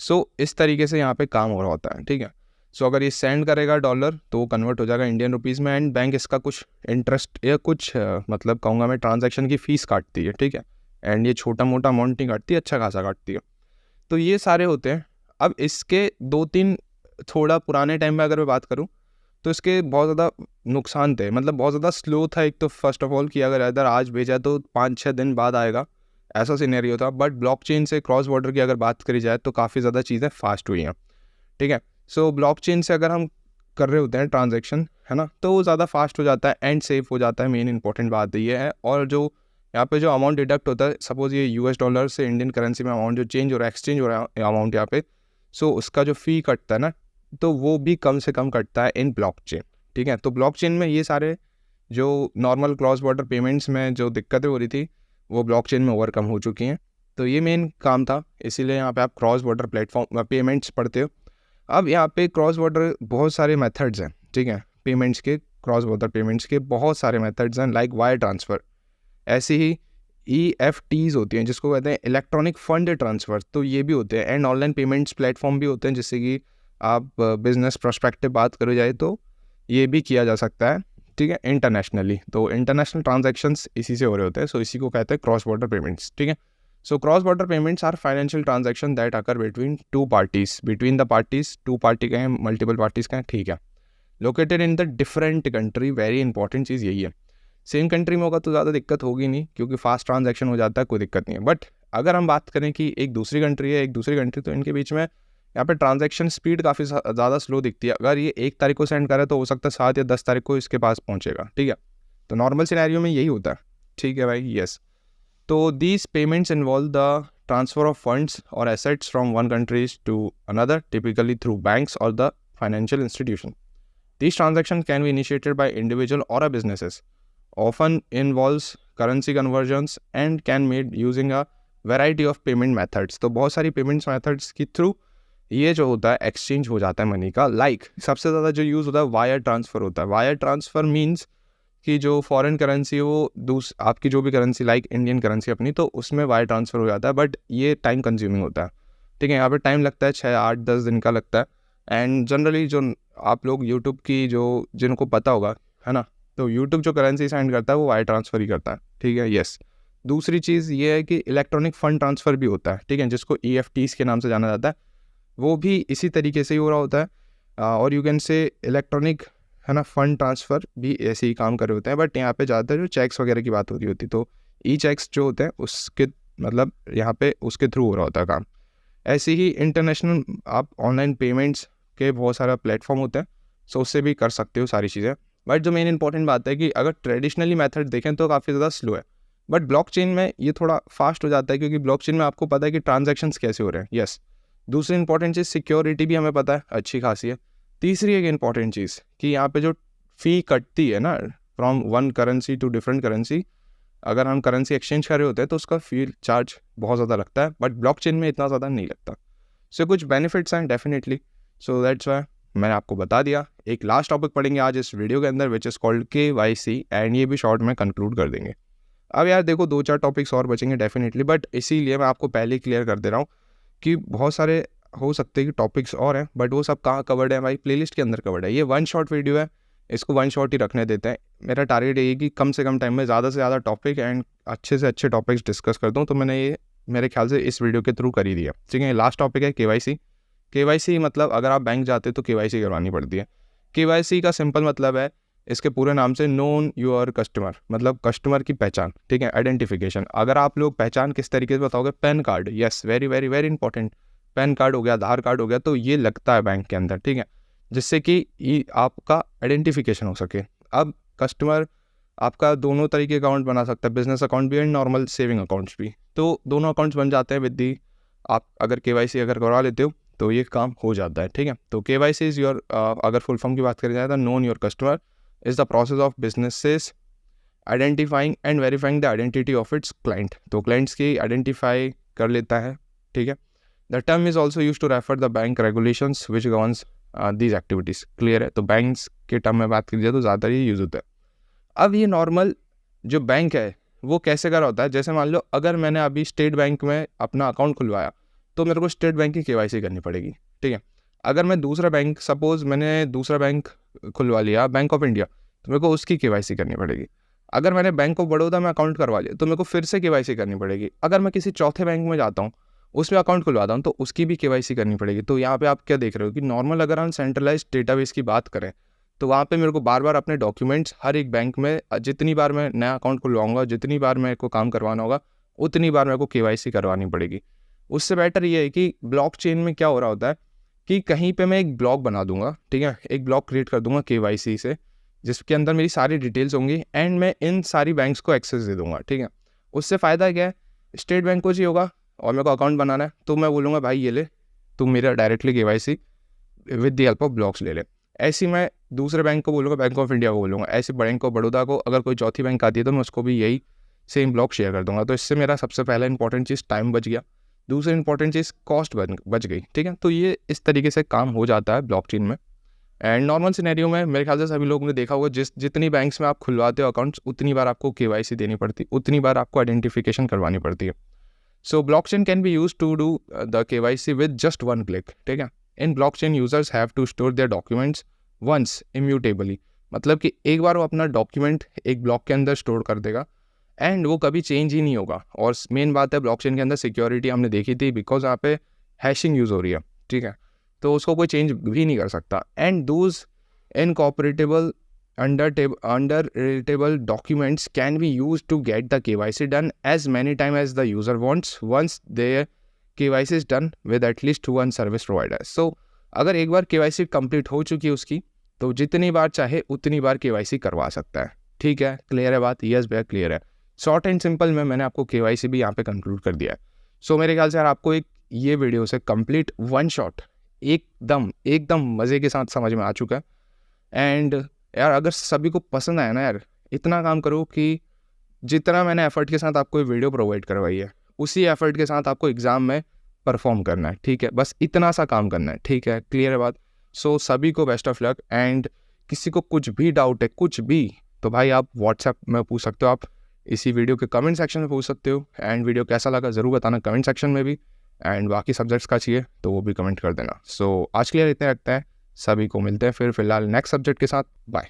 सो इस तरीके से यहाँ पे काम हो रहा होता है, ठीक है। सो अगर ये सेंड करेगा डॉलर तो वो कन्वर्ट हो जाएगा इंडियन रुपीज़ में, एंड बैंक इसका कुछ इंटरेस्ट या कुछ मतलब कहूँगा मैं ट्रांजैक्शन की फ़ीस काटती है, ठीक है। एंड ये छोटा मोटा अमाउंट नहीं काटती, अच्छा खासा काटती है। तो ये सारे होते हैं। अब इसके 2-3 थोड़ा पुराने टाइम में अगर मैं बात करूँ तो इसके बहुत ज़्यादा नुकसान थे, मतलब बहुत ज़्यादा स्लो था। एक तो फर्स्ट ऑफ ऑल कि अगर इधर आज भेजा तो 5-6 दिन बाद आएगा, ऐसा सिनेरियो था। बट ब्लॉकचेन से क्रॉस बॉर्डर की अगर बात करी जाए तो काफ़ी ज़्यादा चीज़ें फास्ट हुई हैं, ठीक है। सो ब्लॉकचेन से अगर हम कर रहे होते हैं ट्रांजैक्शन, है ना, तो वो ज़्यादा फास्ट हो जाता है एंड सेफ हो जाता है। मेन इंपॉर्टेंट बात ये है। और जो यहाँ पे जो अमाउंट डिडक्ट होता है, सपोज ये US डॉलर से इंडियन करेंसी में अमाउंट जो चेंज हो रहा है, एक्सचेंज हो रहा है अमाउंट यहाँ पे, सो उसका जो फ़ी कटता है ना, तो वो भी कम से कम कटता है इन ब्लॉकचेन। ठीक है, तो ब्लॉकचेन में ये सारे जो नॉर्मल क्रॉस बॉर्डर पेमेंट्स में जो दिक्कतें हो रही थी वो ब्लॉकचेन में ओवरकम हो चुकी हैं। तो ये मेन काम था, इसीलिए यहाँ पे आप क्रॉस बॉर्डर प्लेटफॉर्म पेमेंट्स पढ़ते हो। अब यहाँ पे क्रॉस बॉर्डर बहुत सारे मेथड्स हैं, ठीक है, पेमेंट्स के, क्रॉस बॉर्डर पेमेंट्स के बहुत सारे मेथड्स हैं, लाइक वायर ट्रांसफ़र, ऐसे ही EFTs होती हैं जिसको कहते हैं इलेक्ट्रॉनिक फंड ट्रांसफ़र, तो ये भी होते हैं। एंड ऑनलाइन पेमेंट्स प्लेटफॉर्म भी होते हैं, जिससे कि आप बिजनेस प्रोस्पेक्टिव बात करो जाए तो ये भी किया जा सकता है, ठीक है, इंटरनेशनली। तो इंटरनेशनल ट्रांजैक्शंस इसी से हो रहे होते हैं, सो इसी को कहते हैं क्रॉस बॉर्डर पेमेंट्स, ठीक है। So cross border payments are financial transaction that occur between two parties, between the parties, two party का है, मल्टीपल पार्टीज का है, ठीक है, located in the different country. Very important चीज़ यही है। सेम कंट्री में होगा तो ज़्यादा दिक्कत होगी नहीं, क्योंकि फास्ट ट्रांजैक्शन हो जाता है, कोई दिक्कत नहीं है। बट अगर हम बात करें कि एक दूसरी कंट्री है, एक दूसरी कंट्री, तो इनके बीच में यहाँ पे ट्रांजैक्शन स्पीड काफ़ी ज़्यादा स्लो दिखती है। अगर ये 1 तारीख को सेंड करे तो हो सकता है 7 या 10 तारीख को इसके पास पहुँचेगा, ठीक है। तो नॉर्मल सिनेरियो में यही होता है, ठीक है भाई, यस। तो these payments involve the transfer of funds और assets from one countries to another, typically through banks और the financial institution. These transactions can be initiated by individual or a businesses, often involves currency conversions and can made using a variety of payment methods। तो बहुत सारी payments methods के through ये जो होता है exchange हो जाता है मनी का। लाइक सबसे ज़्यादा जो यूज़ होता है वायर ट्रांसफ़र होता है। वायर ट्रांसफ़र मीन्स कि जो फॉरेन करेंसी वो आपकी जो भी करेंसी, लाइक इंडियन करेंसी अपनी, तो उसमें वायर ट्रांसफ़र हो जाता है। बट ये टाइम कंज्यूमिंग होता है, ठीक है, यहाँ पे टाइम लगता है 6, 8, 10 दिन का लगता है। एंड जनरली जो आप लोग यूट्यूब की जो जिनको पता होगा, है ना, तो यूट्यूब जो करेंसी सेंड करता है वो वायर ट्रांसफ़र ही करता है, ठीक है, यस। दूसरी चीज़ ये है कि इलेक्ट्रॉनिक फ़ंड ट्रांसफ़र भी होता है, ठीक है, जिसको EFTs के नाम से जाना जाता है। वो भी इसी तरीके से ही हो रहा होता है। और यू कैन से इलेक्ट्रॉनिक, है ना, फ़ंड ट्रांसफ़र भी ऐसे ही काम कर रहे होते हैं। बट यहाँ पे ज़्यादातर जो चेक्स वगैरह की बात हो रही होती, तो चेक्स जो होते हैं उसके मतलब यहाँ पे उसके थ्रू हो रहा होता है काम। ऐसे ही इंटरनेशनल आप ऑनलाइन पेमेंट्स के बहुत सारा प्लेटफॉर्म होते हैं, सो उससे भी कर सकते हो सारी चीज़ें। बट जो मेन इंपॉर्टेंट बात है कि अगर ट्रेडिशनली मेथड देखें तो काफ़ी ज़्यादा स्लो है, बट ब्लॉकचेन में ये थोड़ा फास्ट हो जाता है, क्योंकि ब्लॉकचेन में आपको पता है कि ट्रांजैक्शंस कैसे हो रहे हैं, यस। दूसरी इंपॉर्टेंट चीज़ सिक्योरिटी भी हमें पता है अच्छी खासी है। तीसरी एक इंपॉर्टेंट चीज़ कि यहाँ पे जो फ़ी कटती है ना from one currency to different currency, अगर हम करेंसी एक्सचेंज कर रहे होते हैं तो उसका फ़ी चार्ज बहुत ज़्यादा लगता है, बट ब्लॉकचेन में इतना ज़्यादा नहीं लगता। सो कुछ बेनिफिट्स हैं डेफिनेटली, सो दैट्स वाई मैंने आपको बता दिया। एक लास्ट टॉपिक पढ़ेंगे आज इस वीडियो के अंदर, विच इज़ कॉल्ड KYC, एंड ये भी शॉर्ट में कंक्लूड कर देंगे। अब यार देखो 2-4 टॉपिक्स और बचेंगे डेफिनेटली, बट इसीलिए मैं आपको पहले ही क्लियर कर दे रहा हूँ कि बहुत सारे हो सकते हैं कि टॉपिक्स और हैं, बट वो सब कहाँ कवर्ड है भाई, प्लेलिस्ट के अंदर कवर्ड है। ये 1 शॉट वीडियो है, इसको 1 शॉट ही रखने देते हैं। मेरा टारगेट यही है कि कम से कम टाइम में ज़्यादा से ज़्यादा टॉपिक एंड अच्छे से अच्छे टॉपिक्स डिस्कस कर दूँ, तो मैंने ये मेरे ख्याल से इस वीडियो के थ्रू कर ही दिया, ठीक है। लास्ट टॉपिक है KYC मतलब अगर आप बैंक जाते तो KYC करवानी पड़ती है। KYC का सिंपल मतलब है इसके पूरे नाम से नोन योर कस्टमर, मतलब कस्टमर की पहचान, ठीक है, आइडेंटिफिकेशन। अगर आप लोग पहचान किस तरीके से बताओगे, pan card, yes, very very very important, pan card हो गया, आधार कार्ड हो गया, तो ये लगता है बैंक के अंदर, ठीक है, जिससे कि आपका आइडेंटिफिकेशन हो सके। अब कस्टमर आपका दोनों तरीके अकाउंट बना सकता है, बिजनेस अकाउंट भी एंड नॉर्मल सेविंग अकाउंट्स भी, तो दोनों अकाउंट्स बन जाते हैं विद दी, आप अगर KYC अगर करवा लेते हो तो ये काम हो जाता है, ठीक है। तो KYC इज़ योर, अगर फुल फॉर्म की बात करी जाए तो know your customer is the process of businesses identifying and verifying the identity of its client. तो क्लाइंट्स की आइडेंटिफाई कर लेता है, ठीक है। The term is also use to refer the bank regulations which governs these activities, clear है। तो banks के टर्म में बात की जाए तो ज़्यादा ही यूज़ होता है। अब ये नॉर्मल जो बैंक है वो कैसे कर होता है, जैसे मान लो अगर मैंने अभी स्टेट बैंक में अपना अकाउंट खुलवाया तो मेरे को स्टेट बैंक की KYC करनी पड़ेगी, ठीक है। अगर मैं दूसरा बैंक, सपोज मैंने दूसरा बैंक खुलवा लिया, बैंक ऑफ इंडिया, तो मेरे को उसकी KYC करनी पड़ेगी। अगर मैंने बैंक ऑफ बड़ौदा में अकाउंट करवा लिया तो मेरे को फिर से KYC करनी पड़ेगी। अगर मैं किसी चौथे बैंक में जाता हूँ, उसमें अकाउंट खुलवाता हूँ, तो उसकी भी KYC करनी पड़ेगी। तो यहाँ पे आप क्या देख रहे हो कि नॉर्मल अगर हम सेंट्रलाइज डेटाबेस की बात करें तो वहाँ पे मेरे को बार बार अपने डॉक्यूमेंट्स हर एक बैंक में, जितनी बार मैं नया अकाउंट खुलवाऊंगा, जितनी बार मेरे को काम करवाना होगा, उतनी बार मेरे को KYC करवानी पड़ेगी। उससे बेटर ये है कि ब्लॉकचेन में क्या हो रहा होता है कि कहीं पे मैं एक ब्लॉग बना दूंगा, ठीक है, एक ब्लॉग क्रिएट कर दूंगा KYC से, जिसके अंदर मेरी सारी डिटेल्स होंगी एंड मैं इन सारी बैंक्स को एक्सेस दे दूंगा, ठीक है। उससे फ़ायदा क्या है, स्टेट बैंक को चाहिए होगा और मेरे को अकाउंट बनाना है, तो मैं बोलूँगा भाई ये ले, तुम मेरा directly KYC with the help of blocks ले ले। ऐसी मैं दूसरे बैंक को बोलूँगा, बैंक ऑफ इंडिया को बोलूँगा, ऐसे बैंक ऑफ बड़ौदा को, अगर कोई चौथी बैंक आती है तो मैं उसको भी यही सेम ब्लॉक शेयर कर दूंगा। तो इससे मेरा सबसे पहला इंपॉर्टेंट चीज़ टाइम बच गया, दूसरी इंपॉर्टेंट चीज़ कॉस्ट बच गई, ठीक है। तो ये इस तरीके से काम हो जाता है ब्लॉकचेन में। एंड नॉर्मल सिनेरियो में मेरे ख्याल से सभी लोगों ने देखा होगा, जितनी बैंक्स में आप खुलवाते हो अकाउंट्स, उतनी बार आपको KYC देनी पड़ती, उतनी बार आपको आइडेंटिफिकेशन करवानी पड़ती है। So blockchain can be use to do the KYC with just one click, ठीक है। In blockchain users have to store their documents once immutably, मतलब कि एक बार वो अपना डॉक्यूमेंट एक ब्लॉक के अंदर स्टोर कर देगा एंड वो कभी चेंज ही नहीं होगा। और मेन बात है ब्लॉकचेन के अंदर सिक्योरिटी हमने देखी थी, बिकॉज यहाँ पे हैशिंग यूज़ हो रही है, ठीक है, तो उसको कोई चेंज भी नहीं कर सकता। And those incorruptible underwritable documents can be used to get the KYC done as many times as the user wants once their KYC is done with at least one service provider. So अगर एक बार KYC complete हो चुकी है उसकी, तो जितनी बार चाहे उतनी बार KYC करवा सकता है, ठीक है। क्लियर है बात? यस भैया क्लियर है। शॉर्ट एंड सिंपल में मैंने आपको KYC भी यहाँ पे कंक्लूड कर दिया है। सो मेरे ख्याल से यार आपको एक ये वीडियो से कंप्लीट वन शॉट एकदम मज़े के साथ समझ में आ चुका है। एंड यार अगर सभी को पसंद आया ना यार, इतना काम करो कि जितना मैंने एफर्ट के साथ आपको ये वीडियो प्रोवाइड करवाई है, उसी एफर्ट के साथ आपको एग्ज़ाम में परफॉर्म करना है, ठीक है। बस इतना सा काम करना है, ठीक है। क्लियर है बात? सो सभी को बेस्ट ऑफ लक। एंड किसी को कुछ भी डाउट है, कुछ भी, तो भाई आप व्हाट्सएप में पूछ सकते हो, आप इसी वीडियो के कमेंट सेक्शन में पूछ सकते हो। एंड वीडियो कैसा लगा ज़रूर बताना कमेंट सेक्शन में भी। एंड बाकी सब्जेक्ट्स का चाहिए तो वो भी कमेंट कर देना। सो आज के लिए इतने रखते हैं, सभी को मिलते हैं फिर फिलहाल नेक्स्ट सब्जेक्ट के साथ। बाय।